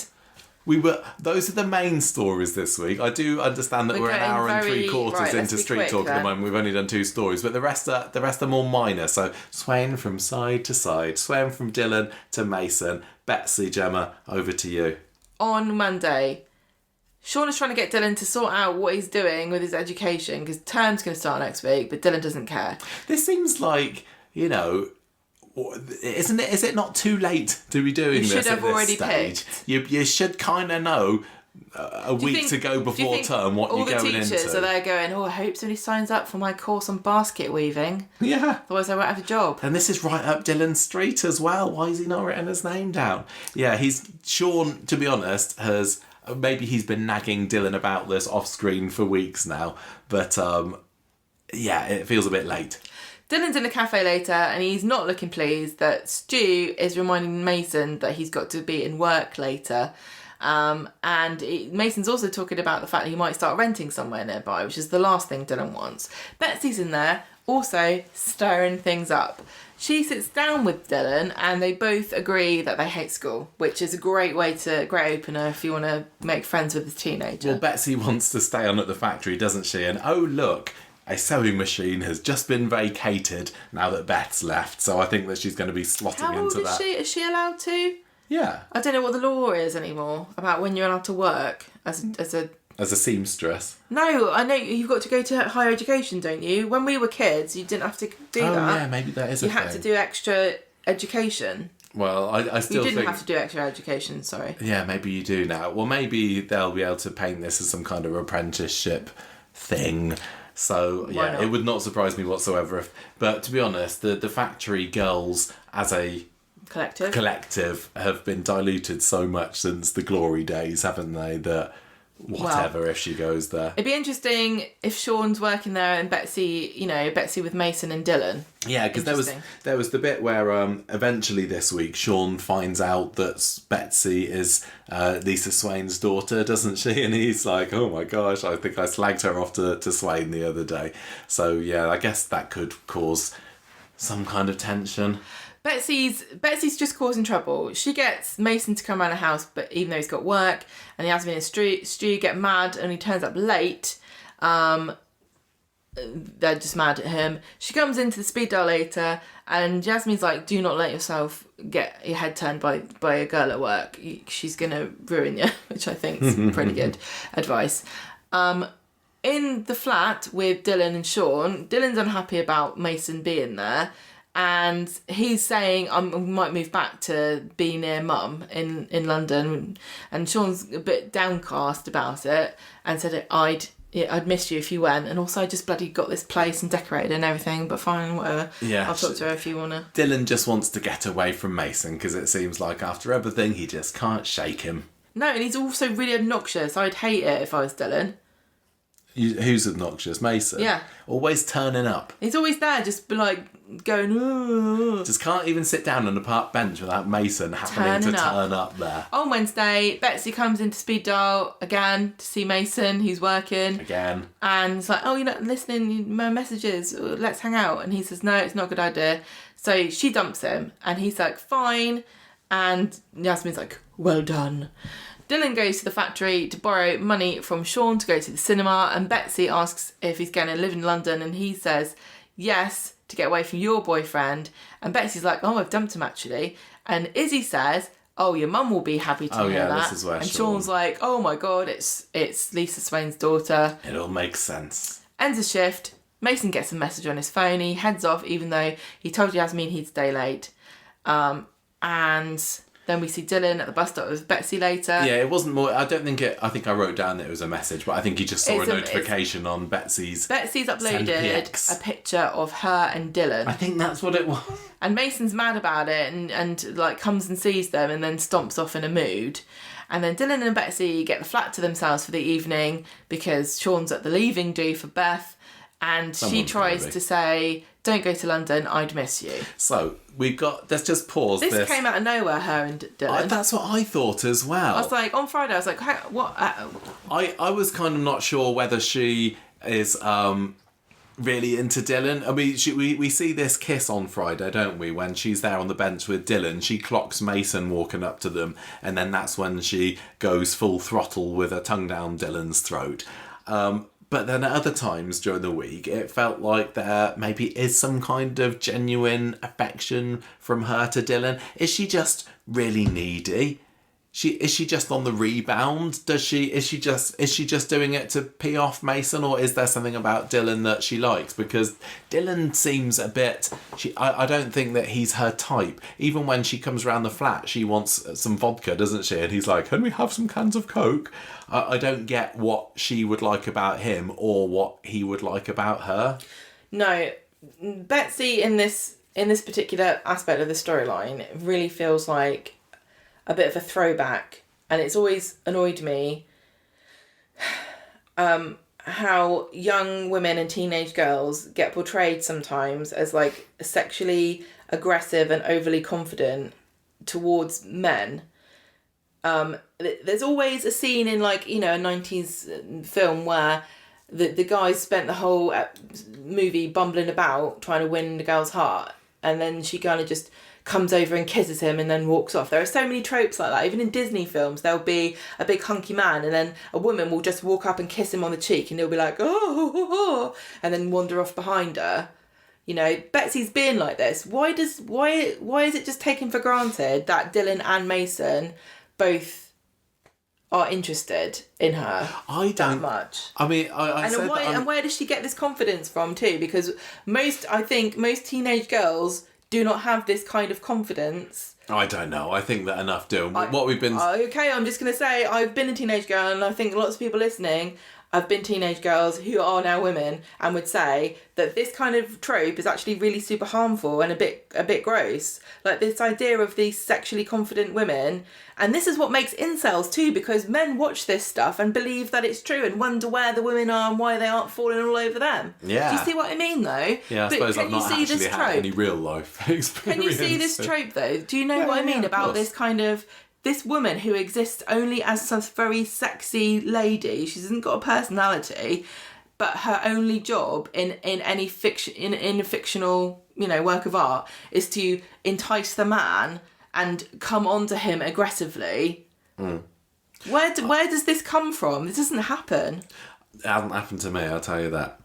A: Those are the main stories this week. I do understand that we're an hour and 3/4 into Street Talk at the moment. We've only done 2 stories, but the rest are more minor. So swaying from side to side, swaying from Dylan to Mason. Betsy, Gemma, over to you.
B: On Monday, Sean is trying to get Dylan to sort out what he's doing with his education because term's going to start next week, but Dylan doesn't care.
A: This seems like, isn't it? Is it not too late to be doing this? You should have already picked. You should kind of know a week to go before term what you're going into. All the teachers are there going, I hope somebody signs up for my course on basket weaving. Yeah. Otherwise I won't have a job. And this is right up Dylan's street as well. Why has he not written his name down? Yeah, Sean, to be honest, maybe he's been nagging Dylan about this off screen for weeks now. But it feels a bit late.
B: Dylan's in a cafe later and he's not looking pleased that Stu is reminding Mason that he's got to be in work later. Mason's also talking about the fact that he might start renting somewhere nearby, which is the last thing Dylan wants. Betsy's in there, also stirring things up. She sits down with Dylan and they both agree that they hate school, which is a great opener if you want to make friends with a teenager.
A: Well, Betsy wants to stay on at the factory, doesn't she? And oh, look, a sewing machine has just been vacated now that Beth's left, so I think that she's going to be slotting into that.
B: How old is she? Is she allowed to?
A: Yeah.
B: I don't know what the law is anymore about when you're allowed to work as
A: a seamstress.
B: No, I know you've got to go to higher education, don't you? When we were kids, you didn't have to do that.
A: Oh yeah, maybe that is a thing.
B: You had to do extra education.
A: Well, I still think...
B: You didn't have to do extra education, sorry.
A: Yeah, maybe you do now. Well, maybe they'll be able to paint this as some kind of apprenticeship thing. So, yeah, it would not surprise me whatsoever. But to be honest, the factory girls as a collective have been diluted so much since the glory days, haven't they, that whatever if she goes there.
B: It'd be interesting if Sean's working there and Betsy with Mason and Dylan.
A: Yeah, because there was the bit where eventually this week Sean finds out that Betsy is Lisa Swain's daughter, doesn't she? And he's like, oh my gosh, I think I slagged her off to Swain the other day. So yeah, I guess that could cause some kind of tension.
B: Betsy's just causing trouble. She gets Mason to come around the house, but even though he's got work and he hasn't been in the street, Stu get mad and he turns up late. They're just mad at him. She comes into the speed dial later and Jasmine's like, do not let yourself get your head turned by a girl at work. She's going to ruin you, which I think is pretty good advice. In the flat with Dylan and Sean, Dylan's unhappy about Mason being there. And he's saying, I might move back to be near Mum in London. And Sean's a bit downcast about it and said, I'd miss you if you went. And also, I just bloody got this place and decorated and everything, but fine, whatever. Yeah, I'll talk to her if you want to.
A: Dylan just wants to get away from Mason because it seems like after everything, he just can't shake him.
B: No, and he's also really obnoxious. I'd hate it if I was Dylan.
A: Who's obnoxious? Mason?
B: Yeah.
A: Always turning up.
B: He's always there, just going, ooh.
A: Just can't even sit down on a park bench without Mason happening to turn up there.
B: On Wednesday, Betsy comes into speed dial again to see Mason, who's working.
A: Again.
B: And it's like, oh, you're not listening, my messages, let's hang out. And he says, no, it's not a good idea. So she dumps him, and he's like, fine. And Yasmin's like, well done. Dylan goes to the factory to borrow money from Sean to go to the cinema, and Betsy asks if he's going to live in London, and he says yes, to get away from your boyfriend. And Betsy's like, oh, I've dumped him actually. And Izzy says, oh, your mum will be happy to hear that. This is where Sean's like, oh my god, it's Lisa Swain's daughter.
A: It all makes sense.
B: Ends the shift. Mason gets a message on his phone. He heads off, even though he told Yasmin he'd stay late. And then we see Dylan at the bus stop with Betsy later.
A: Yeah, it wasn't more... I think I wrote down that it was a message, but I think he just saw a notification on Betsy's...
B: Betsy's uploaded a picture of her and Dylan.
A: I think that's what it was.
B: And Mason's mad about it and like comes and sees them and then stomps off in a mood. And then Dylan and Betsy get the flat to themselves for the evening because Sean's at the leaving do for Beth. And she tries to say, don't go to London, I'd miss you.
A: So, let's just pause this.
B: This came out of nowhere, her and Dylan.
A: That's what I thought as well.
B: I was like, on Friday, I was like, what?
A: I was kind of not sure whether she is really into Dylan. I mean, we see this kiss on Friday, don't we? When she's there on the bench with Dylan, she clocks Mason walking up to them, and then that's when she goes full throttle with her tongue down Dylan's throat. But then at other times during the week, it felt like there maybe is some kind of genuine affection from her to Dylan. Is she just really needy? Is she just on the rebound? Is she just doing it to pee off Mason, or is there something about Dylan that she likes? Because Dylan seems a bit. I don't think that he's her type. Even when she comes around the flat, she wants some vodka, doesn't she? And he's like, "Can we have some cans of Coke?" I don't get what she would like about him or what he would like about her.
B: No, Betsy in this particular aspect of the storyline really feels like a bit of a throwback, and it's always annoyed me how young women and teenage girls get portrayed sometimes as like sexually aggressive and overly confident towards men. There's always a scene in, like, you know, a 90s film where the guys spent the whole movie bumbling about trying to win the girl's heart, and then she kind of just comes over and kisses him and then walks off. There are so many tropes like that. Even in Disney films, there'll be a big hunky man and then a woman will just walk up and kiss him on the cheek, and he'll be like, oh, and then wander off behind her. You know, Betsy's being like this. Why is it just taken for granted that Dylan and Mason both are interested in her?
A: I don't
B: that much.
A: I mean,
B: and where does she get this confidence from too? Because I think most teenage girls do not have this kind of confidence.
A: I don't know. I think that enough do. What we've been...
B: Okay, I'm just going to say I've been a teenage girl, and I think lots of people listening have been teenage girls who are now women and would say that this kind of trope is actually really super harmful and a bit gross. Like this idea of these sexually confident women. And this is what makes incels too, because men watch this stuff and believe that it's true and wonder where the women are and why they aren't falling all over them.
A: Yeah.
B: Do you see what I mean though?
A: Yeah, I suppose I've not actually had any real life experience.
B: Can you see this trope though? Do you know what I mean about this kind of... This woman who exists only as some very sexy lady. She hasn't got a personality, but her only job in any fiction in a fictional, you know, work of art is to entice the man and come onto him aggressively. Mm. Where does this come from? This doesn't happen.
A: It hasn't happened to me, I'll tell you that.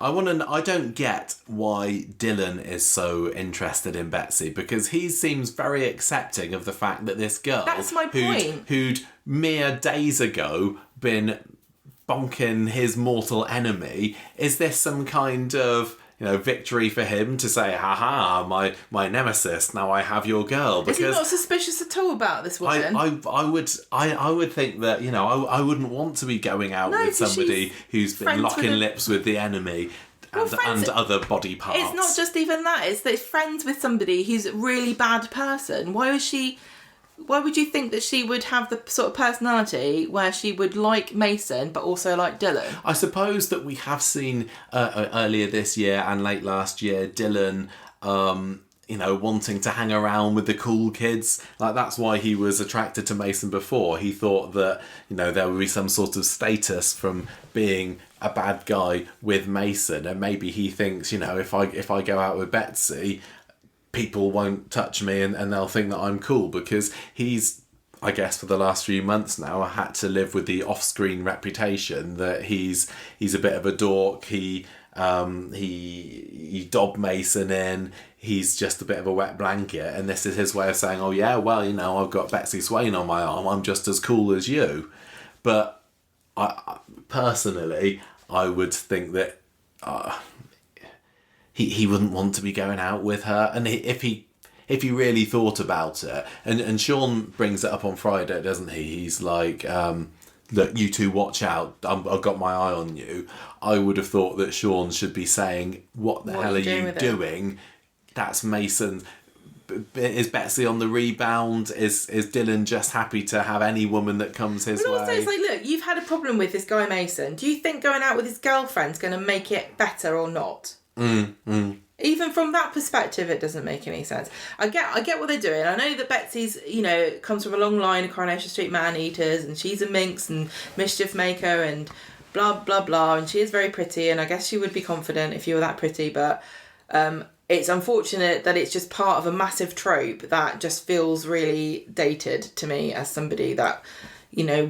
A: I don't get why Dylan is so interested in Betsy, because he seems very accepting of the fact that this girl...
B: That's my point.
A: Who'd mere days ago been bonking his mortal enemy. Is this some kind of, you know, victory for him to say, haha, my nemesis, now I have your girl? Because
B: is he not suspicious at all about this woman?
A: I would think that, you know, I wouldn't want to be going out with somebody who's been locking lips with the enemy and other body parts.
B: It's not just even that, it's that it's friends with somebody who's a really bad person. Why would you think that she would have the sort of personality where she would like Mason but also like Dylan?
A: I suppose that we have seen earlier this year and late last year Dylan, you know, wanting to hang around with the cool kids. Like, that's why he was attracted to Mason before. He thought that, you know, there would be some sort of status from being a bad guy with Mason, and maybe he thinks, you know, if I go out with Betsy, people won't touch me and they'll think that I'm cool, because he's, I guess for the last few months now, had to live with the off-screen reputation that he's a bit of a dork. He dobbed Mason in. He's just a bit of a wet blanket, and this is his way of saying, oh yeah, well, you know, I've got Betsy Swain on my arm. I'm just as cool as you. But I personally, I would think that he wouldn't want to be going out with her, and if he really thought about it, and Sean brings it up on Friday, doesn't he? He's like, look, you two watch out, I've got my eye on you. I would have thought that Sean should be saying, what the hell are you doing? That's Mason. Is Betsy on the rebound? Is Dylan just happy to have any woman that comes his way?
B: But also, it's like, look, you've had a problem with this guy Mason. Do you think going out with his girlfriend's going to make it better or not? Even from that perspective, it doesn't make any sense. I get what they're doing. I know that Betsy's, you know, comes from a long line of Coronation Street man-eaters, and she's a minx and mischief maker and blah, blah, blah. And she is very pretty, and I guess she would be confident if you were that pretty, but it's unfortunate that it's just part of a massive trope that just feels really dated to me as somebody that,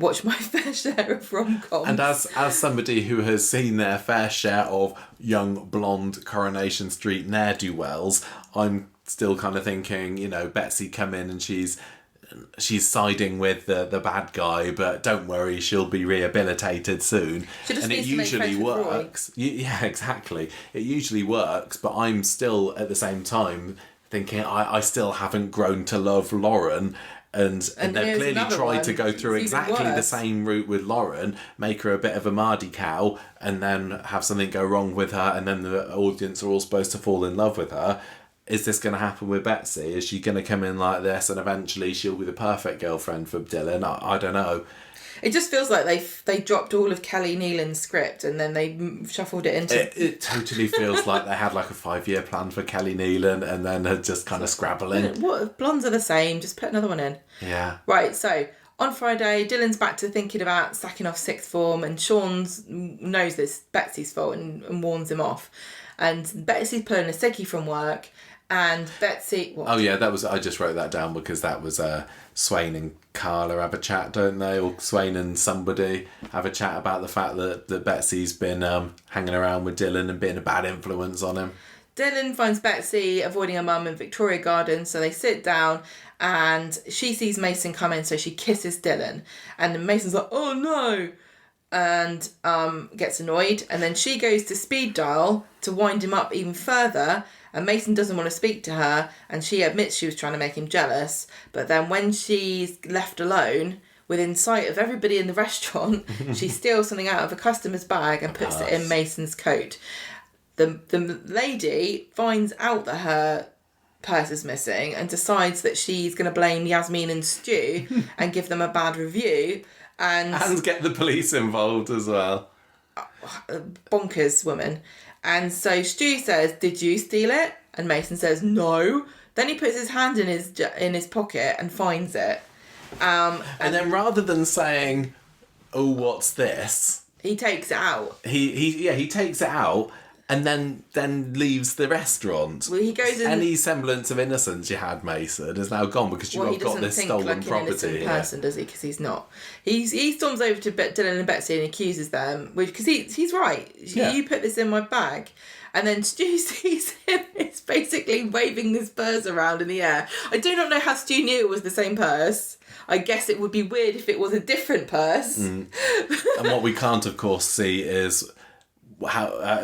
B: watched my fair share of rom-coms.
A: And as somebody who has seen their fair share of young, blonde Coronation Street ne'er-do-wells, I'm still kind of thinking, Betsy come in and she's siding with the bad guy, but don't worry, she'll be rehabilitated soon.
B: And it usually
A: works. Yeah, exactly. It usually works, but I'm still at the same time thinking I still haven't grown to love Lauren. And they've clearly tried to go through exactly the same route with Lauren, make her a bit of a mardy cow, and then have something go wrong with her, and then the audience are all supposed to fall in love with her. Is this going to happen with Betsy? Is she going to come in like this and eventually she'll be the perfect girlfriend for Dylan? I don't know.
B: It just feels like they dropped all of Kelly Nealon's script and then they shuffled it into...
A: It totally feels like they had like a 5-year plan for Kelly Nealon and then had just kind of scrabbling.
B: What? Blondes are the same, just put another one in.
A: Yeah.
B: Right, so on Friday, Dylan's back to thinking about sacking off sixth form, and Sean knows this Betsy's fault and warns him off. And Betsy's pulling a sickie from work, and Betsy... What?
A: Oh yeah, I just wrote that down because that was Swain and Carla have a chat, don't they? Or Swain and somebody have a chat about the fact that Betsy's been hanging around with Dylan and being a bad influence on him.
B: Dylan finds Betsy avoiding her mum in Victoria Gardens, so they sit down and she sees Mason come in, so she kisses Dylan. And Mason's like, oh no! And gets annoyed. And then she goes to speed dial to wind him up even further. And Mason doesn't want to speak to her, and she admits she was trying to make him jealous. But then when she's left alone, within sight of everybody in the restaurant, she steals something out of a customer's bag and puts it in Mason's coat. The lady finds out that her purse is missing and decides that she's going to blame Yasmin and Stu and give them a bad review. And
A: get the police involved as well.
B: Bonkers woman. And so Stu says, did you steal it? And Mason says, no. Then he puts his hand in his pocket and finds it. And
A: then rather than saying, oh, what's this?
B: He takes it out.
A: He takes it out and then leaves the restaurant.
B: Well, he goes in...
A: Any semblance of innocence you had, Mason, is now gone because you've got this stolen property.
B: He doesn't think like an innocent person, does he? Because he's not. He storms over to Dylan and Betsy and accuses them, because he's right.
A: Yeah.
B: You put this in my bag. And then Stu sees him. It's basically waving his purse around in the air. I do not know how Stu knew it was the same purse. I guess it would be weird if it was a different purse.
A: And what we can't, of course, see is...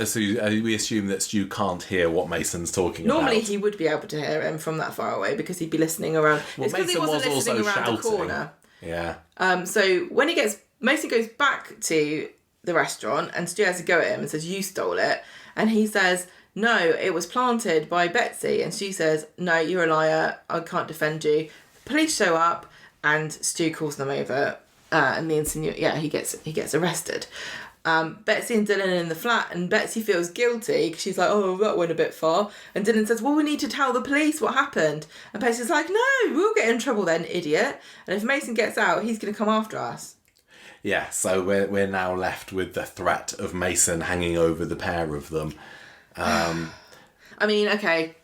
A: so we assume that Stu can't hear what Mason's talking about.
B: Normally he would be able to hear him from that far away because he'd be listening around.
A: Well,
B: it's because he wasn't listening around the corner.
A: Yeah.
B: So when Mason goes back to the restaurant and Stu has to go at him and says, you stole it. And he says, no, it was planted by Betsy. And Stu says, no, you're a liar. I can't defend you. Police show up and Stu calls them over. And he gets arrested. Betsy and Dylan are in the flat and Betsy feels guilty because she's like, oh, that went a bit far. And Dylan says, well, we need to tell the police what happened. And Betsy's like, no, we'll get in trouble then, idiot. And if Mason gets out, he's going to come after us.
A: Yeah, so we're now left with the threat of Mason hanging over the pair of them.
B: I mean, okay.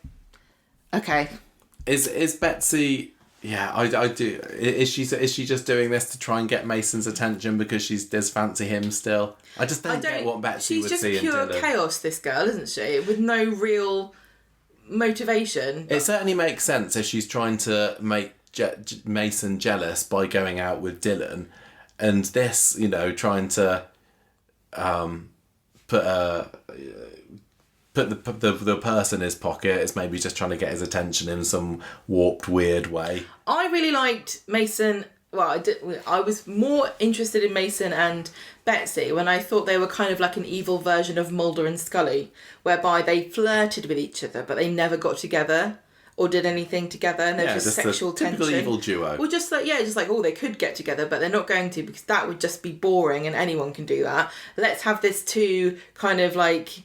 A: Is Betsy... Yeah, I do. Is she just doing this to try and get Mason's attention because she does fancy him still? I just don't get what Betsy would see in Dylan.
B: She's just pure chaos, this girl, isn't she? With no real motivation.
A: It certainly makes sense if she's trying to make Mason jealous by going out with Dylan, and this, trying to put the purse in his pocket is maybe just trying to get his attention in some warped, weird way.
B: I really liked Mason. Well, I was more interested in Mason and Betsy when I thought they were kind of like an evil version of Mulder and Scully, whereby they flirted with each other, but they never got together or did anything together, and there was just sexual tension.
A: Typical evil duo.
B: Well, just like they could get together, but they're not going to because that would just be boring, and anyone can do that. Let's have this two kind of like,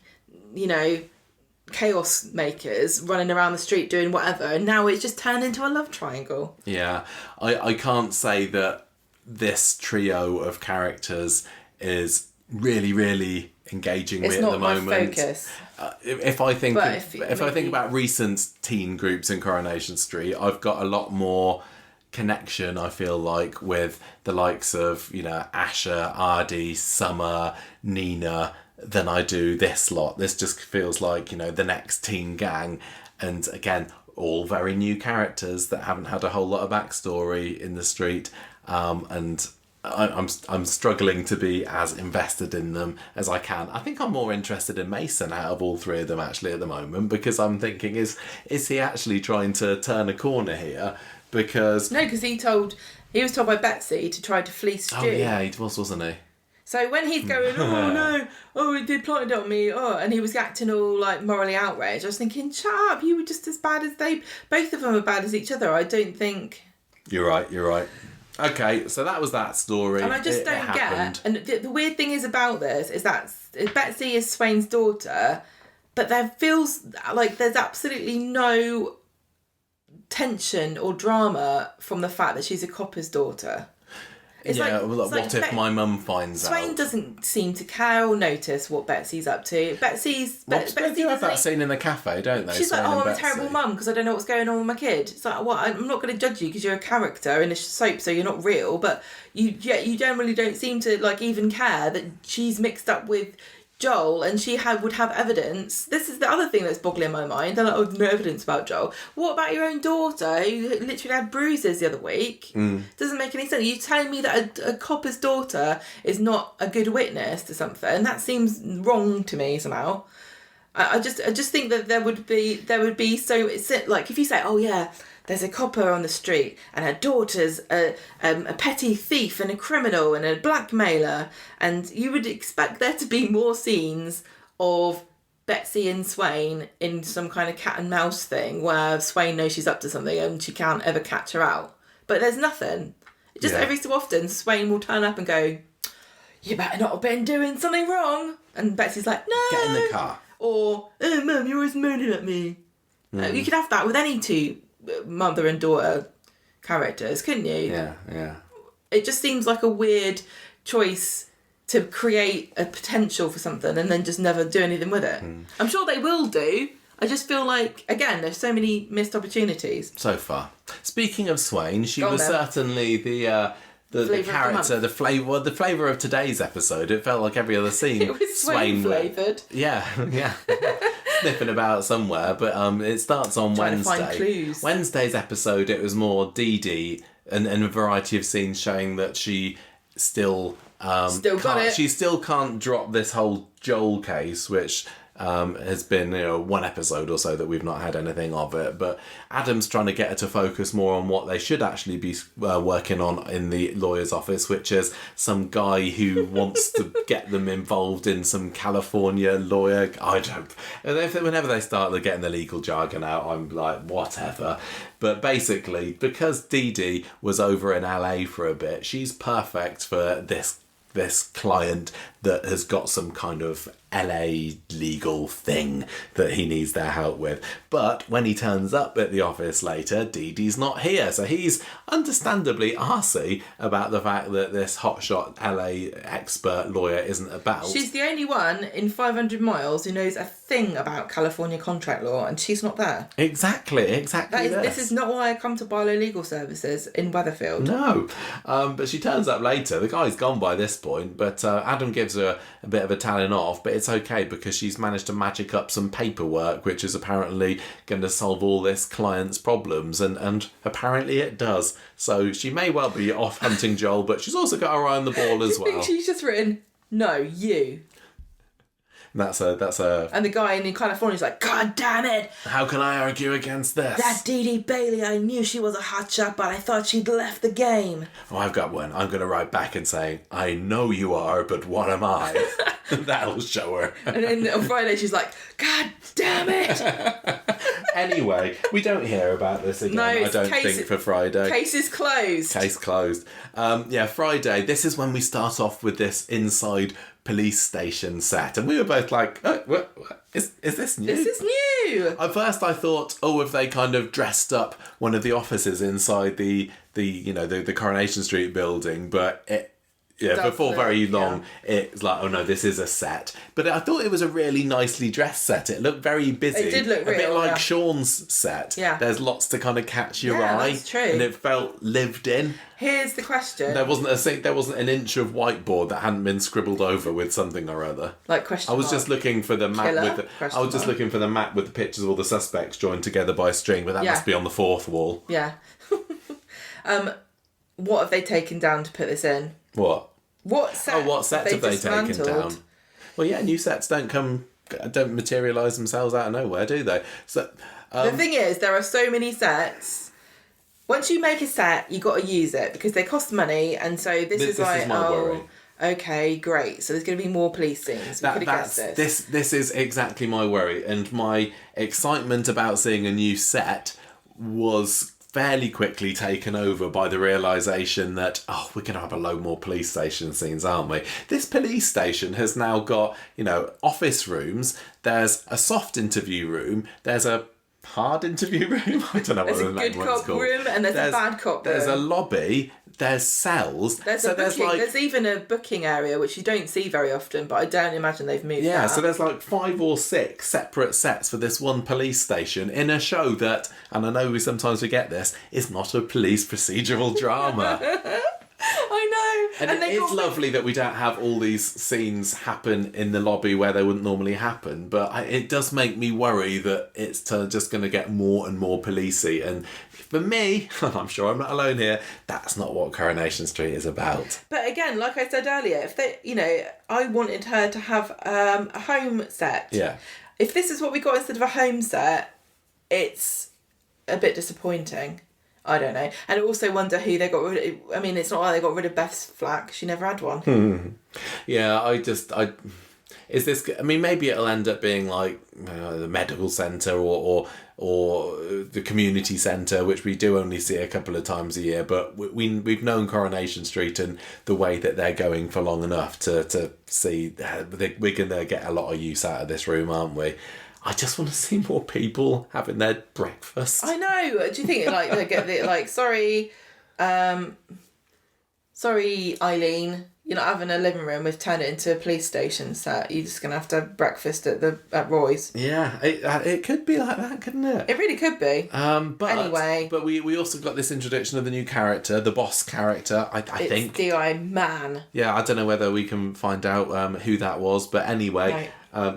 B: chaos makers running around the street doing whatever, and now it's just turned into a love triangle.
A: Yeah, I can't say that this trio of characters is really, really engaging
B: it's
A: me at the moment.
B: It's not my focus.
A: If I think about recent teen groups in Coronation Street, I've got a lot more connection, I feel like, with the likes of, Asher, Ardy, Summer, Nina, than I do this lot. This just feels like, the next teen gang. And again, all very new characters that haven't had a whole lot of backstory in the street. And I'm struggling to be as invested in them as I can. I think I'm more interested in Mason out of all three of them actually at the moment, because I'm thinking, is he actually trying to turn a corner here? Because
B: because he was told by Betsy to try to fleece Stu.
A: Oh yeah, he was, wasn't he?
B: So when he's going, oh no, they plotted on me, and he was acting all like morally outraged, I was thinking, shut up, you were just as bad as both of them are bad as each other. I don't think...
A: You're right. Okay, so that was that story.
B: And I just don't get... And the weird thing is about this is that Betsy is Swain's daughter, but there feels like there's absolutely no tension or drama from the fact that she's a copper's daughter. It's
A: what if my mum finds out?
B: Swain doesn't seem to care or notice what Betsy's up to. Betsy
A: do have that scene in the cafe, don't they?
B: She's
A: Swain
B: like,
A: and
B: I'm a
A: Betsy.
B: terrible mum because I don't know what's going on with my kid. It's like, well, I'm not going to judge you because you're a character in a soap, so you're not real. But you generally don't seem to like even care that she's mixed up with Joel and she would have evidence. This is the other thing that's boggling my mind. They're like, oh, no evidence about Joel. What about your own daughter who literally had bruises the other week? Doesn't make any sense. You're telling me that a copper's daughter is not a good witness to something? That seems wrong to me somehow. I just think that there would be so like if you say, oh yeah, there's a copper on the street and her daughter's a petty thief and a criminal and a blackmailer, and you would expect there to be more scenes of Betsy and Swain in some kind of cat and mouse thing where Swain knows she's up to something and she can't ever catch her out. But there's nothing. Just every so often Swain will turn up and go, you better not have been doing something wrong. And Betsy's like, no.
A: Get in the car.
B: Or, oh, Mum, you're always moaning at me. You could have that with any two mother and daughter characters, couldn't you?
A: Yeah.
B: It just seems like a weird choice to create a potential for something and then just never do anything with it. I'm sure they will do. I just feel like, again, there's so many missed opportunities.
A: So far. Speaking of Swain, she was certainly the character, the flavour of today's episode. It felt like every other scene.
B: It was Swain flavoured.
A: Yeah. Sniffing about somewhere, but it starts on Wednesday.
B: To find clues.
A: Wednesday's episode, it was more Dee Dee and a variety of scenes showing that she still she still can't drop this whole Joel case, which has been one episode or so that we've not had anything of it, but Adam's trying to get her to focus more on what they should actually be working on in the lawyer's office, which is some guy who wants to get them involved in some California lawyer. Whenever they start getting the legal jargon out, I'm like, whatever. But basically, because Dee Dee was over in LA for a bit, she's perfect for this client that has got some kind of LA legal thing that he needs their help with. But when he turns up at the office later, Dee Dee's not here. So he's understandably arsey about the fact that this hotshot LA expert lawyer isn't about.
B: She's the only one in 500 miles who knows a thing about California contract law, and she's not there.
A: Exactly.
B: This is not why I come to Barlow Legal Services in Weatherfield.
A: No. But she turns up later. The guy's gone by this point, but Adam gives her a bit of a telling off, but it's okay because she's managed to magic up some paperwork which is apparently going to solve all this client's problems, and apparently it does. So she may well be off hunting Joel, but she's also got her eye on the ball as well.
B: She's just written, no, you.
A: That's a.
B: And the guy in California's like, God damn it!
A: How can I argue against this?
B: That Dee Dee Bailey, I knew she was a hotshot, but I thought she'd left the game.
A: Oh, I've got one. I'm going to write back and say, I know you are, but what am I? That'll show her.
B: And then on Friday she's like, God damn it!
A: Anyway, we don't hear about this again, I don't think, for Friday.
B: Case is closed.
A: Case closed. Friday, this is when we start off with this inside police station set, and we were both like, oh, what? Is this new?
B: This is new.
A: At first I thought, have they kind of dressed up one of the offices inside the Coronation Street building, but before very long, it's like, oh no, this is a set. But I thought it was a really nicely dressed set. It looked very busy.
B: It did look real,
A: a bit like Sean's set.
B: Yeah.
A: There's lots to kind of catch your eye.
B: That's true.
A: And it felt lived in.
B: Here's the question.
A: There wasn't an inch of whiteboard that hadn't been scribbled over with something or other.
B: Like question
A: I was
B: mark.
A: just looking for the map looking for the map with the pictures of all the suspects joined together by a string, but that must be on the fourth wall.
B: Yeah. What have they taken down to put this in?
A: What?
B: What set
A: have they taken down? Well, yeah, new sets don't materialise themselves out of nowhere, do they? So
B: the thing is, there are so many sets. Once you make a set, you got to use it because they cost money, and so this is my worry. Okay, great. So there's going to be more police scenes. We could have guessed this.
A: This is exactly my worry, and my excitement about seeing a new set was fairly quickly taken over by the realisation that, we're going to have a load more police station scenes, aren't we? This police station has now got, office rooms. There's a soft interview room. There's a hard interview room. I don't know what the name one's called.
B: There's a good cop room and there's a bad cop room.
A: There's a lobby. There's cells.
B: There's even a booking area, which you don't see very often, but I don't imagine they've moved that.
A: So there's like 5 or 6 separate sets for this one police station in a show that, and I know we sometimes forget this, is not a police procedural drama.
B: I know.
A: And it's lovely that we don't have all these scenes happen in the lobby where they wouldn't normally happen, but it does make me worry that it's just going to get more and more policey. And for me, and I'm sure I'm not alone here, that's not what Coronation Street is about.
B: But again, like I said earlier, if they, I wanted her to have a home set.
A: Yeah.
B: If this is what we got instead of a home set, it's a bit disappointing. I don't know. And I also wonder who they got rid of. I mean, it's not like they got rid of Beth's flack. She never had one.
A: Yeah, is this... I mean, maybe it'll end up being like the medical centre or the community centre, which we do only see a couple of times a year. But we've known Coronation Street and the way that they're going for long enough to see we're going to get a lot of use out of this room, aren't we? I just want to see more people having their breakfast.
B: I know. Do you think they get sorry, Eileen, you're not having a living room. We've turned it into a police station set. You're just gonna have to have breakfast at Roy's.
A: Yeah, it could be like that, couldn't it?
B: It really could be.
A: But we also got this introduction of the new character, the boss character. I think
B: it's D.I. Man.
A: Yeah, I don't know whether we can find out who that was, but anyway.
B: Right.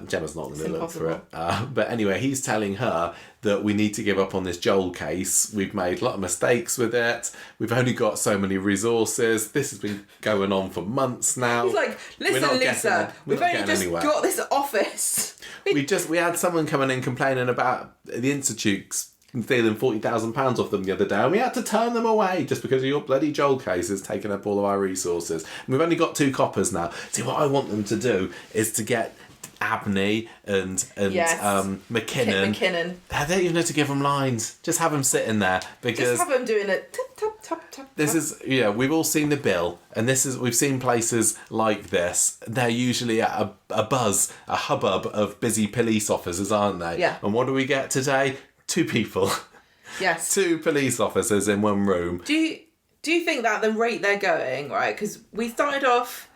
A: Gemma's not going to look for it. But anyway, he's telling her that we need to give up on this Joel case. We've made a lot of mistakes with it. We've only got so many resources. This has been going on for months now.
B: He's like, listen, Lisa, we've only just got this office.
A: We had someone coming in complaining about the Institute's stealing £40,000 off them the other day, and we had to turn them away just because of your bloody Joel case has taken up all of our resources. And we've only got 2 coppers now. See, what I want them to do is to get Abney and McKinnon. They don't even have to give them lines. Just have them sitting there because
B: just have them doing it. Tap, tap, tap.
A: This is we've all seen the bill, and we've seen places like this. They're usually at a buzz, a hubbub of busy police officers, aren't they?
B: Yeah.
A: And what do we get today? 2 people.
B: Yes.
A: 2 police officers in one room.
B: Do you think that the rate they're going, right? Because we started off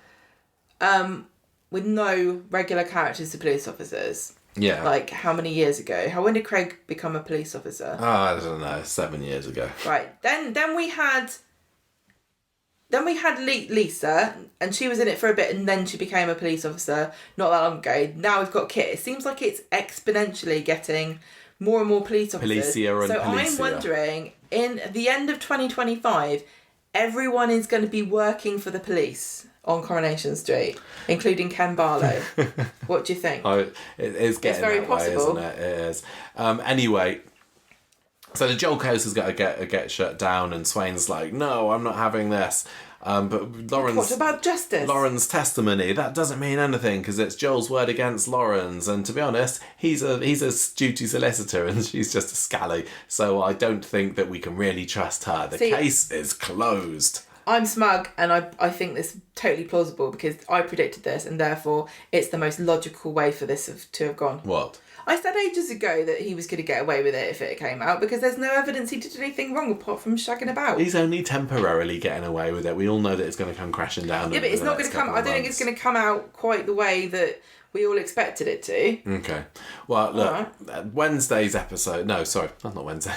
B: with no regular characters as police officers.
A: Yeah.
B: Like, how many years ago? When did Craig become a police officer?
A: I don't know, 7 years ago.
B: Right. Then we had Lisa, and she was in it for a bit, and then she became a police officer not that long ago. Now we've got Kit. It seems like it's exponentially getting more and more police officers. I'm wondering, in the end of 2025, everyone is going to be working for the police on Coronation Street, including Ken Barlow. What do you think?
A: It's getting
B: very
A: that
B: possible.
A: way, isn't it? It is. Anyway, so the Joel case has got to get shut down, and Swain's like, no, I'm not having this. But Lauren's...
B: What about justice?
A: Lauren's testimony, that doesn't mean anything because it's Joel's word against Lauren's, and to be honest, he's a duty solicitor and she's just a scally, so I don't think that we can really trust her. The case is closed.
B: I'm smug, and I think this is totally plausible because I predicted this, and therefore it's the most logical way for this to have gone.
A: What?
B: I said ages ago that he was going to get away with it if it came out, because there's no evidence he did anything wrong apart from shagging about.
A: He's only temporarily getting away with it. We all know that it's going to come crashing down.
B: Yeah, but it's not going to come. I don't think it's going to come out quite the way that we all expected it to.
A: Okay. Well, look, Wednesday's episode. No, sorry, that's not Wednesday.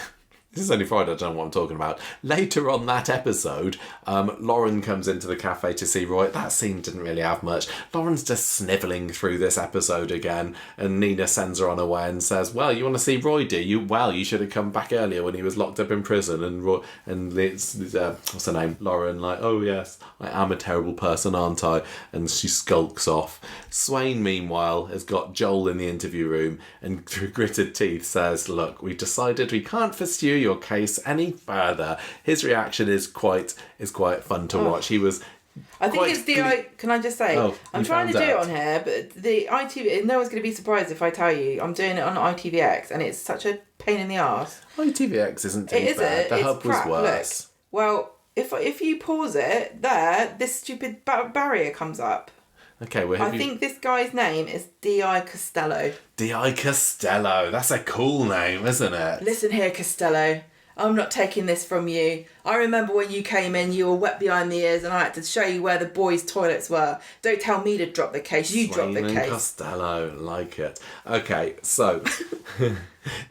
A: This is only Friday, I don't know what I'm talking about. Later on that episode, Lauren comes into the cafe to see Roy. That scene didn't really have much. Lauren's just snivelling through this episode again, and Nina sends her on her way and says, well, you want to see Roy, do you? Well, you should have come back earlier when he was locked up in prison. And Roy, and it's what's her name? Lauren, like, oh yes, I am a terrible person, aren't I? And she skulks off. Swain, meanwhile, has got Joel in the interview room and through gritted teeth says, look, we've decided we can't pursue your case any further. His reaction is quite fun to watch. He was
B: I think it's the can I just say I'm trying to do it on here, but the ITV, no one's going to be surprised if I tell you I'm doing it on ITVX, and it's such a pain in the arse.
A: ITVX isn't too bad. The hub was worse.
B: Look, well, if you pause it there, this stupid barrier comes up.
A: Okay, well,
B: I think this guy's name is D.I. Costello.
A: D.I. Costello. That's a cool name, isn't it?
B: Listen here, Costello. I'm not taking this from you. I remember when you came in, you were wet behind the ears and I had to show you where the boys' toilets were. Don't tell me to drop the case. You drop the case.
A: Costello, like it. Okay, so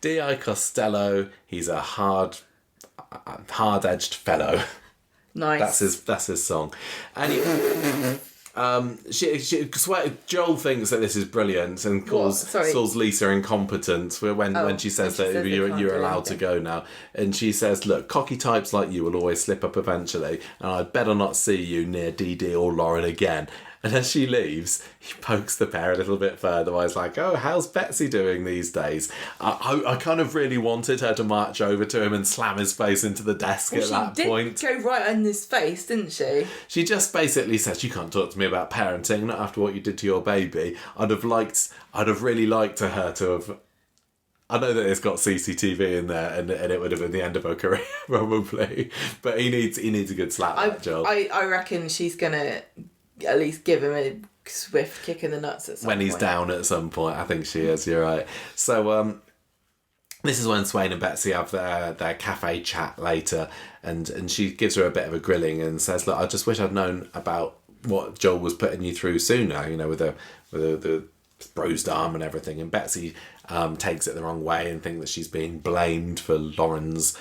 A: D.I. Costello, he's a hard-edged fellow.
B: Nice.
A: That's his song. Anyway, Joel thinks that this is brilliant and calls Lisa incompetent when she says that you're allowed to go now. And she says, look, cocky types like you will always slip up eventually, and I'd better not see you near Dee Dee or Lauren again. And as she leaves, he pokes the pair a little bit further. I was like, oh, how's Betsy doing these days? I kind of really wanted her to march over to him and slam his face into the desk at that point.
B: She did go right in his face, didn't she?
A: She just basically said, you can't talk to me about parenting, not after what you did to your baby. I'd have really liked her to have... I know that it's got CCTV in there, and it would have been the end of her career, probably. But he needs a good slap, that Joel.
B: I reckon she's going to... at least give him a swift kick in the nuts at some point.
A: When he's down at some point. I think she is, you're right. So this is when Swain and Betsy have their cafe chat later, and she gives her a bit of a grilling and says, look, I just wish I'd known about what Joel was putting you through sooner, with the bruised arm and everything. And Betsy takes it the wrong way and thinks that she's being blamed for Lauren's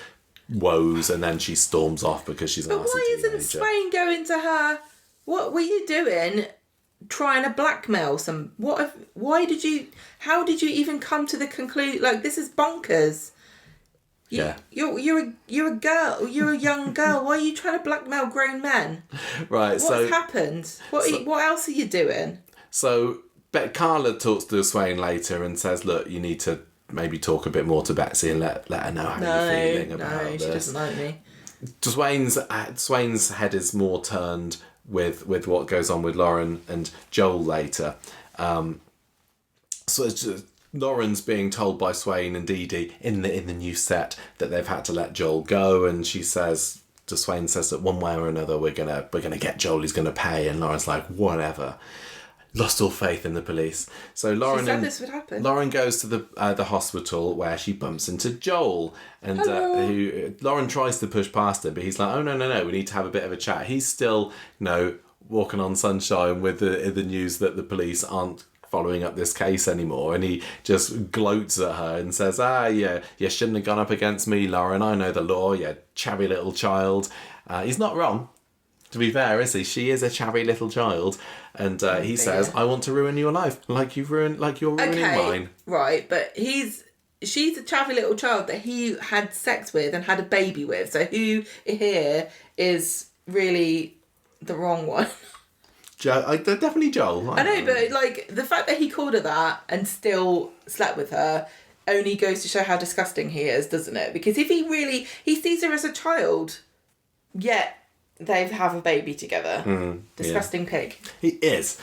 A: woes, and then she storms off because she's an arsey teenager.
B: But why isn't Swain going to her... What were you doing trying to blackmail some... How did you even come to the conclusion... Like, this is bonkers. You're a girl. You're a young girl. Why are you trying to blackmail grown men?
A: Right,
B: What's happened? What else are you doing?
A: So, Carla talks to Swain later and says, look, you need to maybe talk a bit more to Betsy and let her know how you're feeling about this.
B: No, she doesn't like me.
A: Swain's head is more turned... with what goes on with Lauren and Joel later. So it's just, Lauren's being told by Swain and Dee Dee in the new set that they've had to let Joel go, and she says to Swain that one way or another we're gonna get Joel, he's gonna pay, and Lauren's like, whatever. Lost all faith in the police. So Lauren
B: this would happen.
A: Lauren goes to the hospital where she bumps into Joel, and Lauren tries to push past him, but he's like, oh no, we need to have a bit of a chat. He's still walking on sunshine with the news that the police aren't following up this case anymore, and he just gloats at her and says, you shouldn't have gone up against me, Lauren. I know the law, you chavvy little child. He's not wrong. To be fair, is he? She is a chavvy little child, and he says, "I want to ruin your life, like you're ruining mine."
B: Right, but she's a chavvy little child that he had sex with and had a baby with. So who here is really the wrong one?
A: Definitely Joel.
B: I know, but the fact that he called her that and still slept with her only goes to show how disgusting he is, doesn't it? Because if he sees her as a child, yet they have a baby together. Disgusting pig.
A: He is.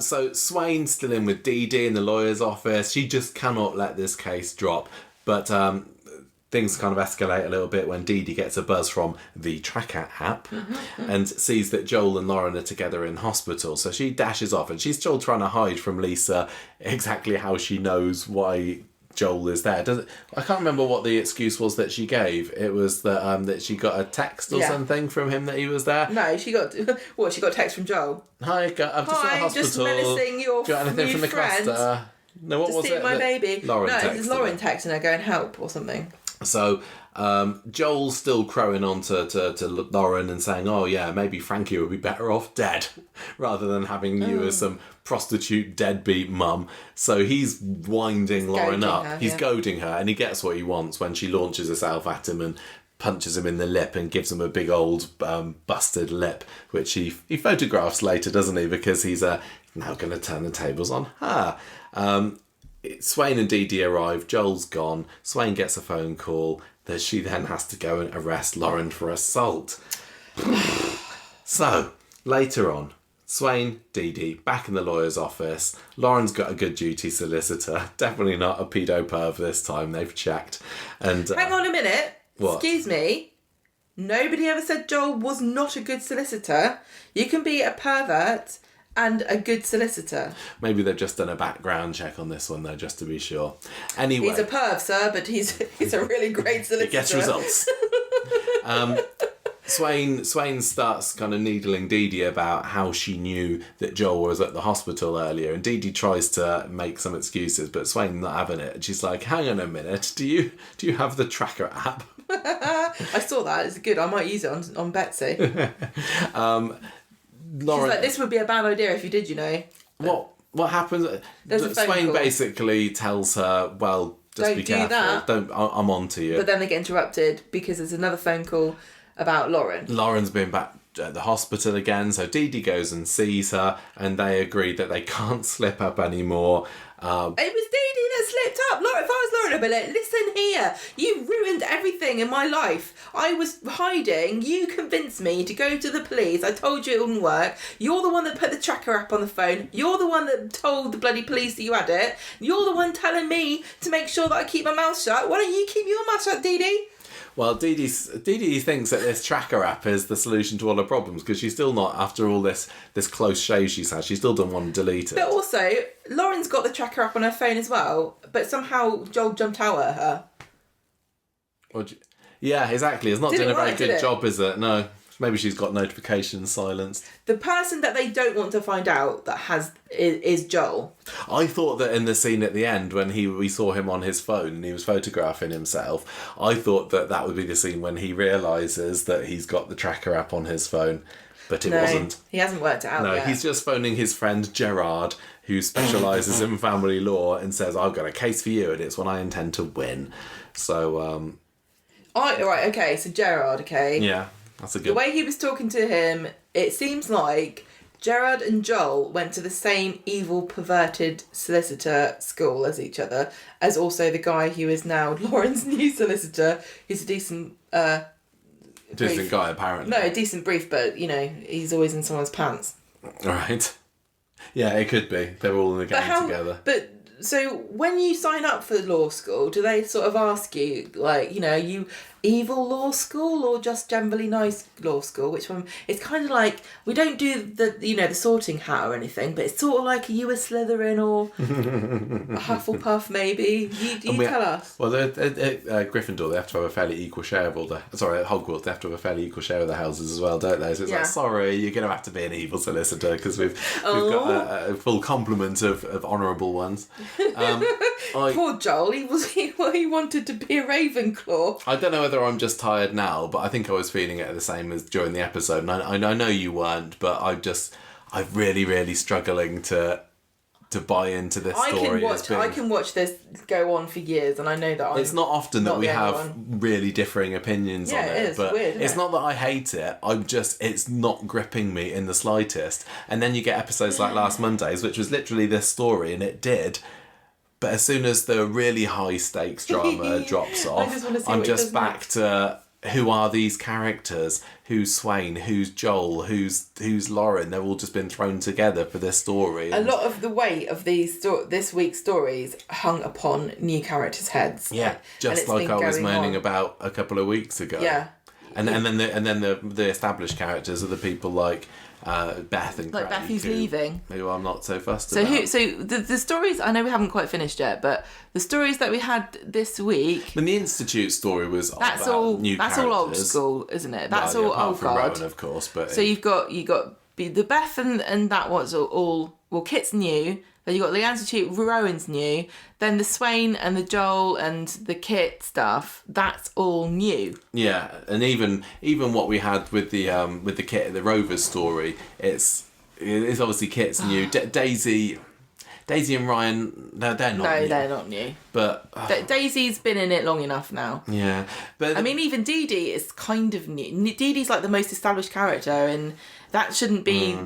A: So Swain's still in with Dee Dee in the lawyer's office. She just cannot let this case drop. But things kind of escalate a little bit when Dee Dee gets a buzz from the Tracker app and sees that Joel and Lauren are together in hospital. So she dashes off, and she's still trying to hide from Lisa exactly how she knows why Joel is there. I can't remember what the excuse was that she gave. It was that she got a text or something from him that he was there.
B: No, she got what? She got a text from Joel.
A: Hi, I'm just at the hospital.
B: Just menacing your
A: Do you got anything
B: new
A: from the
B: friend
A: cluster? No, what was
B: to
A: it?
B: steal my baby.
A: Lauren
B: it's Lauren texting her going help or something.
A: So Joel's still crowing on to Lauren and saying, oh yeah, maybe Frankie would be better off dead rather than having you as some prostitute deadbeat mum. So he's winding Lauren up. He's goading her, and he gets what he wants when she launches herself at him and punches him in the lip and gives him a big old busted lip, which he photographs later, doesn't he? Because he's now going to turn the tables on her. Swain and Dee Dee arrive. Joel's gone. Swain gets a phone call that she then has to go and arrest Lauren for assault. So, later on, Swain, Dee Dee, back in the lawyer's office. Lauren's got a good duty solicitor. Definitely not a pedo perv this time. They've checked. And
B: hang on a minute.
A: What?
B: Excuse me. Nobody ever said Joel was not a good solicitor. You can be a pervert and a good solicitor. Maybe
A: they've just done a background check on this one, though, just to be sure. Anyway.
B: He's a perv, sir, but he's a really great solicitor.
A: He gets results. Swain starts kind of needling Dee Dee about how she knew that Joel was at the hospital earlier, and Dee Dee tries to make some excuses, but Swain's not having it. And she's like, hang on a minute, do you have the tracker app?
B: I saw that, it's good, I might use it on Betsy.
A: Lauren,
B: she's like, this would be a bad idea if you did, you know.
A: What happens? Swain basically tells her, well, just be careful. That. I'm on to you.
B: But then they get interrupted because there's another phone call about Lauren.
A: Lauren's been back at the hospital again, so Dee Dee goes and sees her, and they agree that they can't slip up anymore.
B: It was Dee Dee that slipped up. Lauren, if I was Lauren, I'd be like, listen here, you ruined everything in my life. I was hiding. You convinced me to go to the police. I told you it wouldn't work. You're the one that put the tracker app on the phone. You're the one that told the bloody police that you had it. You're the one telling me to make sure that I keep my mouth shut. Why don't you keep your mouth shut, Dee Dee?
A: Well, Dee Dee thinks that this tracker app is the solution to all her problems, because she's still not, after all this close shave she's had, she still doesn't want to delete it.
B: But also, Lauren's got the tracker app on her phone as well, but somehow Joel jumped out at her.
A: Yeah, exactly. It's not doing a very good job, is it? No. Maybe she's got notifications silenced.
B: The person that they don't want to find out that is Joel.
A: I thought that in the scene at the end when we saw him on his phone and he was photographing himself, I thought that would be the scene when he realises that he's got the tracker app on his phone, but it wasn't.
B: He hasn't worked it out yet.
A: No, he's just phoning his friend Gerard, who specialises in family law, and says, I've got a case for you and it's one I intend to win. So,
B: right, okay, so Gerard, okay.
A: Yeah. That's a good.
B: The way he was talking to him, it seems like Gerard and Joel went to the same evil, perverted solicitor school as each other, as also the guy who is now Lauren's new solicitor. He's a decent
A: decent guy, apparently.
B: No, a decent brief, but, you know, he's always in someone's pants.
A: Right. Yeah, it could be. They're all in the game together.
B: But, so, when you sign up for law school, do they sort of ask you, like, you know, are you evil law school or just generally nice law school? Which one? It's kind of like, we don't do the sorting hat or anything, but it's sort of like, are you a Slytherin or a Hufflepuff maybe? You tell us.
A: Well, Gryffindor, they have to have a fairly equal share of at Hogwarts, they have to have a fairly equal share of the houses as well, don't they? So it's like, sorry, you're going to have to be an evil solicitor because we've got a full complement of honourable ones.
B: Poor Joel, he wanted to be a Ravenclaw.
A: I don't know whether I'm just tired now, but I think I was feeling it the same as during the episode. And I know you weren't, but I'm really, really struggling to buy into this story.
B: I can watch this go on for years, and I know that
A: it's not often that we have really differing opinions on it.
B: It is
A: but
B: weird,
A: it's not that I hate it. It's not gripping me in the slightest. And then you get episodes like Last Monday's, which was literally this story, and it did. But as soon as the really high stakes drama drops off, I'm just back to who are these characters? Who's Swain? Who's Joel? Who's Lauren? They've all just been thrown together for this story.
B: A lot of the weight of this week's stories hung upon new characters' heads.
A: Yeah, just like I was moaning about a couple of weeks ago.
B: Yeah.
A: And then the established characters are the people like Beth and
B: like
A: Craig,
B: Beth who's leaving.
A: Who I'm not so fussed about.
B: So the stories, I know we haven't quite finished yet, but the stories that we had this week.
A: And the Institute story was
B: that's
A: about
B: all.
A: new
B: that's
A: characters.
B: all old school, isn't it? That's
A: well,
B: all
A: apart
B: old
A: from
B: guard.
A: Rowan, of course, but
B: so you've got the Beth and that was all. Well, Kit's new. Then you got the Institute. Rowan's new. Then the Swain and the Joel and the Kit stuff. That's all new.
A: Yeah, and even what we had with the Kit, the Rovers story, it's obviously Kit's new. Daisy and Ryan, they're not new.
B: No, they're not new.
A: But
B: Daisy's been in it long enough now.
A: Yeah, but
B: I mean, even Dee Dee is kind of new. Dee Dee's like the most established character, and that shouldn't be.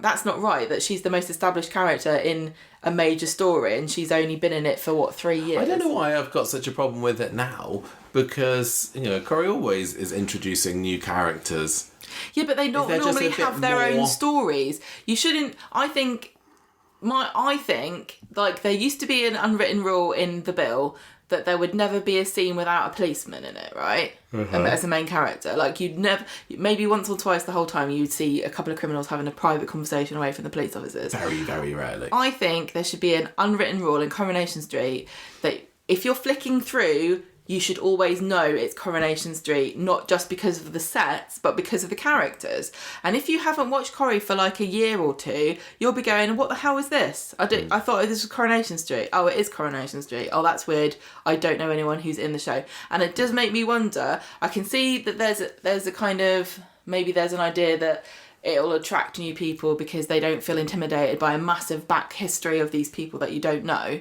B: That's not right. That she's the most established character in a major story, and she's only been in it for 3 years.
A: I don't know why I've got such a problem with it now, because Corrie always is introducing new characters.
B: Yeah, but they don't normally have their own stories. You shouldn't. I think like there used to be an unwritten rule in the bill that there would never be a scene without a policeman in it, right? As a main character. Like you'd never, maybe once or twice the whole time you'd see a couple of criminals having a private conversation away from the police officers.
A: Very, very rarely.
B: I think there should be an unwritten rule in Coronation Street that if you're flicking through, you should always know it's Coronation Street, not just because of the sets, but because of the characters. And if you haven't watched Corrie for like a year or two, you'll be going, what the hell is this? I thought this was Coronation Street. Oh, it is Coronation Street. Oh, that's weird. I don't know anyone who's in the show. And it does make me wonder. I can see that there's a kind of, maybe there's an idea that it'll attract new people because they don't feel intimidated by a massive back history of these people that you don't know.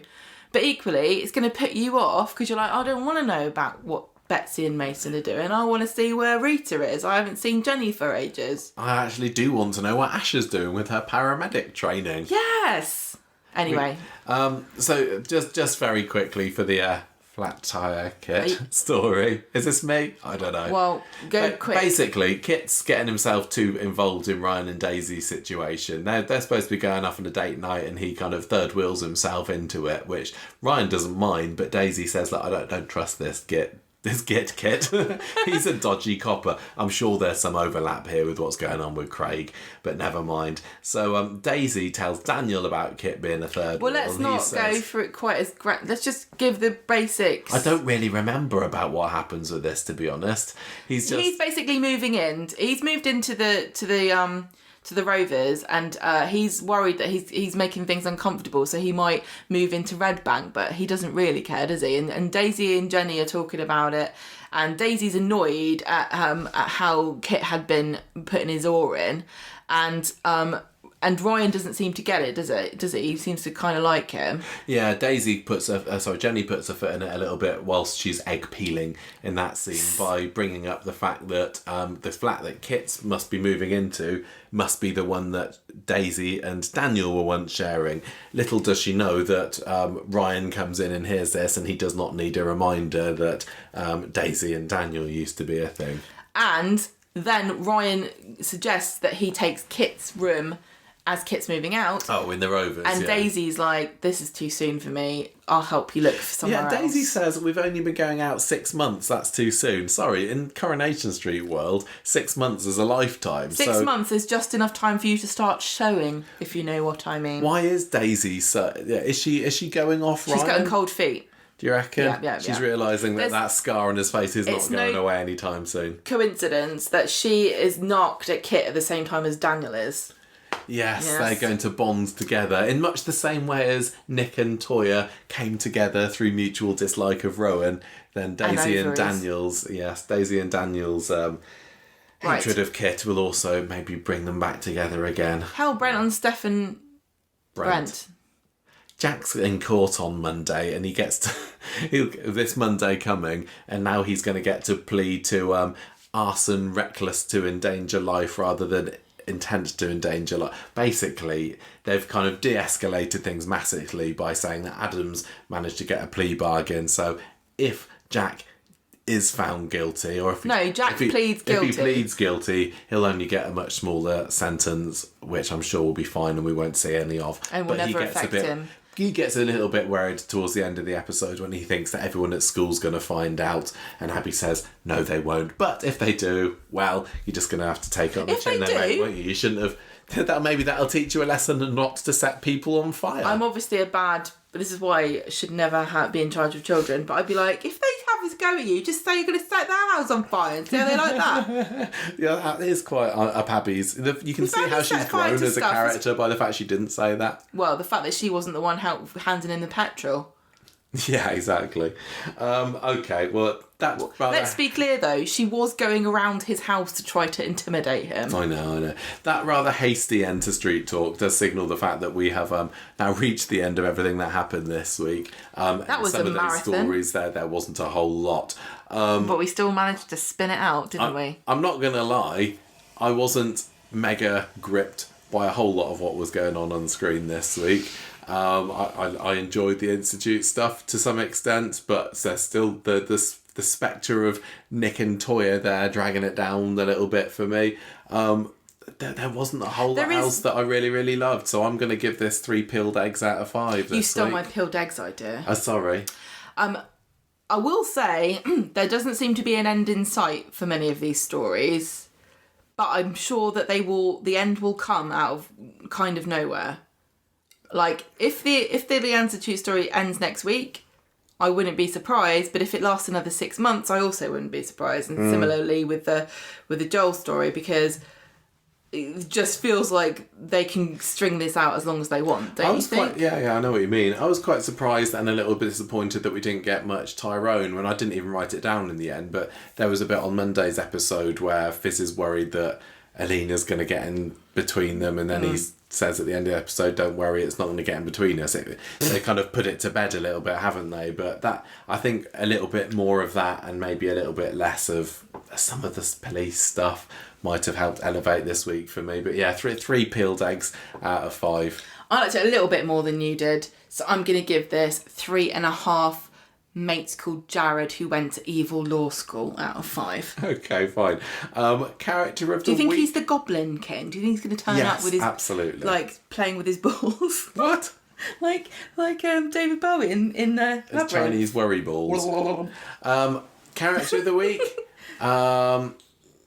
B: But equally, it's going to put you off because you're like, I don't want to know about what Betsy and Mason are doing. I want to see where Rita is. I haven't seen Jenny for ages.
A: I actually do want to know what Asha's doing with her paramedic training.
B: Yes! Anyway.
A: So just very quickly for the flat tyre Kit story. Is this me? I don't know.
B: Well, go quick.
A: Basically, Kit's getting himself too involved in Ryan and Daisy's situation. They're supposed to be going off on a date night, and he kind of third wheels himself into it, which Ryan doesn't mind, but Daisy says, like, I don't trust this Kit. He's a dodgy copper. I'm sure there's some overlap here with what's going on with Craig, but never mind. So Daisy tells Daniel about Kit being a third wheel.
B: Well, let's not go for it quite as let's just give the basics.
A: I don't really remember about what happens with this, to be honest. He's
B: basically moving in. He's moved into the Rovers, and he's worried that he's making things uncomfortable, so he might move into Red Bank, but he doesn't really care, does he? And Daisy and Jenny are talking about it, and Daisy's annoyed at how Kit had been putting his oar in, and Ryan doesn't seem to get it, does he? He seems to kind of like him.
A: Yeah, Jenny puts her foot in it a little bit whilst she's egg peeling in that scene by bringing up the fact that the flat that Kit must be moving into must be the one that Daisy and Daniel were once sharing. Little does she know that Ryan comes in and hears this, and he does not need a reminder that Daisy and Daniel used to be a thing.
B: And then Ryan suggests that he takes Kit's room as Kit's moving out.
A: Oh, in the Rovers,
B: and Daisy's like, this is too soon for me. I'll help you look for somewhere else.
A: Yeah, Daisy says, we've only been going out 6 months. That's too soon. Sorry, in Coronation Street world, 6 months is a lifetime.
B: 6 months is just enough time for you to start showing, if you know what I mean.
A: Why is Daisy so... Yeah, is she going off Ryan?
B: She's going cold feet.
A: Do you reckon?
B: Yeah.
A: She's realising that scar on his face is not going away anytime soon.
B: Coincidence that she is knocked at Kit at the same time as Daniel is.
A: Yes, they're going to bond together in much the same way as Nick and Toya came together through mutual dislike of Rowan. Then Daisy and Daniel's hatred of Kit will also maybe bring them back together again.
B: Hell, Brent on Stefan. Brent.
A: Jack's in court on Monday, and he gets to this Monday coming, and now he's going to get to plead to arson reckless to endanger life rather than intent to endanger life. Basically, they've kind of de-escalated things massively by saying that Adams managed to get a plea bargain. So if Jack is found guilty, or if
B: pleads guilty.
A: If he pleads guilty, he'll only get a much smaller sentence, which I'm sure will be fine and we won't see any of.
B: And will never affect him.
A: he gets a little bit worried towards the end of the episode when he thinks that everyone at school's going to find out, and Abby says, no, they won't. But if they do, well, you're just going to have to take it on the chin then, mate, won't you? You shouldn't have... Maybe that'll teach you a lesson not to set people on fire.
B: I'm obviously but this is why I should never be in charge of children, but I'd be like, if they have this go at you, just say you're going to set their house on fire and see how they like that.
A: Yeah, that is quite up Abby's. You can see how she's grown as a character by the fact she didn't say that.
B: Well, the fact that she wasn't the one handing in the petrol.
A: Yeah, exactly. Okay, well, that's rather...
B: Let's be clear, though. She was going around his house to try to intimidate him.
A: I know. That rather hasty end to Street Talk does signal the fact that we have now reached the end of everything that happened this week.
B: That was
A: some
B: a
A: of
B: marathon.
A: those stories there wasn't a whole lot.
B: But we still managed to spin it out, didn't we?
A: I'm not going to lie. I wasn't mega gripped by a whole lot of what was going on screen this week. I enjoyed the Institute stuff to some extent, but there's still the spectre of Nick and Toya there dragging it down a little bit for me. There wasn't a whole lot else that I really, really loved, so I'm going to give this 3 peeled eggs out of 5.
B: You stole my peeled eggs idea.
A: Sorry.
B: I will say there doesn't seem to be an end in sight for many of these stories, but I'm sure that the end will come out of kind of nowhere. Like, if the Institute story ends next week, I wouldn't be surprised. But if it lasts another 6 months, I also wouldn't be surprised. And similarly with the Joel story, because it just feels like they can string this out as long as they want. Don't you think?
A: Yeah, I know what you mean. I was quite surprised and a little bit disappointed that we didn't get much Tyrone when I didn't even write it down in the end. But there was a bit on Monday's episode where Fizz is worried that Alina's going to get in between them, and then he says at the end of the episode, don't worry, it's not going to get in between us. They kind of put it to bed a little bit, haven't they? But that, I think a little bit more of that and maybe a little bit less of some of the police stuff might have helped elevate this week for me. But yeah, 3 peeled eggs out of 5.
B: I liked it a little bit more than you did, so I'm going to give this 3.5 mates called Jared who went to evil law school out of 5.
A: Okay, fine. Character of the week.
B: Do you think he's the Goblin King? Do you think he's going to turn up with his...
A: absolutely.
B: Like, playing with his balls?
A: What?
B: like David Bowie in Labyrinth.
A: Chinese worry balls. Character of the week?
B: The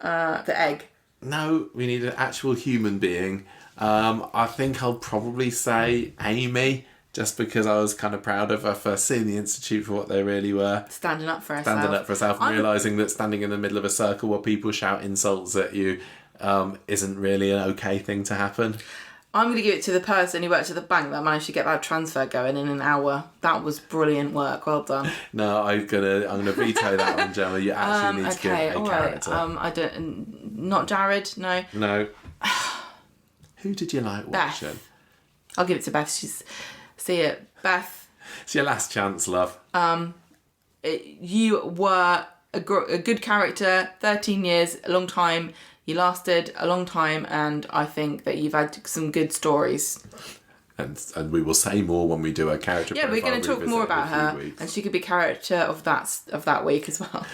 B: egg.
A: No, we need an actual human being. I think I'll probably say Amy, just because I was kind of proud of her for seeing the Institute for what they really were.
B: Standing up for herself.
A: And realising that standing in the middle of a circle where people shout insults at you isn't really an okay thing to happen.
B: I'm going to give it to the person who worked at the bank that managed to get that transfer going in an hour. That was brilliant work. Well done.
A: No, I'm gonna veto that one, Gemma. You actually need to give a character.
B: I don't. Not Jared. No.
A: No. Who did you like watching?
B: Beth. I'll give it to Beth. See it, Beth.
A: It's your last chance, love.
B: You were a good character. 13 years, a long time. You lasted a long time, and I think that you've had some good stories.
A: And we will say more when we do a character.
B: Yeah, we're going to talk more about her, and she could be character of that week as well.